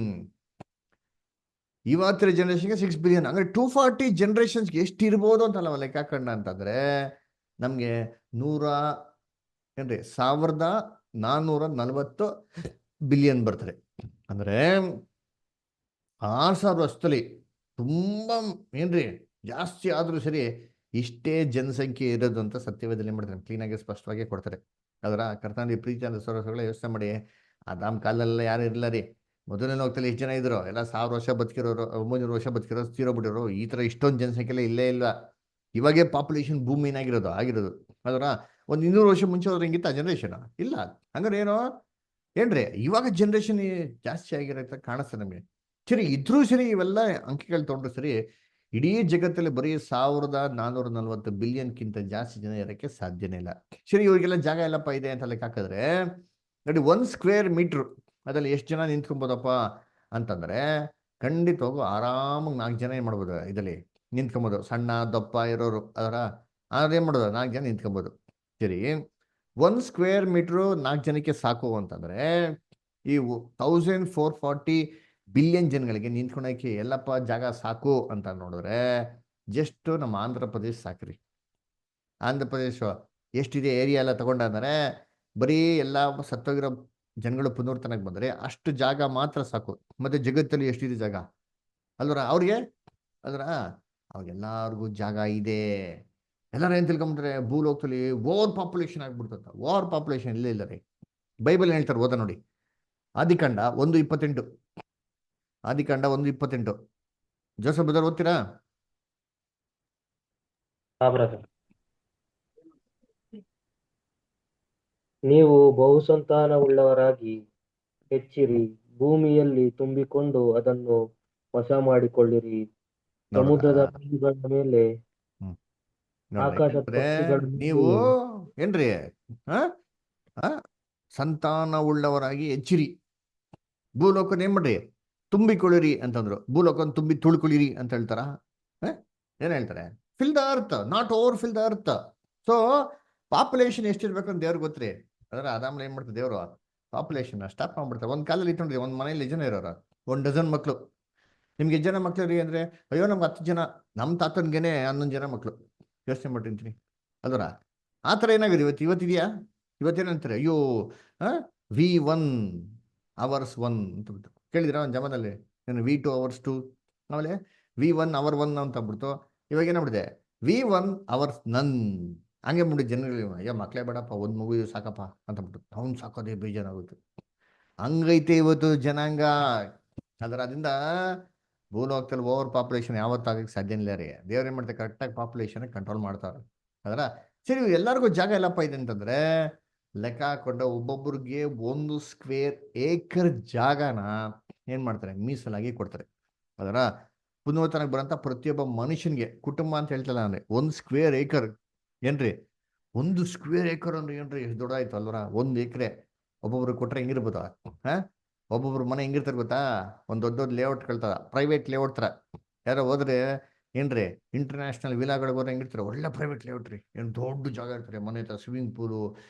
[SPEAKER 1] ಇವತ್ತಿರೋ ಜನರೇಷನ್ಗೆ 6 ಬಿಲಿಯನ್ ಅಂದ್ರೆ 240 ಜನರೇಷನ್ಸ್ಗೆ ಎಷ್ಟು ಇರ್ಬೋದು ಅಂತ ನಾವು ಲೆಕ್ಕ ಹಾಕೊಂಡ ಅಂತಂದ್ರೆ ನಮ್ಗೆ 1,440 ಬಿಲಿಯನ್ ಬರ್ತದೆ. ಅಂದ್ರೆ 6,000 ವರ್ಷದಲ್ಲಿ ತುಂಬಾ ಏನ್ರಿ ಜಾಸ್ತಿ ಆದ್ರೂ ಸರಿ ಇಷ್ಟೇ ಜನಸಂಖ್ಯೆ ಇರೋದು ಅಂತ ಸತ್ಯವೇದದಲ್ಲಿ ಮಾಡ್ತಾರೆ, ಕ್ಲೀನಾಗಿ ಸ್ಪಷ್ಟವಾಗಿ ಕೊಡ್ತಾರೆ. ಅದರ ಕರ್ತನಲ್ಲಿ ಪ್ರೀತಿ ಅಂತ ಸೊರಸಗಳ ಯೋಚನೆ ಮಾಡಿ. ಆದಾಮ್ ಕಾಲದಲ್ಲೆಲ್ಲ ಯಾರು ಇರಲ್ಲ ರೀ. ಮೊದಲನೇ ಹೋಗ್ತಲ್ಲಿ ಎಷ್ಟು ಜನ ಇದ್ರು? ಎಲ್ಲ 1,000 ವರ್ಷ ಬದುಕಿರೋರು, 900 ವರ್ಷ ಬದುಕಿರೋರು, ತೀರೋಗ್ಬಿಟ್ಟಿರೋರು. ಈ ತರ ಇಷ್ಟೊಂದು ಜನಸಂಖ್ಯೆ ಇಲ್ಲೇ ಇಲ್ಲ. ಇವಾಗೇ ಪಾಪ್ಯುಲೇಷನ್ ಭೂಮಿ ಆಗಿರೋದು. ಅದರ ಒಂದು 200 ವರ್ಷ ಮುಂಚೆ ಹೋದ್ರೆ ಹಿಂಗಿತ್ತ ಜನರೇಷನ್ ಇಲ್ಲ. ಹಂಗಾರೆ ಏನೋ ಏನ್ರಿ ಇವಾಗ ಜನರೇಷನ್ ಜಾಸ್ತಿ ಆಗಿರತ್ತ ಕಾಣಿಸ್ತದೆ ನಮಗೆ. ಸರಿ, ಇದ್ರೂ ಸರಿ ಇವೆಲ್ಲ ಅಂಕಿಗಳು ತೊಗೊಂಡ್ರು ಸರಿ ಇಡೀ ಜಗತ್ತಲ್ಲಿ ಬರೀ 1440 ಬಿಲಿಯನ್ಗಿಂತ ಜಾಸ್ತಿ ಜನ ಇರೋಕ್ಕೆ ಸಾಧ್ಯನೇ ಇಲ್ಲ. ಸರಿ, ಇವ್ರಿಗೆಲ್ಲ ಜಾಗ ಎಲ್ಲಪ್ಪ ಇದೆ ಅಂತ ಲೆಕ್ಕ ಹಾಕಿದ್ರೆ ನೋಡಿ 1 ಸ್ಕ್ವೇರ್ ಮೀಟ್ರ್ ಅದ್ರಲ್ಲಿ ಎಷ್ಟು ಜನ ನಿಂತ್ಕೊಬೋದಪ್ಪ ಅಂತಂದ್ರೆ ಖಂಡಿತವಾಗೂ ಆರಾಮಾಗಿ 4 ಜನ ಏನ್ ಮಾಡ್ಬೋದು, ಇದರಲ್ಲಿ ನಿಂತ್ಕೊಬೋದು. ಸಣ್ಣ ದಪ್ಪ ಇರೋರು ಅದೇನ್ ಮಾಡೋದು, 4 ಜನ ನಿಂತ್ಕೊಬೋದು. ಸರಿ, 1 ಸ್ಕ್ವೇರ್ ಮೀಟ್ರು 4 ಜನಕ್ಕೆ ಸಾಕು ಅಂತಂದ್ರೆ ಈ 1440 ಬಿಲಿಯನ್ ಜನಗಳಿಗೆ ನಿಂತ್ಕೊಳಕ್ಕೆ ಎಲ್ಲಪ್ಪ ಜಾಗ ಸಾಕು ಅಂತ ನೋಡಿದ್ರೆ ಜಸ್ಟ್ ನಮ್ಮ ಆಂಧ್ರ ಪ್ರದೇಶ ಸಾಕ್ರಿ. ಆಂಧ್ರ ಪ್ರದೇಶ ಎಷ್ಟಿದೆ ಏರಿಯಾ ಎಲ್ಲ ತಗೊಂಡಂದ್ರೆ ಬರೀ ಎಲ್ಲ ಸತ್ತೋಗಿರೋ ಜನಗಳು ಪುನರ್ತನಕ್ಕೆ ಬಂದರೆ ಅಷ್ಟು ಜಾಗ ಮಾತ್ರ ಸಾಕು. ಮತ್ತೆ ಜಗತ್ತಲ್ಲಿ ಎಷ್ಟಿದೆ ಜಾಗ ಅಲ್ವರ ಅವ್ರಿಗೆ ಅವ್ರಿಗೆಲ್ಲರಿಗೂ ಜಾಗ ಇದೆ. ಎಲ್ಲರೂ ಏನ್ ತಿಳ್ಕೊಂಬಿಟ್ರೆ ಭೂಲೋಕದಲ್ಲಿ ಓವರ್ ಪಾಪ್ಯುಲೇಷನ್ ಆಗ್ಬಿಡ್ತಂತ. ಓವರ್ ಪಾಪ್ಯುಲೇಷನ್ ಇಲ್ಲೇ ಇಲ್ಲ ರೀ. ಬೈಬಲ್ ಹೇಳ್ತಾರೆ, ಓದ ನೋಡಿ, ಆದಿಕಾಂಡ 1:28. ಆದಿಕಾಂಡ 1:28. ಜೋಸಫ್ ಬ್ರದರ್ ಓದ್ತೀರಾ?
[SPEAKER 2] ನೀವು ಬಹುಸಂತಾನವುಳ್ಳವರಾಗಿ ಹೆಚ್ಚಿರಿ, ಭೂಮಿಯಲ್ಲಿ ತುಂಬಿಕೊಂಡು ಅದನ್ನು ವಶ ಮಾಡಿಕೊಳ್ಳಿರಿ, ಸಮುದ್ರದ ಮೀನುಗಳ ಮೇಲೆ, ಆಕಾಶ ಪಕ್ಷಿಗಳ
[SPEAKER 1] ನೀವು
[SPEAKER 2] ಮೇಲೆ
[SPEAKER 1] ಏನ್ರಿ ಸಂತಾನವುಳ್ಳವರಾಗಿ ಹೆಚ್ಚಿರಿ, ಭೂಲೋಕನ ಏನ್ ಮಾಡ್ರಿ ತುಂಬಿಕೊಳ್ಳಿರಿ ಅಂತಂದ್ರು. ಭೂಲೋಕನ ತುಂಬಿ ತುಳ್ಕೊಳ್ಳಿರಿ ಅಂತ ಹೇಳ್ತಾರ? ಏನ್ ಹೇಳ್ತಾರೆ? Fill the earth, not over fill the earth. So population ಎಷ್ಟಿರ್ಬೇಕು ಅಂತ ದೇವ್ರಿಗೆ ಗೊತ್ತ್ರಿ. ಅದಾದ್ಮೇಲೆ ಏನ್ ಮಾಡ್ತಾರೆ ದೇವ್ರು ಪಾಪ್ಯುಲೇಷನ್ ಸ್ಟಾಪ್ ಮಾಡ್ಬಿಡ್ತಾರೆ. ಒಂದ್ ಕಾಲದಲ್ಲಿ ಇಟ್ಕೊಂಡ್ರಿ ಒಂದ್ ಮನೇಲಿ ಜನ ಇರೋರ 1 ಡಜನ್ ಮಕ್ಳು. ನಿಮ್ಗೆ ಜನ ಮಕ್ಳು ರೀ ಅಂದ್ರೆ ಅಯ್ಯೋ ನಮ್ಗೆ 10 ಜನ, ನಮ್ಮ ತಾತನ್ಗೆನೆ 11 ಜನ ಮಕ್ಳು. ಯೋಚನೆ ಮಾಡಿರ್ತೀನಿ ಅಲ್ವರ? ಆ ಥರ ಏನಾಗಿದೆ ಇವತ್ತಿದೆಯಾ? ಇವತ್ತೇನಂತಾರೆ, ಅಯ್ಯೋ V1 hours 1 ಅಂತ ಬಿಟ್ಟು ಕೇಳಿದ್ರ ಒಂದು ಜಮಾನಲ್ಲಿ, V2 hours 2, ಆಮೇಲೆ V1 hour 1 ಅಂತ ಬಿಡ್ತು. ಇವಾಗ ಏನಾಗ್ಬಿಡಿದೆ V1 hours none. ಹಂಗೆ ಬಿಡಿ ಜನಗಳಿಗೆ, ಅಯ್ಯೋ ಮಕ್ಳೇ ಬೇಡಪ್ಪ, ಒಂದು ಮಗು ಸಾಕಪ್ಪ ಅಂತ ಬಿಟ್ಟು ಅವ್ನು ಸಾಕೋದೇ ಬೇಜಾರಾಗುತ್ತೆ. ಹಂಗೈತೆ ಇವತ್ತು ಜನಾಂಗ. ಅದರಿಂದ ಭೂಲೋಕದಲ್ಲಿ ಓವರ್ ಪಾಪ್ಯುಲೇಷನ್ ಯಾವತ್ತಾಗಕ್ಕೆ ಸಾಧ್ಯ ಇಲ್ಲ ರೀ. ದೇವ್ರು ಏನ್ ಮಾಡ್ತಾರೆ, ಕರೆಕ್ಟಾಗಿ ಪಾಪ್ಯುಲೇಷನ್ ಕಂಟ್ರೋಲ್ ಮಾಡ್ತಾರೆ. ಸರಿ, ಎಲ್ಲರಿಗೂ ಜಾಗ ಎಲ್ಲಪ್ಪ ಇದೆ ಅಂತಂದ್ರೆ ಲೆಕ್ಕ ಹಾಕೊಂಡ ಒಬ್ಬೊಬ್ರಿಗೆ 1 ಸ್ಕ್ವೇರ್ ಏಕರ್ ಜಾಗನ ಏನ್ ಮಾಡ್ತಾರೆ, ಮೀಸಲಾಗಿ ಕೊಡ್ತಾರೆ. ಪುನರ್ತನಕ್ಕೆ ಬರೋಂಥ ಪ್ರತಿಯೊಬ್ಬ ಮನುಷ್ಯನ್ಗೆ, ಕುಟುಂಬ ಅಂತ ಹೇಳ್ತಲ್ಲ ಅಂದ್ರೆ 1 ಸ್ಕ್ವೇರ್ ಏಕರ್ ಏನ್ರಿ, 1 ಸ್ಕ್ವೇರ್ ಏಕರ್ ಅಂದ್ರೆ ಏನ್ರಿ ಎಷ್ಟು ದೊಡ್ಡ ಆಯ್ತು ಅಲ್ವರ? 1 ಎಕರೆ ಒಬ್ಬೊಬ್ರು ಕೊಟ್ರೆ ಹೆಂಗಿರ್ಬೋದು? ಒಬ್ಬೊಬ್ರು ಮನೆ ಹೆಂಗಿರ್ತಾರೆ ಗೊತ್ತಾ? ಒಂದು ದೊಡ್ಡ ಲೇಔಟ್ ಕಳ್ತಾರ, ಪ್ರೈವೇಟ್ ಲೇಔಟ್ ತರ. ಯಾರೋ ಹೋದ್ರೆ ಏನ್ರಿ ಇಂಟರ್ನ್ಯಾಷನಲ್ ವಿಲಾಗಳಿಗೆ ಹೋದ್ರೆ ಹೆಂಗಿರ್ತಾರೆ, ಒಳ್ಳೆ ಪ್ರೈವೇಟ್ ಲೇಔಟ್ ರೀ, ಏನು ದೊಡ್ಡ ಜಾಗ ಇರ್ತಾರೆ, ಮನೆ ಹತ್ರ ಸ್ವಿಮ್ಮಿಂಗ್ ಪೂಲು,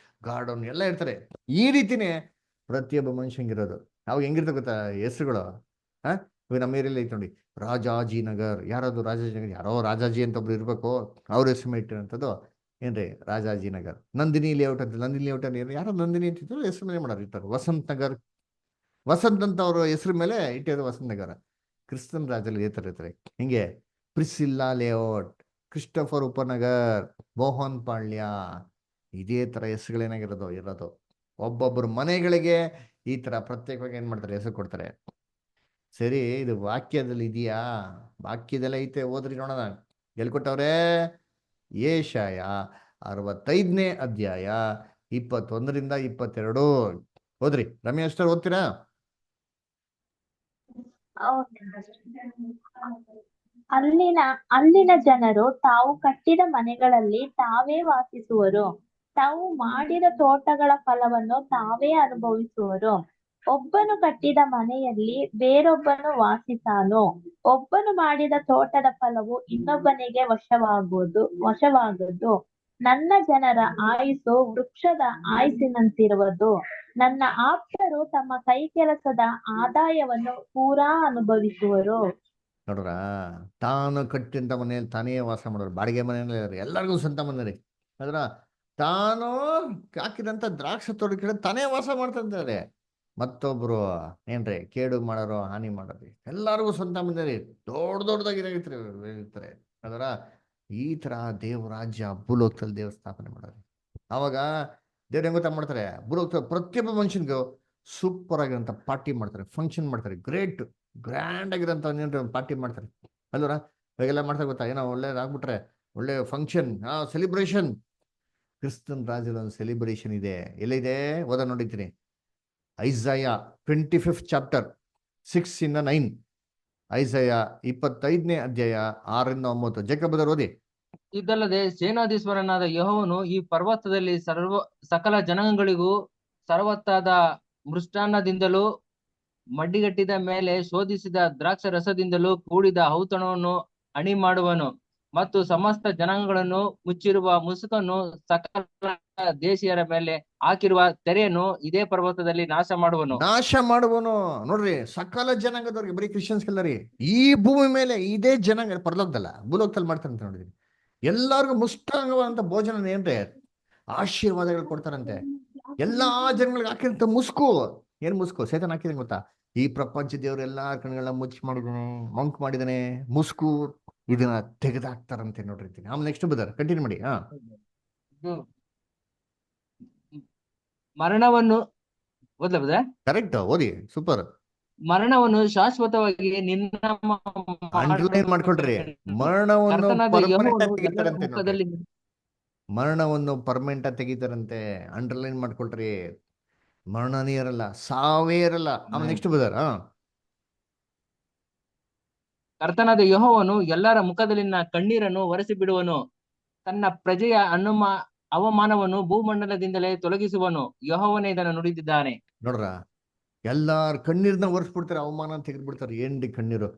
[SPEAKER 1] ಗಾರ್ಡನ್ ಎಲ್ಲ ಇರ್ತಾರೆ. ಈ ರೀತಿನೇ ಪ್ರತಿಯೊಬ್ಬ ಮನುಷ್ಯಂಗಿರೋದು. ಅವಾಗ ಹೆಂಗಿರ್ತಾರೆ ಗೊತ್ತಾ ಹೆಸರುಗಳು? ಇವಾಗ ನಮ್ಮ ಏರಿಯಲ್ಲಿ ಐತೆ ನೋಡಿ, ರಾಜಾಜಿನಗರ್. ಯಾರದು ರಾಜಾಜಿನಗರ್? ಯಾರೋ ರಾಜಾಜಿ ಅಂತ ಒಬ್ರು ಇರ್ಬೇಕು, ಅವ್ರ ಹೆಸರು ಇಟ್ಟಿರೋಂಥದ್ದು ಏನ್ರಿ ರಾಜಾಜಿನಗರ್. ನಂದಿನಿ ಲೇಔಟ್ ಅಂತ, ನಂದಿನಿ ಲೇಔಟ್ ಅಂತ ಯಾರೋ ನಂದಿನಿ ಅಂತಿದ್ರು, ಹೆಸರು ಮೇಲೆ ಮಾಡೋರು ಇರ್ತಾರೆ. ವಸಂತ್ ನಗರ್, ವಸಂತ್ ಅಂತ ಅವ್ರ ಹೆಸರು ಮೇಲೆ ಇಟ್ಟಿರೋದು ವಸಂತ್ ನಗರ. ಕ್ರಿಸ್ತನ್ ರಾಜಲ್ಲಿ ಇದೇ ಥರ ಇರ್ತಾರೆ. ಹಿಂಗೆ ಪ್ರಿಸಿಲ್ಲಾ ಲೇಔಟ್, ಕ್ರಿಸ್ಟೋಫರ್ ಉಪನಗರ್, ಮೋಹನ್ ಪಾಳ್ಯ, ಇದೇ ಥರ ಹೆಸರುಗಳೇನಾಗಿರೋದು ಇರೋದು. ಒಬ್ಬೊಬ್ಬರ ಮನೆಗಳಿಗೆ ಈ ಥರ ಪ್ರತ್ಯೇಕವಾಗಿ ಏನು ಮಾಡ್ತಾರೆ, ಹೆಸರು ಕೊಡ್ತಾರೆ. ಸರಿ, ಇದು ವಾಕ್ಯದಲ್ಲಿ ಇದೆಯಾ? ವಾಕ್ಯದಲ್ಲೇ ಐತೆ, ಓದ್ರಿ ನೋಡೋಣ. ಎಲ್ಲಿ ಕೊಟ್ಟವ್ರೆ? ಯೆಶಾಯ 65ನೇ ಅಧ್ಯಾಯ 21ರಿಂದ 22 ಓದ್ರಿ. ರಮೇಶ್ ಸರ್ ಓದ್ತೀರಾ?
[SPEAKER 6] ಅಲ್ಲಿನ ಜನರು ತಾವು ಕಟ್ಟಿದ ಮನೆಗಳಲ್ಲಿ ತಾವೇ ವಾಸಿಸುವರು, ತಾವು ಮಾಡಿದ ತೋಟಗಳ ಫಲವನ್ನು ತಾವೇ ಅನುಭವಿಸುವರು. ಒಬ್ಬನು ಕಟ್ಟಿದ ಮನೆಯಲ್ಲಿ ಬೇರೊಬ್ಬನು ವಾಸಿಸಾನು, ಒಬ್ಬನು ಮಾಡಿದ ತೋಟದ ಫಲವು ಇನ್ನೊಬ್ಬನಿಗೆ ವಶವಾಗದು. ನನ್ನ ಜನರ ಆಯುಸ್ಸು ವೃಕ್ಷದ ಆಯುಸ್ಸಿನಂತಿರುವುದು, ನನ್ನ ಆಪ್ತರು ತಮ್ಮ ಕೈ ಕೆಲಸದ ಆದಾಯವನ್ನು ಪೂರಾ ಅನುಭವಿಸುವರು.
[SPEAKER 1] ನೋಡ್ರ, ತಾನು ಕಟ್ಟಿಂತ ಮನೆಯಲ್ಲಿ ತಾನೇ ವಾಸ ಮಾಡೋರು, ಬಾಡಿಗೆ ಮನೆಯಲ್ಲಿ ಎಲ್ಲರಿಗೂ ಸ್ವಂತ ಮನೆ ರೀ. ತಾನು ಹಾಕಿದಂತ ದ್ರಾಕ್ಷ ತೋಟ ತಾನೇ ವಾಸ ಮಾಡ್ತಿದ್ದಾರೆ. ಮತ್ತೊಬ್ರು ಏನ್ರಿ ಕೇಡು ಮಾಡೋರು, ಹಾನಿ ಮಾಡೋರಿ, ಎಲ್ಲರಿಗೂ ಸ್ವಂತ ಮನೆ ರೀ, ದೊಡ್ಡದಾಗಿರ್ತಾರೆ. ಈ ತರ ದೇವರಾಜ್ಯ ಭೂಲೋಕದಲ್ಲಿ ದೇವ್ರ ಸ್ಥಾಪನೆ ಮಾಡೋರಿ. ಅವಾಗ ದೇವ್ರ ಹೆಂಗ್ ಗೊತ್ತಾ ಮಾಡ್ತಾರೆ, ಭೂಲೋಕ ಪ್ರತಿಯೊಬ್ಬ ಮನುಷ್ಯನ್ಗೂ ಸೂಪರ್ ಆಗಿರೋಂಥ ಪಾರ್ಟಿ ಮಾಡ್ತಾರೆ, ಫಂಕ್ಷನ್ ಮಾಡ್ತಾರೆ, ಗ್ರ್ಯಾಂಡ್ ಆಗಿರೋಂಥ ಪಾರ್ಟಿ ಮಾಡ್ತಾರೆ ಅಲ್ವರ? ಇವಾಗೆಲ್ಲ ಮಾಡ್ತಾರೆ ಗೊತ್ತಾ, ಏನೋ ಒಳ್ಳೇದಾಗ್ಬಿಟ್ರೆ ಒಳ್ಳೆ ಫಂಕ್ಷನ್, ಸೆಲಿಬ್ರೇಷನ್. ಕ್ರಿಸ್ತನ್ ರಾಜ್ಯದ ಒಂದು ಸೆಲಿಬ್ರೇಷನ್ ಇದೆ. ಎಲ್ಲಿದೆ ಓದ ನೋಡಿದ್ದೀನಿ, ಐಸಾಯ 25th chapter 6-9. ಐಸಯ 25ನೇ ಅಧ್ಯಾಯ 6-9. ಜೇಕಬದರ್ ಓದಿ.
[SPEAKER 5] ಇದಲ್ಲದೆ ಸೇನಾಧೀಶ್ವರನಾದ ಯೆಹೋವನು ಈ ಪರ್ವತದಲ್ಲಿ ಸಕಲ ಜನಾಂಗಗಳಿಗೂ ಸರ್ವತ್ತಾದ ಮೃಷ್ಟಾನ್ನದಿಂದಲೂ ಮಡ್ಡಿಗಟ್ಟಿದ ಮೇಲೆ ಶೋಧಿಸಿದ ದ್ರಾಕ್ಷ ರಸದಿಂದಲೂ ಕೂಡಿದ ಔತಣವನ್ನು ಅಣಿ ಮಾಡುವನು ಮತ್ತು ಸಮಸ್ತ ಜನಾಂಗಗಳನ್ನು ಮುಚ್ಚಿರುವ ಮುಸುಕನ್ನು ಸಕಲ ದೇಶೀಯರ ಮೇಲೆ ಹಾಕಿರುವ ತೆರೆಯನ್ನು ಇದೇ ಪರ್ವತದಲ್ಲಿ ನಾಶ ಮಾಡುವನು.
[SPEAKER 1] ನೋಡ್ರಿ, ಸಕಲ ಜನಾಂಗದವ್ರಿಗೆ, ಬರೀ ಕ್ರಿಶ್ಚಿಯನ್ಸ್ ಎಲ್ಲ ರೀ, ಈ ಭೂಮಿ ಮೇಲೆ ಇದೇ ಜನಾಂಗ, ಪರಲೋಕದಲ್ಲ ಭೂಲೋಕದಲ್ಲಿ ಮಾಡ್ತಾರೆ ಅಂತ ನೋಡಿದ್ರಿ. ಎಲ್ಲಾರ್ಗು ಮುಷ್ಟಾಂಗವಾದಂತ ಭೋಜನ ಏನ್ರಿ ಆಶೀರ್ವಾದಗಳು ಕೊಡ್ತಾರಂತೆ. ಎಲ್ಲಾ ಜನಗಳಿಗೆ ಹಾಕಿದಂತ ಮುಸ್ಕು, ಏನ್ ಮುಸ್ಕು ಸೈತಾನ್ ಹಾಕಿದ ಗೊತ್ತಾ? ಈ ಪ್ರಪಂಚ ದೇವ್ರು ಎಲ್ಲಾ ಕಣ್ಗಳನ್ನ ಮುಚ್ಚಿ ಮಾಡಿದನು, ಮಂಕ್ ಮಾಡಿದಾನೆ, ಮುಸ್ಕು ಇದನ್ನ ತೆಗೆದಾಕ್ತಾರಂತೆ ನೋಡ್ರಿ. ಆಮೇಲೆ ನೆಕ್ಸ್ಟ್ ಬದರ್ ಕಂಟಿನ್ಯೂ ಮಾಡಿ.
[SPEAKER 5] ಮರಣವನ್ನು
[SPEAKER 1] ಕರೆಕ್ಟ್ ಓದಿ, ಸೂಪರ್.
[SPEAKER 5] ಮರಣವನ್ನು ಶಾಶ್ವತವಾಗಿ ನಿನ್ನ
[SPEAKER 1] ಅಂಡರ್ಲೈನ್ ಮಾಡ್ಕೊಳ್ರಿ, ಮರಣವನ್ನು ಪರ್ಮನೆಂಟ್ ಆಗಿ ತೆಗಿತಾರಂತೆ ನೋಡ್ರಿ.
[SPEAKER 5] ಮುಖದಲ್ಲಿ
[SPEAKER 1] ಮರಣವನ್ನು ಪರ್ಮನೆಂಟ್ ಆಗಿ ತೆಗಿತಾರಂತೆ. ಅಂಡರ್ಲೈನ್ ಮಾಡ್ಕೊಳ್ರಿ, ಮರಣನೇ ಇರಲ್ಲ, ಸಾವೇ ಇರಲ್ಲ. ಆಮೇಲೆ ನೆಕ್ಸ್ಟ್ ಬದರ್.
[SPEAKER 5] ಕರ್ತನಾದ ಯೆಹೋವನು ಎಲ್ಲರ ಮುಖದಲ್ಲಿನ ಕಣ್ಣೀರನ್ನು ಒರೆಸಿ ಬಿಡುವನು, ತನ್ನ ಪ್ರಜೆಯ ಅವಮಾನವನ್ನು ಭೂಮಂಡಲದಿಂದಲೇ ತೊಲಗಿಸುವನು. ಯೆಹೋವನೇ ಇದನ್ನು ನುಡಿದಿದ್ದಾನೆ.
[SPEAKER 1] ನೋಡ್ರ, ಎಲ್ಲಾರ ಕಣ್ಣೀರ್ನ ಒರೆಸ್ಬಿಡ್ತಾರೆ, ಅವಮಾನ ತೆಗೆದ್ಬಿಡ್ತಾರೆ. ಏನ್ರಿ ಕಣ್ಣೀರು?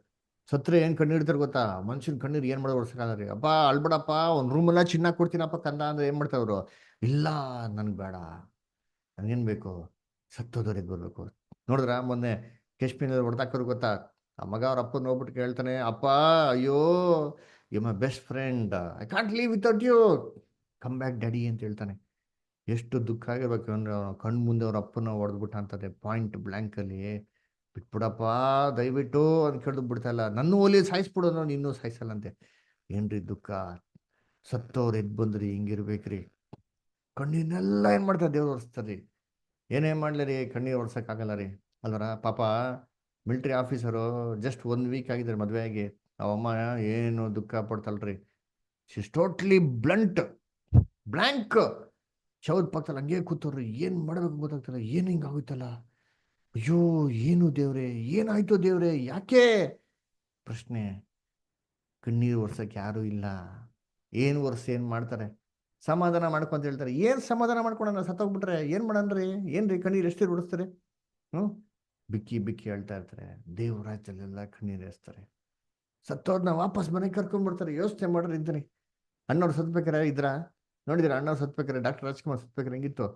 [SPEAKER 1] ಸತ್ರೆ ಏನ್ ಕಣ್ಣೀರ್ತಾರೆ ಗೊತ್ತಾ? ಮನುಷ್ಯನ ಕಣ್ಣೀರು ಏನ್ ಮಾಡೋದು ಒರ್ಸಕ್ಕಾಗ್ರಿ? ಅಪ್ಪ ಅಳ್ಬೇಡಪ್ಪ, ಒಂದ್ ರೂಮ್ ಎಲ್ಲ ಚಿನ್ನ ಕೊಡ್ತೀನಪ್ಪ ಕಂದ ಅಂದ್ರೆ ಏನ್ ಮಾಡ್ತಾವ್ರು? ಇಲ್ಲ, ನನ್ಗ್ ಬೇಡ, ನನ್ಗೇನ್ ಬೇಕು? ಸತ್ತೋದವ್ರಿಗೆ ಬರ್ಬೇಕು. ನೋಡಿದ್ರ ಮೊನ್ನೆ ಕಾಶ್ಮೀರ ಹೊಡೆದಾಕೋರು ಗೊತ್ತಾ? ಆ ಮಗ ಅವ್ರ ಅಪ್ಪನ ಹೋಗ್ಬಿಟ್ಟು ಕೇಳ್ತಾನೆ, ಅಪ್ಪ ಅಯ್ಯೋ you my best friend, I can't live without you, come back daddy ಅಂತ ಹೇಳ್ತಾನೆ. ಎಷ್ಟು ದುಃಖ ಆಗಿರ್ಬೇಕು ಅಂದ್ರೆ, ಕಣ್ ಮುಂದೆ ಅವ್ರ ಅಪ್ಪನ ಹೊಡೆದ್ಬಿಟ್ಟ ಅಂತದೆ, ಪಾಯಿಂಟ್ ಬ್ಲಾಂಕ್ ಅಲ್ಲಿ. ಬಿಟ್ಬಿಡಪ್ಪ ದಯವಿಟ್ಟು ಅಂತ ಕೇಳಿದ್ ಬಿಡ್ತಾ ಇಲ್ಲ, ನನ್ನ ಓಲಿ ಸಾಯಿಸ್ಬಿಡೋದು, ಇನ್ನೂ ಸಾಯಿಸಲ್ಲಂತೆ. ಏನ್ರಿ ದುಃಖ? ಸತ್ತವ್ರು ಎದ್ ಬಂದ್ರಿ, ಹಿಂಗಿರ್ಬೇಕ್ರಿ. ಕಣ್ಣೀರ್ನೆಲ್ಲ ಏನ್ ಮಾಡ್ತಾರೆ? ದೇವ್ರು ಒರೆಸ್ತಾರ್ರಿ. ಏನೇ ಮಾಡ್ಲಿ ರೀ, ಕಣ್ಣೀರು ಒರ್ಸಕ್ಕಾಗಲ್ಲ ರೀ, ಅಲ್ವರ? ಪಾಪ ಮಿಲಿಟರಿ ಆಫೀಸರು ಜಸ್ಟ್ 1 ವೀಕ್ ಆಗಿದ್ದಾರೆ ಮದುವೆ ಆಗಿ. ಅವಮ್ಮ ಏನು ದುಃಖ ಪಡ್ತಲ್ರಿ. ಶಿಸ್ ಟೋಟ್ಲಿ ಬ್ಲ್ಯಾಂಕ್, ಚೌದ್ ಪಕ್ಕದಲ್ಲಿ ಹಂಗೆ ಕೂತವ್ರಿ. ಏನ್ ಮಾಡ್ಬೇಕು ಗೊತ್ತಾಗ್ತಲ್ಲ, ಏನು ಹಿಂಗಾಗೋಯ್ತಲ್ಲ, ಅಯ್ಯೋ ಏನು ದೇವ್ರೆ, ಏನಾಯ್ತು ದೇವ್ರೆ, ಯಾಕೆ? ಪ್ರಶ್ನೆ. ಕಣ್ಣೀರು ಒರ್ಸಕ್ಕೆ ಯಾರು ಇಲ್ಲ. ಏನು ಏನ್ ಮಾಡ್ತಾರೆ? ಸಮಾಧಾನ ಮಾಡ್ಕೊಂತ ಹೇಳ್ತಾರೆ. ಏನ್ ಸಮಾಧಾನ ಮಾಡ್ಕೊಳ? ಸತ್ತೋಗ್ಬಿಟ್ರೆ ಏನ್ ಮಾಡನ್ರಿ? ಏನ್ರಿ ಕಣ್ಣೀರು ಎಷ್ಟು ಹೊಡಿಸ್ತಾರೆ? ಬಿಕ್ಕಿ ಬಿಕ್ಕಿ ಹೇಳ್ತಾ ಇರ್ತಾರೆ. ದೇವರಾಜ್ಯಲ್ಲೆಲ್ಲ ಕಣ್ಣೀರು ಎಸ್ತಾರೆ. ಸತ್ತೋರ್ನ ವಾಪಸ್ ಮನೆಗೆ ಕರ್ಕೊಂಡ್ಬಿಡ್ತಾರೆ. ಯೋಚನೆ ಮಾಡ್ರಿ ಇದ್ದೀನಿ. ಅಣ್ಣವ್ರು ಸತ್ಬೇಕಾರೆ ಇದ್ರ ನೋಡಿದ್ರ? ಅಣ್ಣವ್ರು ಸತ್ಬೇಕಾರೆ, ಡಾಕ್ಟರ್ ರಾಜ್ಕುಮಾರ್ ಸತ್ಬೇಕಾರೆ ಹೆಂಗಿತ್ತು?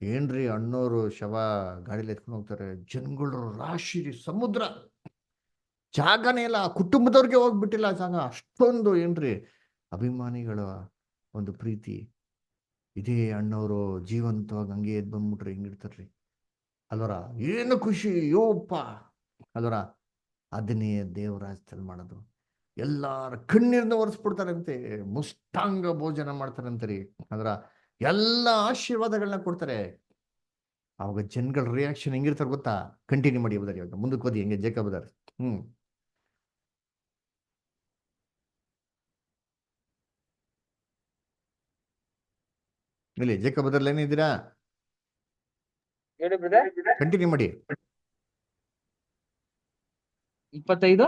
[SPEAKER 1] ಏನ್ರಿ ಅಣ್ಣವ್ರು ಶವ ಗಾಡಿಲಿ ಎತ್ಕೊಂಡು ಹೋಗ್ತಾರೆ, ಜನಗಳು ರಾಶಿ, ಸಮುದ್ರ, ಜಾಗನೇ ಇಲ್ಲ, ಕುಟುಂಬದವ್ರಿಗೆ ಹೋಗ್ಬಿಟ್ಟಿಲ್ಲ ಜಾಗ. ಅಷ್ಟೊಂದು ಏನ್ರಿ ಅಭಿಮಾನಿಗಳ ಒಂದು ಪ್ರೀತಿ. ಇದೇ ಅಣ್ಣವರು ಜೀವಂತವಾಗಿ ಹಂಗೆ ಎದ್ ಬಂದ್ಬಿಟ್ರಿ, ಹೆಂಗಿರ್ತಾರ್ರಿ ಅಲ್ವರ? ಏನು ಖುಷಿ, ಯೋಪ್ಪ ಅಲ್ವರ? ಅದನ್ನೇ ದೇವರಾಜ್ಯದಲ್ಲಿ ಮಾಡೋದು. ಎಲ್ಲಾರ ಕಣ್ಣೀರ್ನ ಒರೆಸ್ಬಿಡ್ತಾರಂತೆ, ಮುಷ್ಟಾಂಗ ಭೋಜನ ಮಾಡ್ತಾರಂತೆ ಅದರ ಎಲ್ಲ ಆಶೀರ್ವಾದಗಳನ್ನ ಕೊಡ್ತಾರೆ. ಅವಾಗ ಜನಗಳ ರಿಯಾಕ್ಷನ್ ಹೆಂಗಿರ್ತಾರೆ ಗೊತ್ತಾ? ಕಂಟಿನ್ಯೂ ಮಾಡಿ ಬದರ್, ಇವಾಗ ಮುಂದಕ್ಕೆ ಓದಿ ಹೆಂಗೆ ಜೇಕಬದರ್. ಇಲ್ಲಿ ಜೇಕಬದರ್ಲಿ ಏನಿದ್ದೀರಾ? ಕಂಟಿನ್ಯೂ ಮಾಡಿ.
[SPEAKER 5] 25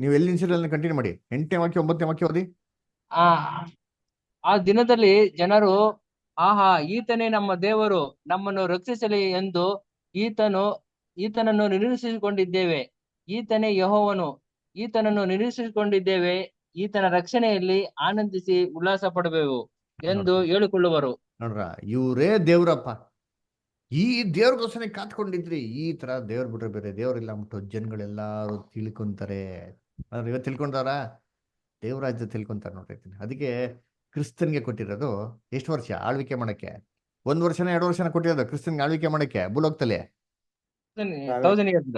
[SPEAKER 1] ನೀವು ಎಲ್ಲಿ ನಿಲ್ಸಿರಲ್ಲ ಕಂಟಿನ್ಯೂ ಮಾಡಿ. 8ನೇ ವಾಕ್ಯ 9ನೇ ವಾಕ್ಯ ಓದಿ.
[SPEAKER 5] ಆ ದಿನದಲ್ಲಿ ಜನರು, ಆಹಾ, ಈತನೇ ನಮ್ಮ ದೇವರು, ನಮ್ಮನ್ನು ರಕ್ಷಿಸಲಿ ಎಂದು ಈತನನ್ನು ನಿರೀಕ್ಷಿಸಿಕೊಂಡಿದ್ದೇವೆ. ಈತನೇ ಯೆಹೋವನು, ಈತನನ್ನು ನಿರೀಕ್ಷಿಸಿಕೊಂಡಿದ್ದೇವೆ, ಈತನ ರಕ್ಷಣೆಯಲ್ಲಿ ಆನಂದಿಸಿ ಉಲ್ಲಾಸ ಪಡಬೇಕು ಎಂದು ಹೇಳಿಕೊಳ್ಳುವರು.
[SPEAKER 1] ನೋಡ್ರ, ಇವರೇ ದೇವ್ರಪ್ಪ. ಈ ದೇವ್ರಿಗೋಸ್ಕರ ಕಾತ್ಕೊಂಡಿದ್ರಿ. ಈ ತರ ದೇವ್ರ ಬಿಟ್ರೆ ಬೇರೆ ದೇವ್ರಿಲ್ಲ ಅಂದ್ಬಿಟ್ಟು ಜನಗಳೆಲ್ಲಾರು ತಿಳ್ಕೊಂತಾರೆ. ಆದ್ರೆ ಇವತ್ತು ತಿಳ್ಕೊಂಡಾರ? ದೇವರಾಜ್ಯ ತಿಳ್ಕೊಂತಾರೆ ನೋಡ್ರಿ. ಅದಕ್ಕೆ ಕ್ರಿಸ್ತನ್ಗೆ ಕೊಟ್ಟಿರೋದು ಎಷ್ಟು ವರ್ಷ ಆಳ್ವಿಕೆ ಮಾಡಕ್ಕೆ? 1 ವರ್ಷನ 2 ವರ್ಷನ ಕೊಟ್ಟಿರೋದು ಕ್ರಿಸ್ತನ್ಗೆ ಆಳ್ವಿಕೆ ಮಾಡಕ್ಕೆ ಭೂಲೋಕದಲ್ಲಿ?
[SPEAKER 5] 1000 years.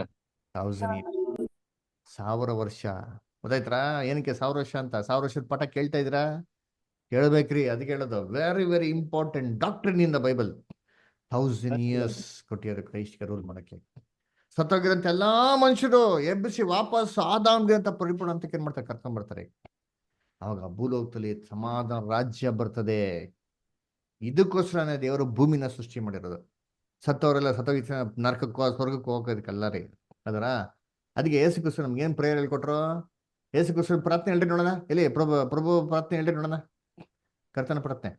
[SPEAKER 1] 1000 ವರ್ಷ. ಗೊತ್ತಾಯ್ತಾ ಏನಕ್ಕೆ 1000 ವರ್ಷ ಅಂತ? 1000 ವರ್ಷದ ಪಾಠ ಕೇಳ್ತಾ ಇದ್ರಾ? ಕೇಳ್ಬೇಕ್ರಿ. ಅದಕ್ಕೆ ಹೇಳೋದು very very important doctrine in the Bible. 1000 years ಕೊಟ್ಟಿರೋ ಕ್ರೈಸ್ಟ್ಗೆ ರೂಲ್ ಮಾಡಕ್ಕೆ. ಸತ್ತೋಗಿರಂತ ಎಲ್ಲಾ ಮನುಷ್ಯರು ಎಬ್ಬಿಸಿ ವಾಪಸ್ ಆದಾಮ್ಗೆ ಅಂತ ಪರಿಪೂರ್ಣ ಅಂತ ಏನ್ ಮಾಡ್ತಾರೆ? ಕರ್ಕೊಂಡ್ ಬರ್ತಾರೆ. ಅವಾಗ ಭೂಲೋಕದಲ್ಲಿ ಸಮಾಧಾನ ರಾಜ್ಯ ಬರ್ತದೆ. ಇದಕ್ಕೋಸ್ಕರನೇ ದೇವರು ಭೂಮಿನ ಸೃಷ್ಟಿ ಮಾಡಿರೋದು. ಸತ್ತವರೆಲ್ಲ ಸತ್ತೋಗಿ ನರಕಕ್ಕೋ ಸ್ವರ್ಗಕ್ಕೋ ಹೋಗೋದಕ್ಕಲ್ಲ ರೀ. ಅದರ ಅದಕ್ಕೆ ಯೇಸು ಕ್ರಿಸ್ತು ನಮ್ಗೆ ಏನು ಪ್ರೇಯರ್ ಹೇಳ್ಕೊಟ್ರು? ಯೇಸು ಕ್ರಿಸ್ತು ಪ್ರಾರ್ಥನೆ ಹೇಳ್ರಿ ನೋಡೋಣ. ಎಲ್ಲಿ ಪ್ರಭು ಪ್ರಾರ್ಥನೆ ಹೇಳ್ರಿ ನೋಡೋಣ. ಕರ್ತನ ಪ್ರಾರ್ಥನೆ.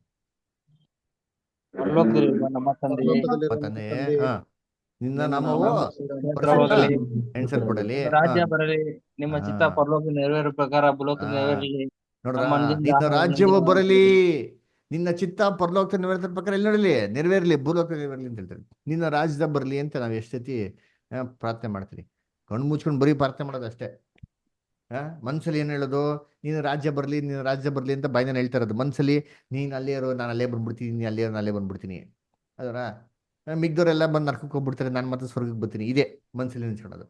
[SPEAKER 5] ಪರಲೋಕದಲ್ಲಿರುವ ನಮ್ಮ ತಂದೆಯೇ,
[SPEAKER 8] ಪರಲೋಕದಲ್ಲಿರುವ
[SPEAKER 1] ತಂದೆ,
[SPEAKER 8] ನಮ್ಮ ತಂದೆಯೇ,
[SPEAKER 1] ಹಾ, ನಿನ್ನ
[SPEAKER 8] ನಿನ್ನ
[SPEAKER 1] ನಾಮವು
[SPEAKER 8] ನಾಮವು
[SPEAKER 5] ಪವಿತ್ರವಾಗಲಿ,
[SPEAKER 1] ಎಣಿಸಲ್ಪಡಲಿ.
[SPEAKER 5] ನಿಮ್ಮ ರಾಜ್ಯ ಬರಲಿ, ನಿಮ್ಮ ಚಿತ್ತ
[SPEAKER 1] ಹಾ,
[SPEAKER 5] ಪರಲೋಕ ನೆರವೇರೋ ಪ್ರಕಾರ ಭೂಲೋಕ
[SPEAKER 1] ಹಾ,
[SPEAKER 5] ನೆರವೇರಲಿ.
[SPEAKER 1] ನೋಡ್ರ,
[SPEAKER 5] ನಮ್ಮ ಅನುದಿನದ
[SPEAKER 1] ನಿನ್ನ
[SPEAKER 5] ಆಹಾರವನ್ನು
[SPEAKER 1] ರಾಜ್ಯವು
[SPEAKER 5] ನಮಗೆ
[SPEAKER 1] ಬರಲಿ,
[SPEAKER 5] ಕೊಡು.
[SPEAKER 1] ನಿನ್ನ ಚಿತ್ತ ಪರಲೋಕ ನೆರವೇರ್ತ ಪ್ರಕಾರ ಎಲ್ಲಿ ನೋಡಲಿ ನೆರವೇರಲಿ, ಭೂಲೋಕ ನೆರವೇರಲಿ ಅಂತ ಹೇಳ್ತಾರೆ. ನಿನ್ನ ರಾಜ್ಯದ ಬರಲಿ ಅಂತ ನಾವು ಎಷ್ಟು ಸತಿ ಪ್ರಾರ್ಥನೆ ಮಾಡ್ತೀವಿ. ಕಣ್ಣು ಮುಚ್ಕೊಂಡು ಬರೀ ಪ್ರಾರ್ಥನೆ ಮಾಡೋದು ಅಷ್ಟೇ. ಮನ್ಸಲ್ಲಿ ಏನು ಹೇಳೋದು? ನೀನು ರಾಜ್ಯ ಬರಲಿ, ನೀನು ರಾಜ್ಯ ಬರಲಿ ಅಂತ ಬಾಯಿನಲ್ಲಿ ಹೇಳ್ತಾ ಇರೋದು. ಮನ್ಸಲ್ಲಿ ನೀನು ಅಲ್ಲೇ ಇರೋ, ನಾನು ಅಲ್ಲೇ ಬಂದ್ಬಿಡ್ತೀನಿ, ನೀನು ಅಲ್ಲೇ ಇರೋ, ನಾನು ಅಲ್ಲೇ ಬಂದ್ಬಿಡ್ತೀನಿ. ಅದರ ಮಿಗ್ದವರೆಲ್ಲ ಬಂದು ನರ್ಕಕ್ಕೆ ಹೋಗ್ಬಿಡ್ತಾರೆ, ನಾನು ಮಾತ್ರ ಸ್ವರ್ಗಕ್ಕೆ ಬರ್ತೀನಿ. ಇದೇ ಮನ್ಸಲ್ಲಿ ನೆನ್ಸ್ಕೊಳ್ಳೋದು.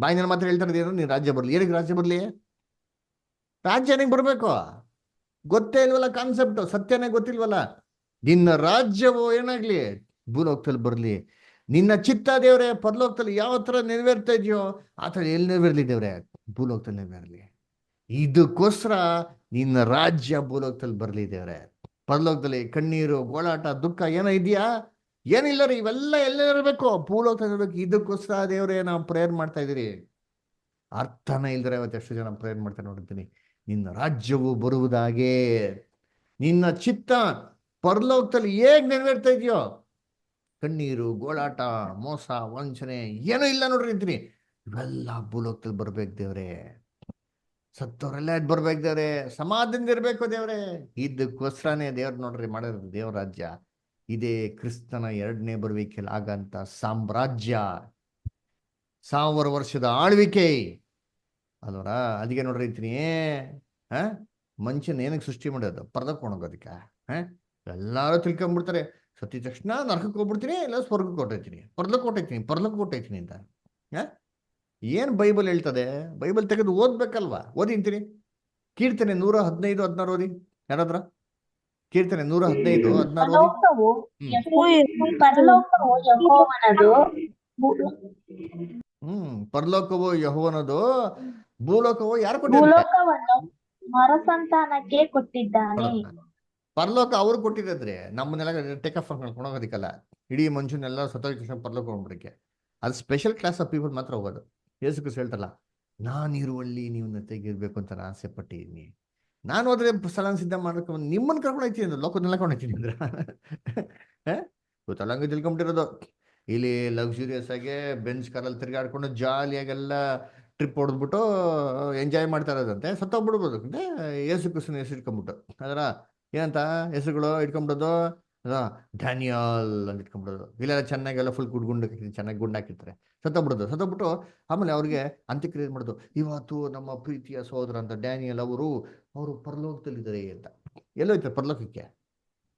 [SPEAKER 1] ಬಾಯಿನಲ್ಲಿ ಮಾತ್ರ ಹೇಳ್ತಾ ಇರೋದು ಏನು? ನೀನು ರಾಜ್ಯ ಬರಲಿ. ಏನಕ್ಕೆ ರಾಜ್ಯ ಬರಲಿ? ರಾಜ್ಯ ನನಗೆ ಬರಬೇಕು. ಗೊತ್ತೇ ಇಲ್ವಲ್ಲ ಕಾನ್ಸೆಪ್ಟ್, ಸತ್ಯನೇ ಗೊತ್ತಿಲ್ವಲ್ಲ. ನಿನ್ನ ರಾಜ್ಯವು ಏನಾಗ್ಲಿ ಭೂಲೋಕದಲ್ಲಿ ಬರಲಿ. ನಿನ್ನ ಚಿತ್ತ ದೇವ್ರೆ ಪರಲೋಕದಲ್ಲಿ ಯಾವ ತರ ನೆರವೇರ್ತಾ ಇದೆಯೋ ಆ ಥರ ಎಲ್ಲಿ ನೆರವೇರ್ಲಿ ದೇವ್ರೆ? ಭೂಲೋಕದಲ್ಲಿ ನೆರವೇರಲಿ. ಇದಕ್ಕೋಸ್ಕರ ನಿನ್ನ ರಾಜ್ಯ ಭೂಲೋಕದಲ್ಲಿ ಬರಲಿ ದೇವ್ರೆ. ಪರಲೋಕದಲ್ಲಿ ಕಣ್ಣೀರು, ಗೋಳಾಟ, ದುಃಖ ಏನೋ ಇದೆಯಾ? ಏನಿಲ್ಲ ರೀ, ಇವೆಲ್ಲ ಎಲ್ಲ ಇರಬೇಕು, ಭೂಲೋಕದಲ್ಲಿ ಇರಬೇಕು. ಇದಕ್ಕೋಸ್ಕರ ದೇವ್ರೆ ನಾವು ಪ್ರೇಯರ್ ಮಾಡ್ತಾ ಇದೀರಿ. ಅರ್ಥನೇ ಇಲ್ದರೆ ಅವತ್ತು ಎಷ್ಟು ಜನ ಪ್ರೇಯರ್ ಮಾಡ್ತಾರೆ ನೋಡಿರ್ತೀನಿ. ನಿನ್ನ ರಾಜ್ಯವು ಬರುವುದಾಗೆ, ನಿನ್ನ ಚಿತ್ತ ಪರಲೋಕದಲ್ಲಿ ಹೇಗ್ ನೆರವೇರ್ತಾ ಇದೆಯೋ, ಕಣ್ಣೀರು, ಗೋಳಾಟ, ಮೋಸ, ವಂಚನೆ ಏನೂ ಇಲ್ಲ ನೋಡ್ರಿ ಅಂತೀನಿ. ಇವೆಲ್ಲ ಭೂಲೋಕದಲ್ಲಿ ಬರ್ಬೇಕು ದೇವ್ರೆ. ಸತ್ತವರೆಲ್ಲ ಎದ್ದು ಬರ್ಬೇಕು ದೇವ್ರೆ. ಸಮಾಧಿಯಿಂದ ಇರ್ಬೇಕು ದೇವ್ರೆ. ಇದಕ್ಕೋಸ್ಕರನೇ ದೇವ್ರು ನೋಡ್ರಿ ಮಾಡಿರೋದು ದೇವ್ರ ರಾಜ್ಯ. ಇದೇ ಕ್ರಿಸ್ತನ 2ನೇ ಬರುವಿಕೆಯಲ್ಲಿ ಆಗಂತ ಸಾಮ್ರಾಜ್ಯ, 1000 ವರ್ಷದ ಆಳ್ವಿಕೆ ಅಲ್ವರ. ಅದಕ್ಕೆ ನೋಡ್ರಿ ಅಂತೀನಿ, ಮನುಷ್ಯನ ಏನಕ್ಕೆ ಸೃಷ್ಟಿ ಮಾಡೋದು? ಪರದಕ್ಕೆ ಹೋಗೋದಕ್ಕೆ. ಎಲ್ಲಾರು ತಿಳ್ಕೊಂಡ್ಬಿಡ್ತಾರೆ, ಸತ್ತಿದ ತಕ್ಷಣ ನರಕಕ್ಕೆ ಹೋಗ್ಬಿಡ್ತೀನಿ, ಇಲ್ಲ ಸ್ವರ್ಗಕ್ಕೆ ಹೊಟ್ಟೈತೀನಿ, ಪರ್ಲಕ್ಕೆ ಹೊಟ್ಟೈತೀನಿ ಅಂತ. ಏನು ಬೈಬಲ್ ಹೇಳ್ತದೆ? ಬೈಬಲ್ ತೆಗೆದು ಓದ್ಬೇಕಲ್ವಾ? ಓದಿಂತೀನಿ. ಕೀರ್ತನೆ 115:16 ಓದಿ ಯಾರಾದ್ರ. ಕೀರ್ತನೆ 115:16 ಓದಿ.
[SPEAKER 6] ಪರಲೋಕವು ಯೆಹೋವನದು,
[SPEAKER 1] ಪರಲೋಕವು ಯೆಹೋವನದು, ಭೂಲೋಕವು ಯಾರು ಕೊಟ್ಟಿದ್ದಾರೆ?
[SPEAKER 6] ಭೂಲೋಕವನ್ನು ನರಸಂತಾನಕ್ಕೆ ಕೊಟ್ಟಿದ್ದಾನೆ.
[SPEAKER 1] ಪರಲೋಕ ಅವ್ರು ಕೊಟ್ಟಿರೋದ್ರೆ ನಮ್ಮನ್ನೆಲ್ಲ ಟೇಕ್ ಆಫ್ ಕೊಡೋದಕ್ಕಲ್ಲ. ಇಡೀ ಮನುಷ್ಯನೆಲ್ಲ ಸತ್ತೋಗಿ ಪರಲೋಕ ಹೋಗ್ಬಿಡಕ್ಕೆ. ಅದು ಸ್ಪೆಷಲ್ ಕ್ಲಾಸ್ ಆಫ್ ಪೀಪಲ್ ಮಾತ್ರ ಹೋಗೋದು. ಯೇಸು ಕ್ರಿಸ್ತ ಹೇಳ್ತಲ್ಲ, ನಾನಿರುವಲ್ಲಿ ನೀವು ತೆಗಿರ್ಬೇಕು ಅಂತ ನಾನು ಆಸೆ ಪಟ್ಟಿದ್ದೀನಿ. ನಾನು ಹೋದ್ರೆ ಸ್ಥಳ ಸಿದ್ಧ ಮಾಡ್ಕೊಂಡು ನಿಮ್ಮನ್ನು ಕರ್ಕೊಂಡು ಹೋಗ್ತೀನಿ ಅಂದ್ರೆ, ಲೋಕದನ್ನೆಲ್ಲ ಕರ್ಕೊಂಡು ಹೋಗ್ತೀನಿ ಅಂದ್ರೆ ಗೊತ್ತಲ್ಲ. ಹಂಗೆ ತಿಳ್ಕೊಂಬಿಟ್ಟಿರೋದು. ಇಲ್ಲಿ ಲಕ್ಸುರಿಯಸ್ ಆಗಿ ಬೆಂಚ್ ಕಾರಲ್ಲಿ ತಿರ್ಗಾಡ್ಕೊಂಡು ಜಾಲಿಯಾಗೆಲ್ಲ ಟ್ರಿಪ್ ಹೊಡೆದ್ಬಿಟ್ಟು ಎಂಜಾಯ್ ಮಾಡ್ತಾ ಇರೋದಂತೆ. ಸತ್ತೋಗ್ಬಿಡ್ಬೋದು ಅಂದ್ರೆ ಯೇಸು ಕ್ರಿಸ್ತನ ಹೆಸರು ಇಟ್ಕೊಂಡ್ಬಿಟ್ಟು. ಅದರ ಏನಂತ ಹೆಸರುಗಳು ಇಟ್ಕೊಂಡ್ಬಿಡೋದು? ಡ್ಯಾನಿಯಲ್ ಅಂತ ಇಟ್ಕೊಂಡ್ಬಿಡೋದು. ಇಲ್ಲೆಲ್ಲ ಚೆನ್ನಾಗೆಲ್ಲ ಫುಲ್ ಚೆನ್ನಾಗಿ ಗುಂಡು ಹಾಕಿರ್ತಾರೆ. ಸತ್ತೋಗ್ಬಿಟ್ಟು ಆಮೇಲೆ ಅವ್ರಿಗೆ ಅಂತ್ಯಕ್ರಿಯೆ ಮಾಡೋದು. ಇವತ್ತು ನಮ್ಮ ಪ್ರೀತಿಯ ಸಹೋದರ ಅಂತ ಡ್ಯಾನಿಯಲ್ ಅವರು ಪರಲೋಕದಲ್ಲಿದ್ದಾರೆ ಅಂತ. ಎಲ್ಲೋಯ್ತಾರೆ ಪರಲೋಕಕ್ಕೆ?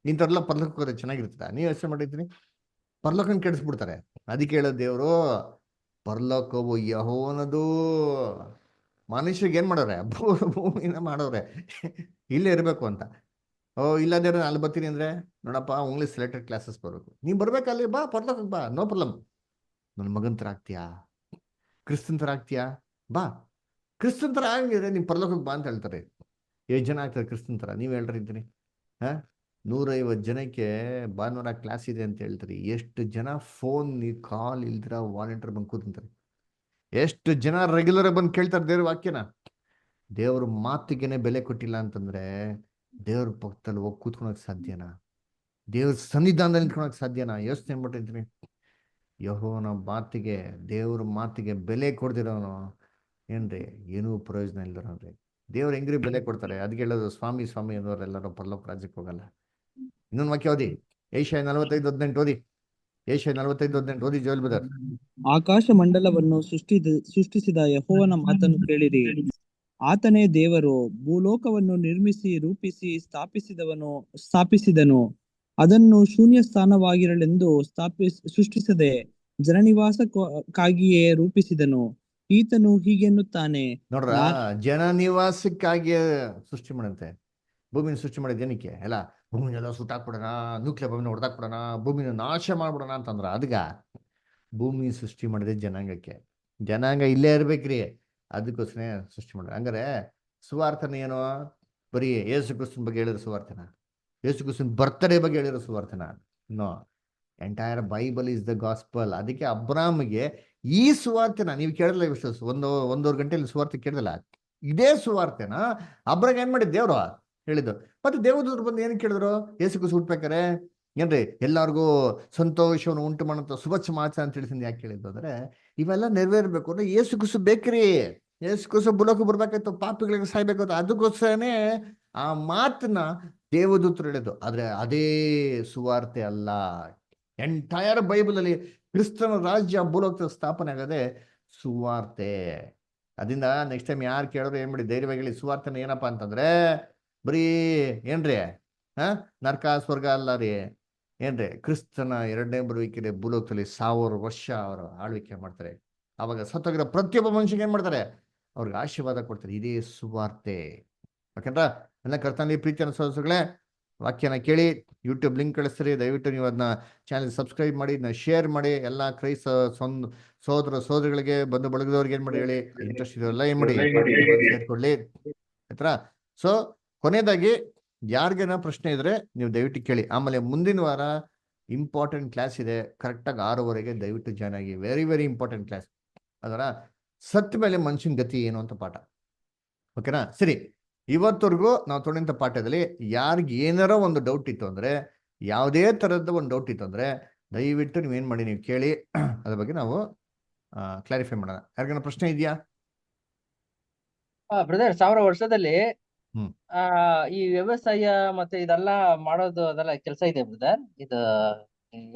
[SPEAKER 1] ಇಂಥವ್ರೆಲ್ಲ ಪರಲೋಕಕ್ಕೆ ಹೋದ್ರೆ ಚೆನ್ನಾಗಿರ್ತದೆ? ನೀವು ಯೋಚನೆ ಮಾಡಿರ್ತೀನಿ. ಪರಲೋಕನ ಕೆಡಿಸ್ಬಿಡ್ತಾರೆ. ಅದಕ್ಕೆ ಹೇಳೋದು ದೇವರು, ಪರಲೋಕವು ಯೆಹೋವನದು. ಮನುಷ್ಯರಿಗೆ ಏನ್ ಮಾಡೋರೆ? ಭೂಮಿನ ಮಾಡೋರೆ, ಇಲ್ಲೇ ಇರಬೇಕು ಅಂತ. ಇಲ್ಲದೇ ಅಲ್ಲಿ ಬರ್ತೀನಿ ಅಂದ್ರೆ, ನೋಡಪ್ಪ ಓನ್ಲಿ ಸೆಲೆಕ್ಟೆಡ್ ಕ್ಲಾಸಸ್ ಬರಬೇಕು. ನೀನ್ ಬರ್ಬೇಕಲ್ಲಿ, ಬಾ ಪರಲೋಕಕ್ಕೆ ಬಾ, ನೋ ಪ್ರಾಬ್ಲಮ್. ನನ್ನ ಮಗನ ಥರ ಆಗ್ತೀಯಾ? ಕ್ರಿಸ್ತನ್ ಥರ ಆಗ್ತೀಯಾ? ಬಾ. ಕ್ರಿಸ್ತನ್ ಥರ ಆಗಿದ್ರೆ ನೀನ್ ಪರಲೋಕಕ್ಕೆ ಬಾ ಅಂತ ಹೇಳ್ತಾರೆ. ಎಷ್ಟು ಜನ ಆಗ್ತಾರೆ ಕ್ರಿಸ್ತನ್ ಥರ? ನೀವು ಹೇಳ್ರಿ ಇದ್ದೀನಿ. 150 ಜನಕ್ಕೆ ಭಾನುವಾರ ಕ್ಲಾಸ್ ಇದೆ ಅಂತ ಹೇಳ್ತಾರೆ. ಎಷ್ಟು ಜನ ಫೋನ್ ಕಾಲ್ ಇಲ್ದಿರ ವಾಲಂಟಿಯರ್ ಬಂದು ಕೂತ್ಕೊಂತಾರೆ? ಎಷ್ಟು ಜನ ರೆಗ್ಯುಲರ್ ಬಂದು ಕೇಳ್ತಾರೆ ದೇವ್ರ ವಾಕ್ಯನ? ದೇವ್ರ ಮಾತಿಗೆನೆ ಬೆಲೆ ಕೊಟ್ಟಿಲ್ಲ ಅಂತಂದ್ರೆ ದೇವ್ರ ಪಕ್ಕದಲ್ಲಿ ಹೋಗಿ ಕೂತ್ಕೊಳಕ್ ಸಾಧ್ಯನಾ? ದೇವ್ರ ಸನ್ನಿಧಾನದಲ್ಲಿ ನಿಂತ್ಕೊಳಕ್ ಸಾಧ್ಯನಾ? ಯೋಚನೆ ಮಾಡ್ಬಿಟ್ಟಿರ್ತೀನಿ. ಯೆಹೋವನ ಮಾತಿಗೆ, ದೇವ್ರ ಮಾತಿಗೆ ಬೆಲೆ ಕೊಡ್ದಿರೋನು ಏನ್ರಿ ಏನೂ ಪ್ರಯೋಜನ ಇಲ್ದಿರೋನ್ರಿ. ದೇವ್ರು ಹೆಂಗ್ರಿ ಬೆಲೆ ಕೊಡ್ತಾರೆ? ಅದಕ್ಕೆ ಹೇಳೋದು, ಸ್ವಾಮಿ ಸ್ವಾಮಿ ಅನ್ನೋರೆಲ್ಲರೂ ಪರಲೋಕ ರಾಜ್ಯಕ್ಕೆ ಹೋಗಲ್ಲ. ಇನ್ನೊಂದು ವಾಕ್ಯ ಓದಿ, ಏಷ್ಯಾ 45:18 ಓದಿ. ಏಷ್ಯಾ 45:18 ಓದಿ ಜೋಲ್ ಬ್ರದರ್.
[SPEAKER 3] ಆಕಾಶ ಮಂಡಲವನ್ನು ಸೃಷ್ಟಿಸಿದ ಯೆಹೋವನ ಮಾತನ್ನು ಕೇಳಿರಿ. ಆತನೇ ದೇವರು. ಭೂಲೋಕವನ್ನು ನಿರ್ಮಿಸಿ ರೂಪಿಸಿ ಸ್ಥಾಪಿಸಿದನು. ಅದನ್ನು ಶೂನ್ಯ ಸ್ಥಾನವಾಗಿರಲೆಂದು ಸೃಷ್ಟಿಸದೆ ಜನನಿವಾಸಕ್ಕಾಗಿಯೇ ರೂಪಿಸಿದನು. ಈತನು ಹೀಗೆನ್ನುತ್ತಾನೆ,
[SPEAKER 1] ನೋಡ್ರ, ಜನ ನಿವಾಸಕ್ಕಾಗಿ ಸೃಷ್ಟಿ ಮಾಡಂತೆ. ಭೂಮಿನ ಸೃಷ್ಟಿ ಮಾಡಿದ ಜನಕ್ಕೆ ಎಲ್ಲ ಭೂಮಿನೆಲ್ಲ ಸುಟ್ಟಾಕ್ಬಿಡೋಣ, ನ್ಯೂಕ್ಲಿಯರ್ ಭೂಮಿನ ಹೊಡೆದಾಕ್ಬಿಡೋಣ, ಭೂಮಿನ ನಾಶ ಮಾಡ್ಬಿಡೋಣ ಅಂತಂದ್ರ ಅದಗ ಭೂಮಿ ಸೃಷ್ಟಿ ಮಾಡಿದೆ ಜನಾಂಗಕ್ಕೆ. ಜನಾಂಗ ಇಲ್ಲೇ ಇರ್ಬೇಕ್ರಿ, ಅದಕ್ಕೋಸ್ಕರ ಸೃಷ್ಟಿ ಮಾಡ್ರಿ. ಹಂಗಾರೆ ಸುವಾರ್ತನ ಏನೋ ಬರೀ ಯೇಸು ಕ್ರಿಸ್ತನ ಬಗ್ಗೆ ಹೇಳಿರೋ ಸುವಾರ್ತನ? ಯೇಸು ಕ್ರಿಸ್ತನ ಬರ್ತಡೇ ಬಗ್ಗೆ ಹೇಳಿರೋ ಸುವಾರ್ತನ? No, entire Bible is the gospel. ಅದಕ್ಕೆ ಅಬ್ರಾಮ್ಗೆ ಈ ಸುವಾರ್ತೆನ ನೀವು ಕೇಳಲ್ಲ ವಿಶ್ವಾಸ ಒಂದೂವರೆ ಗಂಟೆಯಲ್ಲಿ ಸುವಾರ್ತೆ ಕೇಳಿದಲ್ಲ, ಇದೇ ಸುವಾರ್ತೆನ ಅಬ್ರಾಗ ಏನ್ ಮಾಡಿದ್ ದೇವ್ರು ಹೇಳಿದ್ದು. ಮತ್ತೆ ದೇವದೂತರು ಬಂದು ಏನ್ ಕೇಳಿದ್ರು, ಯೇಸು ಕ್ರಿಸ್ತ ಹುಟ್ಬೇಕಾರೆ ಏನ್ರಿ ಎಲ್ಲಾರ್ಗೂ ಸಂತೋಷವನ್ನು ಉಂಟು ಮಾಡಂತ ಶುಭ ಸಮಾಚಾರ ಅಂತ ತಿಳಿಸಿದ್ ಯಾಕೆ ಕೇಳಿದ್ದು ಅಂದ್ರೆ, ಇವೆಲ್ಲ ನೆರವೇರ್ಬೇಕು ಅಂದ್ರೆ ಯೇಸು ಕ್ರಿಸ್ತ ಬೇಕ್ರಿ, ಯೇಸು ಕ್ರಿಸ್ತ ಬುಲೋಕ ಬರ್ಬೇಕಾಯ್ತು, ಪಾಪಿಗಳಿಗೆ ಸಾಯ್ಬೇಕು ಅಂತ, ಅದಕ್ಕೋಸ್ಕರನೇ ಆ ಮಾತನ್ನ ದೇವದೂತರು ಹೇಳಿದ್ದು. ಆದ್ರೆ ಅದೇ ಸುವಾರ್ತೆ ಅಲ್ಲ. ಎಂಟೈರ್ ಬೈಬಲ್ ಅಲ್ಲಿ ಕ್ರಿಸ್ತನ ರಾಜ್ಯ ಭೂಲೋಕದ ಸ್ಥಾಪನೆ ಆಗದೆ ಸುವಾರ್ತೆ. ಅದರಿಂದ ನೆಕ್ಸ್ಟ್ ಟೈಮ್ ಯಾರು ಕೇಳೋರು ಏನ್ ಮಾಡಿ ಧೈರ್ಯವಾಗಿ ಹೇಳಿ, ಸುವಾರ್ತೆನ ಏನಪ್ಪಾ ಅಂತಂದ್ರೆ ಬರೀ ಏನ್ರಿ ನರಕ ಸ್ವರ್ಗ ಅಲ್ಲ ರೀ, ಏನ್ರಿ ಕ್ರಿಸ್ತನ ಎರಡನೇ ಬರುವಿಕೆಯಲ್ಲಿ ಭೂಲೋಕದಲ್ಲಿ 1000 ವರ್ಷ ಅವರು ಆಳ್ವಿಕೆ ಮಾಡ್ತಾರೆ. ಅವಾಗ ಸತ್ತೋಗಿರೋ ಪ್ರತಿಯೊಬ್ಬ ಮನುಷ್ಯಗೆ ಏನ್ ಮಾಡ್ತಾರೆ, ಅವ್ರಿಗೆ ಆಶೀರ್ವಾದ ಕೊಡ್ತಾರೆ. ಇದೇ ಸುವಾರ್ತೆ. ಯಾಕಂದ್ರ ಎಲ್ಲ ಕರ್ತನಲ್ಲಿ ಪ್ರೀತಿ ಅನುಸರಿಸಗಳೇ, ವಾಕ್ಯನ ಕೇಳಿ ಯೂಟ್ಯೂಬ್ ಲಿಂಕ್ ಕಳಿಸ್ತೀರಿ, ದಯವಿಟ್ಟು ನೀವು ಅದನ್ನ ಚಾನಲ್ ಸಬ್ಸ್ಕ್ರೈಬ್ ಮಾಡಿ, ಶೇರ್ ಮಾಡಿ, ಎಲ್ಲ ಕ್ರೈಸ್ತ ಸಹೋದರ ಸಹೋದರಿಗಳಿಗೆ ಬಂಧು ಬಳಗದವ್ರಿಗೆ ಏನ್ ಮಾಡಿ ಹೇಳಿ, ಇಂಟ್ರೆಸ್ಟ್ ಇದೆಲ್ಲ ಏನ್ ಮಾಡಿ ಸೇರ್ಕೊಳ್ಳಿ ಆಯ್ತಾ. ಸೊ ಕೊನೆಯದಾಗಿ ಯಾರಿಗೇನೋ ಪ್ರಶ್ನೆ ಇದ್ರೆ ನೀವು ದಯವಿಟ್ಟು ಕೇಳಿ. ಆಮೇಲೆ ಮುಂದಿನ ವಾರ ಇಂಪಾರ್ಟೆಂಟ್ ಕ್ಲಾಸ್ ಇದೆ, ಕರೆಕ್ಟಾಗಿ 6:30ಗೆ ದಯವಿಟ್ಟು ಜಾಯ್ನ್ ಆಗಿ. Very very important class. ಅದರ ಸತ್ತ ಮೇಲೆ ಮನುಷ್ಯನ ಗತಿ ಏನು ಅಂತ ಪಾಠ. ಓಕೆನಾ? ಸರಿ, ಇವತ್ತವರೆಗೂ ನಾವು ತೊಗೊಂಡಂಥ ಪಾಠದಲ್ಲಿ ಯಾರಿಗೆ ಏನಾರ ಒಂದು ಡೌಟ್ ಇತ್ತು ಅಂದ್ರೆ, ಯಾವುದೇ ಥರದ ಒಂದು ಡೌಟ್ ಇತ್ತು ಅಂದ್ರೆ ದಯವಿಟ್ಟು ನೀವೇನು ಮಾಡಿ ನೀವು ಕೇಳಿ, ಅದ್ರ ಬಗ್ಗೆ ನಾವು ಕ್ಲಾರಿಫೈ ಮಾಡೋಣ. ಯಾರಿಗೇನೋ ಪ್ರಶ್ನೆ ಇದೆಯಾ?
[SPEAKER 5] ಬ್ರದರ್, 1000 ವರ್ಷದಲ್ಲಿ
[SPEAKER 1] ಹ್ಮ್.
[SPEAKER 5] ಈ ವ್ಯವಸಾಯ ಮತ್ತೆ ಇದೆಲ್ಲ ಮಾಡೋದು ಅದೆಲ್ಲ ಕೆಲಸ ಇದೆ ಬ್ರದರ್, ಇದು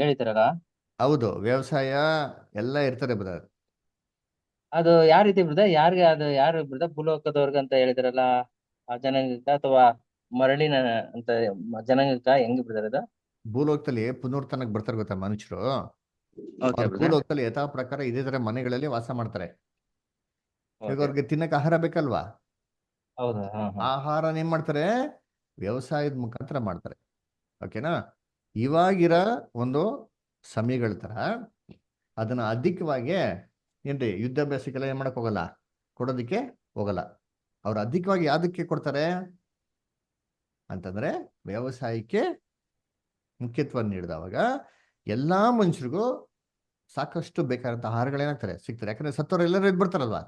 [SPEAKER 5] ಹೇಳಿದಿರಲ್ಲ,
[SPEAKER 1] ಹೌದು, ವ್ಯವಸಾಯ ಎಲ್ಲ ಇರ್ತಾರೆ ಬ್ರದರ್.
[SPEAKER 5] ಅದು ಯಾವ ರೀತಿ ಬ್ರದರ್? ಯಾರಿಗೆ ಅದು ಯಾರು ಬ್ರದರ್? ಭೂಲೋಕದವ್ರಿಗೆ ಅಂತ ಹೇಳಿದಿರಲ್ಲ, ಆ ಜನಾಂಗಕ್ಕ ಅಥವಾ ಮರಳಿನ ಅಂತ ಜನಾಂಗಕ್ಕ, ಹೆಂಗ್ ಬ್ರದರ್ ಅದು?
[SPEAKER 1] ಭೂಲೋಕದಲ್ಲಿ ಪುನರ್ತನಕ್ಕೆ ಬರ್ತಾರೆ ಗೊತ್ತಾ ಮನುಷ್ಯರು,
[SPEAKER 5] ಓಕೆ
[SPEAKER 1] ಅವ್ರ
[SPEAKER 5] ಬ್ರದರ್.
[SPEAKER 1] ಭೂಲೋಕದಲ್ಲಿ ಯಥಾ ಪ್ರಕಾರ ಇದೇ ತರ ಮನೆಗಳಲ್ಲಿ ವಾಸ ಮಾಡ್ತಾರೆ. ಈಗ
[SPEAKER 5] ಓಕೆ,
[SPEAKER 1] ಅವ್ರಿಗೆ ತಿನ್ನಕ್ಕೆ ಆಹಾರ ಬೇಕಲ್ವಾ?
[SPEAKER 5] ಹೌದಾ? ಹಾ ಹಾ.
[SPEAKER 1] ಆಹಾರನ ಏನ್ ಮಾಡ್ತಾರೆ, ವ್ಯವಸಾಯದ ಮುಖಾಂತರ ಮಾಡ್ತಾರೆ. ಓಕೆನಾ? ಇವಾಗಿರ ಒಂದು ಸಮಯಗಳ ತರ ಅದನ್ನ ಅಧಿಕವಾಗಿ ಏನ್ರಿ ಯುದ್ಧಾಭ್ಯಾಸಕ್ಕೆಲ್ಲ ಏನ್ ಮಾಡಕ್ ಹೋಗಲ್ಲ, ಕೊಡೋದಿಕ್ಕೆ ಹೋಗಲ್ಲ. ಅವ್ರು ಅಧಿಕವಾಗಿ ಯಾವ್ದಕ್ಕೆ ಕೊಡ್ತಾರೆ ಅಂತಂದ್ರೆ ವ್ಯವಸಾಯಕ್ಕೆ ಮುಖ್ಯತ್ವ ನೀಡಿದವಾಗ ಎಲ್ಲಾ ಮನುಷ್ಯರಿಗೂ ಸಾಕಷ್ಟು ಬೇಕಾದಂತ ಆಹಾರಗಳೇನಾಗ್ತಾರೆ, ಸಿಗ್ತಾರೆ. ಯಾಕಂದ್ರೆ ಸತ್ತವ್ರು ಎಲ್ಲರೂ ಎದ್ದು ಬರ್ತಾರಲ್ವಾ,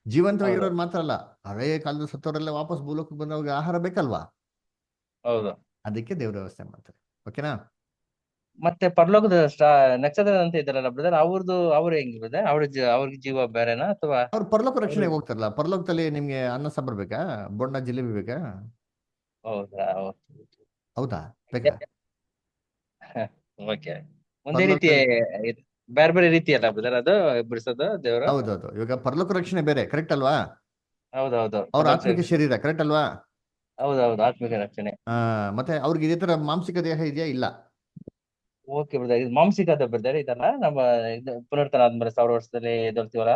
[SPEAKER 1] ಜೀವಂತವಾಗಿರೋರು ಮಾತ್ರ ಅಲ್ಲ, ಹಳೆಯ ಕಾಲದ ಸತ್ತವರೆಲ್ಲ ವಾಪಸ್ ಭೂಲೋಕಕ್ಕೆ ಬಂದವಾಗ ಆಹಾರ ಬೇಕಲ್ವಾ,
[SPEAKER 5] ಹೌದು.
[SPEAKER 1] ಅದಕ್ಕೆ ದೇವ್ರ ವ್ಯವಸ್ಥೆ ಮಾಡ್ತಾರೆ. ಓಕೆನಾ?
[SPEAKER 5] ಮತ್ತೆ ಪರಲೋಕದ ನಕ್ಷತ್ರ ಅಂತ ಇದ್ದಾರಲ್ಲ ಬ್ರದರ್, ಅವ್ರು ಹೆಂಗ್ ಬ್ರದರ್? ಅವ್ರಿಗೆ ಜೀವ ಬೇರೆನಾ ಅಥವಾ?
[SPEAKER 1] ಅವ್ರು ಪರಲೋಕ ರಕ್ಷಣೆಗೆ ಹೋಗ್ತಾರಲ್ಲ, ಪರಲೋಕದಲ್ಲಿ ನಿಮ್ಗೆ ಅನ್ನ ಸಾಂಬಾರ್ ಬೇಕಾ, ಬೊಂಡ ಜಿಲೇಬಿ ಬೇಕಾ?
[SPEAKER 5] ಹೌದಾ?
[SPEAKER 1] ಹೌದಾ, ಬೇಕಾ?
[SPEAKER 5] ಓಕೆ. ಒಂದೇ ರೀತಿ ಬೇರೆ ಬೇರೆ ರೀತಿ ಅಲ್ಲ ಬ್ರದರ್ ಅದು ಬಿಡಿಸೋದು ದೇವರು?
[SPEAKER 1] ಹೌದೌದು. ಇವಾಗ ಪರಲೋಕ ರಕ್ಷಣೆ ಬೇರೆ, ಕರೆಕ್ಟ್ ಅಲ್ವಾ?
[SPEAKER 5] ಹೌದೌದು.
[SPEAKER 1] ಅವ್ರ ಆತ್ಮಿಕ ಶರೀರ, ಕರೆಕ್ಟ್ ಅಲ್ವಾ?
[SPEAKER 5] ಹೌದೌದು, ಆತ್ಮಿಕ ರಕ್ಷಣೆ.
[SPEAKER 1] ಮತ್ತೆ ಅವ್ರಿಗೆ ಇದೇ ತರ ಮಾಂಸಿಕ ದೇಹ ಇದೆಯಾ? ಇಲ್ಲ.
[SPEAKER 5] ಓಕೆ ಬ್ರದರ್, ಇದು ಮಾಂಸಿಕದ ಬ್ರದರ್ ಇದಲ್ಲ, ನಮ್ಮ ಪುನರ್ತನ ಆದ್ಮೇಲೆ 1000 ವರ್ಷದಲ್ಲಿ ಎದ್ದೇಳ್ತೀವಲ್ಲ?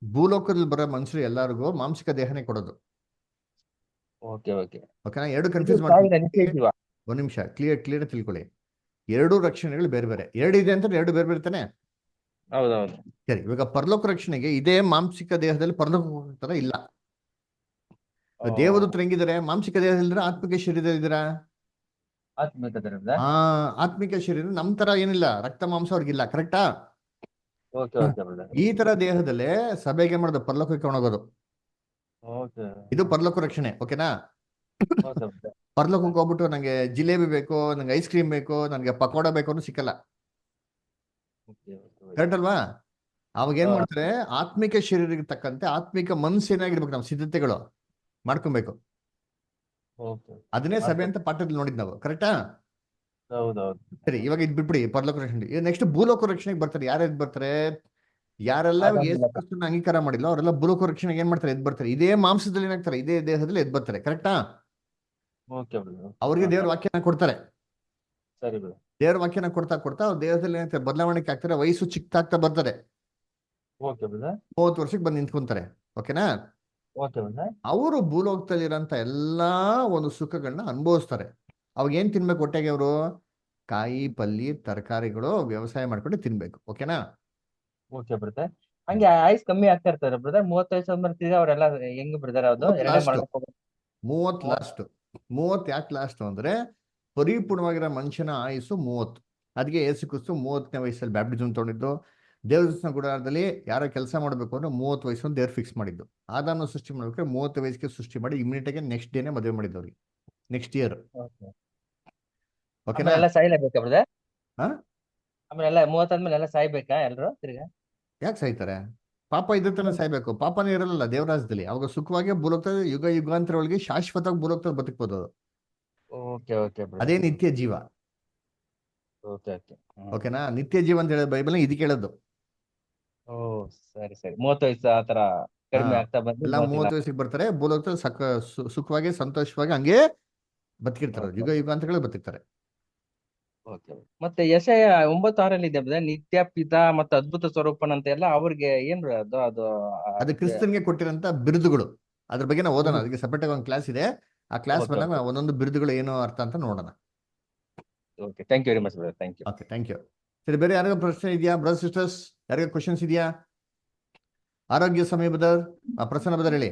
[SPEAKER 1] ಭೂಲೋಕದಲ್ಲಿ ಬರೋ ಮನುಷ್ಯರು ಎಲ್ಲರಿಗೂ ಮಾಂಸಿಕ ದೇಹನೇ ಕೊಡೋದು.
[SPEAKER 5] Okay okay.
[SPEAKER 1] ಓಕೆನಾ? ಎರಡು ಕನ್ಫ್ಯೂಸ್ ಮಾಡ್ತೀವಿ. ಒಂದ್ ನಿಮಿಷ, ಕ್ಲಿಯರ್ ತಿಳ್ಕೊಳ್ಳಿ. ಎರಡು ರಕ್ಷಣೆಗಳು ಬೇರೆ ಬೇರೆ. ಎರಡು ಇದೆ ಅಂತ ಎರಡು ಬೇರೆ ಬೇರೆ ತಾನೆ?
[SPEAKER 5] ಹೌದೌದು.
[SPEAKER 1] ಸರಿ, ಇವಾಗ ಪರಲೋಕ ರಕ್ಷಣೆಗೆ ಇದೇ ಮಾಂಸಿಕ ದೇಹದಲ್ಲಿ ಪರಲೋಕ ಹೋಗ್ತಾರ? ಇಲ್ಲ. ದೇವದೂತರು ಹೆಂಗಿದ್ದಾರೆ? ಮಾಂಸಿಕ ದೇಹದಲ್ಲಿದ್ದೀರಾ, ಆತ್ಮಿಕ ಶರೀರದಲ್ಲಿದ್ದೀರಾ? ಆತ್ಮಿಕ ಶರೀರ ನಮ್ ತರ ಏನಿಲ್ಲ, ರಕ್ತ ಮಾಂಸ ಅವ್ರಿಗಿಲ್ಲ, ಕರೆಕ್ಟಾ? ಈ ತರ ದೇಹದಲ್ಲೇ ಸಭೆಗೆ ಮಾಡೋದು ಪರಲೋಕಕ್ಕೆ ಹೋಗೋದು. ಇದು ಪರಲೋಕ ರಕ್ಷಣೆ. ಓಕೆನಾ? ಪರಲೋಕಕ್ಕೆ ಹೋಗ್ಬಿಟ್ಟು ನಂಗೆ ಜಿಲೇಬಿ ಬೇಕು, ನಂಗೆ ಐಸ್ ಕ್ರೀಮ್ ಬೇಕು, ನಂಗೆ ಪಕೋಡ ಬೇಕು ಅನ್ನೋ ಸಿಕ್ಕಲ್ಲ, ಕರೆಕ್ಟ್ ಅಲ್ವಾ? ಅವಾಗ ಏನ್ ಮಾಡ್ತಾರೆ, ಆತ್ಮಿಕ ಶರೀರಕ್ಕೆ ತಕ್ಕಂತೆ ಆತ್ಮಿಕ ಮನಸ್ಸು ಏನಾಗಿರ್ಬೇಕು, ನಾವು ಸಿದ್ಧತೆಗಳು ಮಾಡ್ಕೊಬೇಕು. ಅದನ್ನೇ ಸಭೆ ಅಂತ ಪಾಠದಲ್ಲಿ ನೋಡಿದ್ ನಾವು, ಕರೆಕ್ಟಾ? ಸರಿ, ಇವಾಗ ಇದ್ ಬಿಟ್ಬಿಡಿ ಪರಲೋಕ ರಕ್ಷಣೆ. ನೆಕ್ಸ್ಟ್ ಭೂಲೋಕ ರಕ್ಷಣೆಗೆ ಬರ್ತಾರೆ. ಯಾರು ಬರ್ತಾರೆ? ಯಾರೆಲ್ಲ ಯೇಸು ಕ್ರಿಸ್ತನ ಅಂಗೀಕಾರ ಮಾಡಿಲ್ಲ ಅವರೆಲ್ಲ ಭೂಲೋಕ ರಕ್ಷಣೆಗೆ ಏನ್ ಮಾಡ್ತಾರೆ? ಎದ್ ಬರ್ತಾರೆ. ಇದೇ ಮಾಂಸದಲ್ಲಿ ಏನಾಗ್ತಾರೆ, ಇದೇ ದೇಹದಲ್ಲಿ ಎದ್ ಬರ್ತಾರೆ, ಕರೆಕ್ಟಾ? ಅವ್ರಿಗೆ ದೇವ್ರ ವಾಕ್ಯನ ಕೊಡ್ತಾರೆ. ದೇವ್ರ ವಾಕ್ಯನ ಕೊಡ್ತಾ ಅವ್ರ ದೇಹದಲ್ಲಿ ಏನಾಗ್ತಾರೆ, ಬದಲಾವಣೆ ಆಗ್ತಾರೆ, ವಯಸ್ಸು ಚಿಕ್ಕಾಗ್ತಾ ಬರ್ತಾರೆ. 30 ವರ್ಷಕ್ಕೆ ಬಂದು ನಿಂತ್ಕೊಂತಾರೆ. ಓಕೆನಾ? ಅವರು ಭೂಲೋಕದಲ್ಲಿರೋಂಥ ಎಲ್ಲಾ ಒಂದು ಸುಖಗಳನ್ನ ಅನುಭವಿಸ್ತಾರೆ. ಅವಾಗ ಏನ್ ತಿನ್ಬೇಕು ಹೊಟ್ಟೆಗೆ? ಅವರು ಕಾಯಿ ಪಲ್ಯ ತರಕಾರಿಗಳು ವ್ಯವಸಾಯ ಮಾಡ್ಕೊಂಡು ತಿನ್ಬೇಕು. ಓಕೆನಾ?
[SPEAKER 5] Okay brother. ಹಂಗೆ ಆಯ್ಸ್ ಕಮ್ಮಿ ಆಗ್ತಾ ಇರ್ತಾರೆ ಬ್ರದರ್. 35 ಬರ್ತಿದ್ರೆ ಅವರೆಲ್ಲ ಹೆಂಗ್ ಬ್ರದರ್? ಅದು
[SPEAKER 1] 30 ಲಾಸ್ಟ್. 30 ಯಾಕೆ ಲಾಸ್ಟ್ ಅಂದ್ರೆ ಪರಿಪೂರ್ಣವಾಗಿರೋ ಮನುಷ್ಯನ ಆಯುಸ್ಸು 30. ಅದಕ್ಕೆ ಯೇಸು ಕ್ರಿಸ್ತು 30ನೇ ವಯಸ್ಸಲ್ಲಿ ಬ್ಯಾಪ್ಟಿಸಮ್ ತಗೊಂಡಿದ್ದು. ದೇವದರ್ಶನ ಗುಡಾರದಲ್ಲಿ ಯಾರೋ ಕೆಲಸ ಮಾಡಬೇಕು ಅಂದ್ರೆ 30 ವಯಸ್ಸನ್ನು ದೇವ್ರು ಫಿಕ್ಸ್ ಮಾಡಿದ್ದು. ಆದಾಮನ ಸೃಷ್ಟಿ ಮಾಡ್ಬೇಕಾದ್ರೆ 30 ವಯಸ್ಸಿಗೆ ಸೃಷ್ಟಿ ಮಾಡಿ ಇಮಿಡಿಯೇಟಾಗಿ ನೆಕ್ಸ್ಟ್ ಡೇನೆ ಮದುವೆ ಮಾಡಿದ್ದು ಅವ್ರಿಗೆ, ನೆಕ್ಸ್ಟ್ ಇಯರ್. ಓಕೆನಾ?
[SPEAKER 5] ಆಮೇಲೆ ಎಲ್ಲ ಸಾಯ್ಲೇಬೇಕಾ ಬ್ರದರ್?
[SPEAKER 1] ಹಾ,
[SPEAKER 5] ಆಮೇಲೆ ಎಲ್ಲ 30 ಆದ್ಮೇಲೆ ಎಲ್ಲ ಸಾಯ್ಬೇಕಾ ಎಲ್ರು ತಿರ್ಗಾ?
[SPEAKER 1] ಯಾಕೆ ಸಾಯ್ತಾರೆ? ಪಾಪ ಇದ್ರ ತನ ಸಾಯ್ಬೇಕು? ಪಾಪನೇ ಇರಲ್ಲ ದೇವರಾಜ್ಯದಲ್ಲಿ. ಅವಾಗ ಸುಖವಾಗಿ ಭೂಲೋಕದ ಯುಗ ಯುಗಾಂತರ ಒಳಗೆ ಶಾಶ್ವತವಾಗಿ ಭೂಲೋಕದಲ್ಲಿ ಬದುಕ್ಬೋದು ಅದು.
[SPEAKER 5] ಓಕೆ ಓಕೆ
[SPEAKER 1] ಅದೇ
[SPEAKER 5] ಬ್ರದರ್.
[SPEAKER 1] ನಿತ್ಯ ಜೀವ.
[SPEAKER 5] Okay okay.
[SPEAKER 1] ಓಕೆನಾ? ನಿತ್ಯ ಜೀವ ಅಂತ ಹೇಳೋದು ಬೈಬಲ್ ಇದಕ್ಕೆ ಹೇಳೋದು.
[SPEAKER 5] ಓ ಸರಿ ಸರಿ. 30 ವಯಸ್ಸು ಆತರ
[SPEAKER 1] ಹಾ,
[SPEAKER 5] ಕಡಿಮೆ ಆಗ್ತಾ ಬಂದು
[SPEAKER 1] ಎಲ್ಲ 30 ವಯಸ್ಸಿಗೆ ಬರ್ತಾರೆ, ಭೂಲೋಕದಲ್ಲಿ ಸುಖವಾಗಿ ಸಂತೋಷವಾಗಿ ಹಂಗೆ ಬದುಕಿರ್ತಾರೆ,
[SPEAKER 5] ಓಕೆ
[SPEAKER 1] ಯುಗ ಯುಗಾಂತರಗಳು ಬದುಕ್ತಾರೆ.
[SPEAKER 5] ಓಕೆ. ಮತ್ತೆ ಯೆಶಯ 9:6 ಇದೆ ಬ್ರದರ್, ನಿತ್ಯ ಪಿತಾ ಮತ್ತು ಅದ್ಭುತ ಸ್ವರೂಪನ್ ಅಂತ ಎಲ್ಲ ಅವ್ರಿಗೆ ಏನ್ ಅದು ಅದು
[SPEAKER 1] ಅದು
[SPEAKER 5] ಅದಕ್ಕೆ
[SPEAKER 1] ಕ್ರಿಸ್ತನ್ಗೆ ಕೊಟ್ಟಿರೋಂಥ ಬಿರುದುಗಳು. ಅದ್ರ ಬಗ್ಗೆ ನಾವು ಓದೋಣ. ಅದಕ್ಕೆ ಸಪರೇಟ್ ಆಗಿ ಒಂದು ಕ್ಲಾಸ್ ಇದೆ. ಆ ಕ್ಲಾಸ್
[SPEAKER 5] ಓಕೆ
[SPEAKER 1] ಬಂದಾಗ
[SPEAKER 5] ಓಕೆ
[SPEAKER 1] ನಾವು ಒಂದೊಂದು ಬಿರುದುಗಳು ಏನು ಅರ್ಥ ಅಂತ ನೋಡೋಣ.
[SPEAKER 5] Okay. Thank you very much brother. Thank you.
[SPEAKER 1] Okay, thank you. ಸರಿ, ಬೇರೆ ಯಾರಿಗೂ ಪ್ರಶ್ನೆ ಇದೆಯಾ ಬ್ರದರ್ ಸಿಸ್ಟರ್ಸ್? ಯಾರಿಗೂ ಕ್ವಶನ್ಸ್ ಇದೆಯಾ? ಆರೋಗ್ಯ ಸಮಯ ಬದರ್, ಪ್ರಸನ್ನ ಬದರ್ ಹೇಳಿ.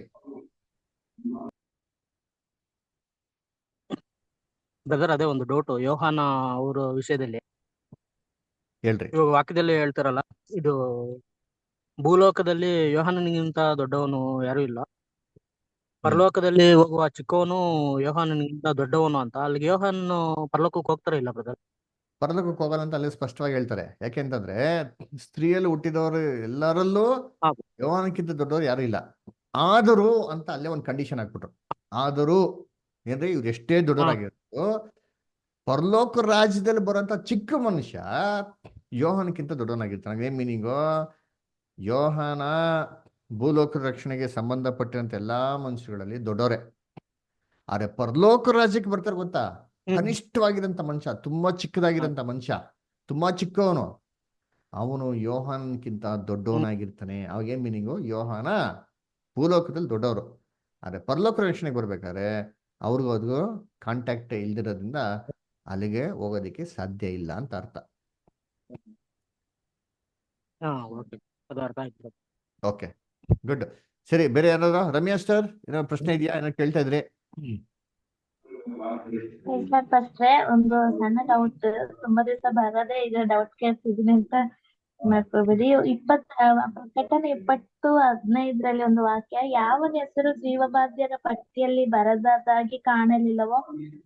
[SPEAKER 12] ಬ್ರದರ್ ಅದೇ ಒಂದು ಡೌಟ್ ಯೋಹಾನ ಅವರ ವಿಷಯದಲ್ಲಿ.
[SPEAKER 1] ಹೇಳ್ರಿ.
[SPEAKER 12] ಇವಾಗ ವಾಕ್ಯದಲ್ಲಿ ಹೇಳ್ತಾರಲ್ಲ, ಇದು ಭೂಲೋಕದಲ್ಲಿ ಯೋಹಾನನಿಗಿಂತ ದೊಡ್ಡವನು ಯಾರು ಇಲ್ಲ, ಪರಲೋಕದಲ್ಲಿ ಹೋಗುವ ಚಿಕ್ಕವನು ಯೋಹಾನನಿಗಿಂತ ದೊಡ್ಡವನು ಅಂತ. ಅಲ್ಲಿಗೆ ಯೋಹಾನ್ ಪರಲೋಕಕ್ಕೆ ಹೋಗ್ತಾರ ಇಲ್ಲ ಬ್ರದರ್?
[SPEAKER 1] ಪರಲೋಕಕ್ಕೆ ಹೋಗಲ್ಲ ಅಂತ ಅಲ್ಲಿ ಸ್ಪಷ್ಟವಾಗಿ ಹೇಳ್ತಾರೆ. ಯಾಕೆಂತಂದ್ರೆ ಸ್ತ್ರೀಯಲ್ಲಿ ಹುಟ್ಟಿದವರು ಎಲ್ಲರಲ್ಲೂ
[SPEAKER 12] ಹಾ
[SPEAKER 1] ಯೋಹಾನಕ್ಕಿಂತ ದೊಡ್ಡವರು ಯಾರು ಇಲ್ಲ. ಆದರೂ ಅಂತ ಅಲ್ಲೇ ಒಂದು ಕಂಡೀಷನ್ ಹಾಕ್ಬಿಟ್ರು. ಆದರೂ ಏನ್ರಿ, ಇವ್ರು ಎಷ್ಟೇ
[SPEAKER 12] ಹಾ
[SPEAKER 1] ದೊಡ್ಡವರಾಗಿರೋದು ಪರಲೋಕ ರಾಜ್ಯದಲ್ಲಿ ಬರುವಂತ ಚಿಕ್ಕ ಮನುಷ್ಯ ಯೋಹಾನಕ್ಕಿಂತ ದೊಡ್ಡವನಾಗಿರ್ತಾನೆ. ಏನ್ ಮೀನಿಂಗು? ಯೋಹಾನ ಭೂಲೋಕ ರಕ್ಷಣೆಗೆ ಸಂಬಂಧಪಟ್ಟಂತ ಎಲ್ಲಾ ಮನುಷ್ಯಗಳಲ್ಲಿ ದೊಡ್ಡವರೇ. ಆದ್ರೆ ಪರಲೋಕ ರಾಜ್ಯಕ್ಕೆ ಬರ್ತಾರೆ ಗೊತ್ತಾ, ಕನಿಷ್ಠವಾಗಿರಂತ ಮನುಷ್ಯ, ತುಂಬಾ ಚಿಕ್ಕದಾಗಿರಂತ ಮನುಷ್ಯ, ತುಂಬಾ ಚಿಕ್ಕವನು, ಅವನು ಯೋಹಾನಕ್ಕಿಂತ ದೊಡ್ಡವನಾಗಿರ್ತಾನೆ. ಅವಾಗ ಏನ್ ಮೀನಿಂಗು? ಯೋಹಾನ ಭೂಲೋಕದಲ್ಲಿ ದೊಡ್ಡವರು, ಆದ್ರೆ ಪರಲೋಕ ರಕ್ಷಣೆಗೆ ಬರ್ಬೇಕಾದ್ರೆ ಅವ್ರಿಗೂ ಅದಕ್ಕೂ ಕಾಂಟ್ಯಾಕ್ಟ್ ಇಲ್ದಿರೋದ್ರಿಂದ ಅಲ್ಲಿಗೆ ಹೋಗೋದಿಕ್ಕೆ ಸಾಧ್ಯ ಇಲ್ಲ ಅಂತ ಅರ್ಥ.
[SPEAKER 12] ಹಾ ಓಕೆ, ಅದು ಅರ್ಥ ಆಯ್ತು brother.
[SPEAKER 1] Okay, good. ಸರಿ, ಬೇರೆ ಯಾರು? ರಮ್ಯಾ ಸರ್ ಏನೋ ಪ್ರಶ್ನೆ ಇದೆಯಾ? ಏನೋ ಕೇಳ್ತಾ ಇದ್ರಿ?
[SPEAKER 6] ಫಸ್ಟ್ರೆ ಒಂದು ಸಣ್ಣ ಡೌಟ್, ತುಂಬಾ ದಿವಸ ಬರದೆ ಈಗ ಡೌಟ್ ಕೇಳ್ತಿದೀನಿ ಅಂತ ಮಾಡ್ಕೋಬೇಡಿ. ಪ್ರಕಟಣೆ 20:15 ಒಂದು ವಾಕ್ಯ, ಯಾವನ ಹೆಸರು ಜೀವಬಾಧ್ಯರ ಪಟ್ಟಿಯಲ್ಲಿ ಬರದಾಗಿ ಕಾಣಲಿಲ್ಲವೋ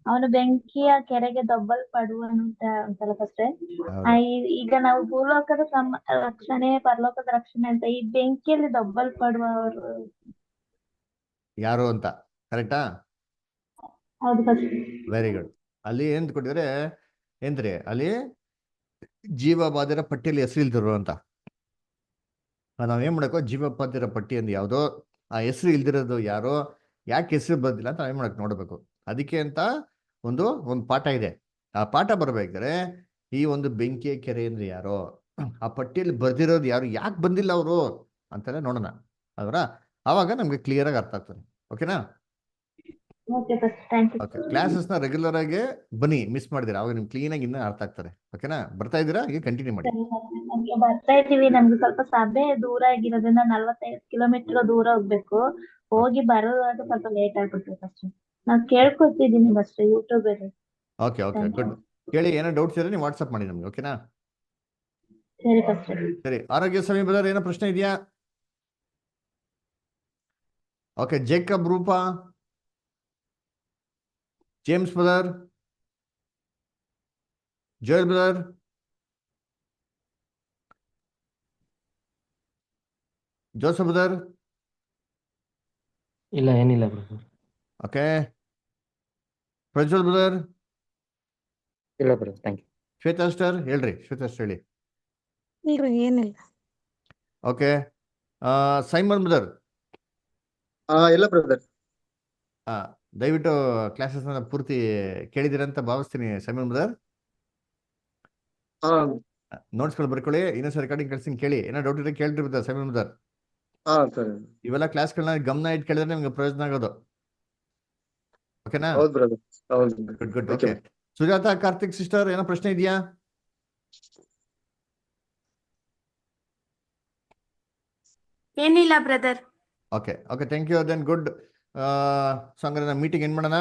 [SPEAKER 6] ಅವನು ಬೆಂಕಿಯ ಕೆರೆಗೆ ದೊಬ್ಬಲ್ಪಡುವನು ಅಂತ ಅಂತಲ್ಲ ಫಸ್ಟ್ರೆ. ಈಗ ನಾವು ಭೂಲೋಕದ ರಕ್ಷಣೆ, ಪರಲೋಕದ ರಕ್ಷಣೆ ಅಂತ, ಈ ಬೆಂಕಿಯಲ್ಲಿ ದೊಬ್ಬಲ್ಪಡುವವರು
[SPEAKER 1] ಯಾರು ಅಂತ ಕರೆಕ್ಟಾ?
[SPEAKER 6] ಹೌದು ಫಸ್ಟ್.
[SPEAKER 1] Very good. ಅಲ್ಲಿ ಏನ್ ಕೊಟ್ಟಿದ್ರೆ ಏನ್ರಿ, ಅಲ್ಲಿ ಜೀವಬಾಧ್ಯರ ಪಟ್ಟಿಯಲ್ಲಿ ಹೆಸರು ಇಲ್ದಿರೋ ಅಂತ. ನಾವೇನ್ ಮಾಡಬೇಕು? ಜೀವಬಾಧ್ಯರ ಪಟ್ಟಿ ಅಂದ್ ಯಾವ್ದೋ ಆ ಹೆಸರು ಇಲ್ದಿರೋದು ಯಾರೋ, ಯಾಕೆ ಹೆಸರು ಬಂದಿಲ್ಲ ಅಂತ ನಾವೇನ್ ಮಾಡಕ್ ನೋಡ್ಬೇಕು. ಅದಕ್ಕೆ ಅಂತ ಒಂದು ಪಾಠ ಇದೆ. ಆ ಪಾಠ ಬರ್ಬೇಕಾದ್ರೆ ಈ ಒಂದು ಬೆಂಕಿಯ ಕೆರೆ ಅಂದ್ರೆ ಯಾರೋ, ಆ ಪಟ್ಟಿಯಲ್ಲಿ ಬರ್ದಿರೋದು ಯಾರು, ಯಾಕೆ ಬಂದಿಲ್ಲ ಅವರು ಅಂತೆಲ್ಲ ನೋಡೋಣ. ಅದರ ಆವಾಗ ನಮ್ಗೆ ಕ್ಲಿಯರ್ ಆಗಿ ಅರ್ಥ ಆಗ್ತದೆ. ಓಕೆನಾ?
[SPEAKER 6] Okay first, thank you.
[SPEAKER 1] Okay, ಕ್ಲಾಸಸ್ನ ರೆಗ್ಯುಲರ್ ಆಗಿ ಬನ್ನಿ, ಮಿಸ್ ಮಾಡಿದಿರಾ ಅವಾಗ ನಿಮ್ಗೆ ಕ್ಲೀನ್ ಆಗಿ ಇನ್ನೂ ಅರ್ಥ ಆಗ್ತದೆ. ಓಕೆನಾ? ಬರ್ತಾ ಇದ್ದೀರಾ? ಈಗ ಕಂಟಿನ್ಯೂ ಮಾಡಿ.
[SPEAKER 6] ನಮ್ಗೆ ಬರ್ತಾ ಇದೀವಿ. ನಮ್ಗೆ ಸ್ವಲ್ಪ ಸಭೆ ದೂರ ಆಗಿರೋದ್ರಿಂದ 45 ಕಿಲೋಮೀಟರ್ ದೂರ ಹೋಗ್ಬೇಕು. ಹೋಗಿ ಬರೋದಾಗ ಸ್ವಲ್ಪ ಲೇಟ್ ಆಗ್ಬಿಡ್ತದೆ ಫಸ್ಟ್. ನಾವ್ ಕೇಳ್ಕೊತಿದೀನಿ ಅಷ್ಟೇ ಯೂಟ್ಯೂಬ್ ಅಲ್ಲಿ.
[SPEAKER 1] Okay okay, good. ಕೇಳಿ, ಏನೋ ಡೌಟ್ಸ್ ಇದ್ರೆ ನೀವು ವಾಟ್ಸಪ್ ಮಾಡಿ ನಮ್ಗೆ. ಓಕೆನಾ?
[SPEAKER 6] ಸರಿ ಫಸ್ಟ್.
[SPEAKER 1] ಸರಿ, ಆರೋಗ್ಯ ಸಮಯ ಬದರ್ ಏನೋ ಪ್ರಶ್ನೆ ಇದೆಯಾ? Okay, Jacob Roopa, James brother, Joel brother, Joseph brother.
[SPEAKER 2] ಇಲ್ಲ, ಏನಿಲ್ಲ ಬ್ರದರ್.
[SPEAKER 1] Okay, Prajwal brother.
[SPEAKER 7] ಇಲ್ಲ brother, thank you.
[SPEAKER 1] Shweta sister ಹೇಳ್ರಿ. ಶ್ವೇತಾ ಸ್ಟರ್ ಹೇಳಿ.
[SPEAKER 10] ಇಲ್ರಿ ಏನಿಲ್ಲ.
[SPEAKER 1] Okay, Simon brother.
[SPEAKER 11] ಇಲ್ಲ ಬ್ರದರ್.
[SPEAKER 1] ದಯವಿಟ್ಟು ಕ್ಲಾಸಸ್ ಪೂರ್ತಿ ಕೇಳಿದಿರಂತ ಭಾವಿಸ್ತೀನಿ ಸೈಮನ್ ಬ್ರದರ್. ನೋಟ್ಸ್ಗಳು ಬರ್ಕೊಳ್ಳಿ, ಇನ್ನೊಂದ್ಸರಿ ರೆಕಾರ್ಡಿಂಗ್ ಕಳ್ಸಿನಿ, ಕೇಳಿ. ಏನೋ ಡೌಟ್ ಇದ್ರೆ ಕೇಳ್ರಿ ಬ್ರದರ್ ಸೈಮನ್ ಬ್ರದರ್. ಇವೆಲ್ಲ ಕ್ಲಾಸ್ಗಳನ್ನ ಗಮನ ಇಟ್ಟು ಕೇಳಿದ್ರೆ ನಿಮ್ಗೆ ಪ್ರಯೋಜನ ಆಗೋದು. ಓಕೆನಾ?
[SPEAKER 11] ಹೌದು ಬ್ರದರ್. ಹೌದು.
[SPEAKER 1] Good good. Okay, Sujata Karthik sister ಏನೋ ಪ್ರಶ್ನೆ ಇದೆಯಾ?
[SPEAKER 13] ಏನಿಲ್ಲ brother.
[SPEAKER 1] Okay okay, thank you. Then good. So ಹಂಗಾರೆ ನಾವು ಮೀಟಿಂಗ್ ಏನು ಮಾಡೋಣ?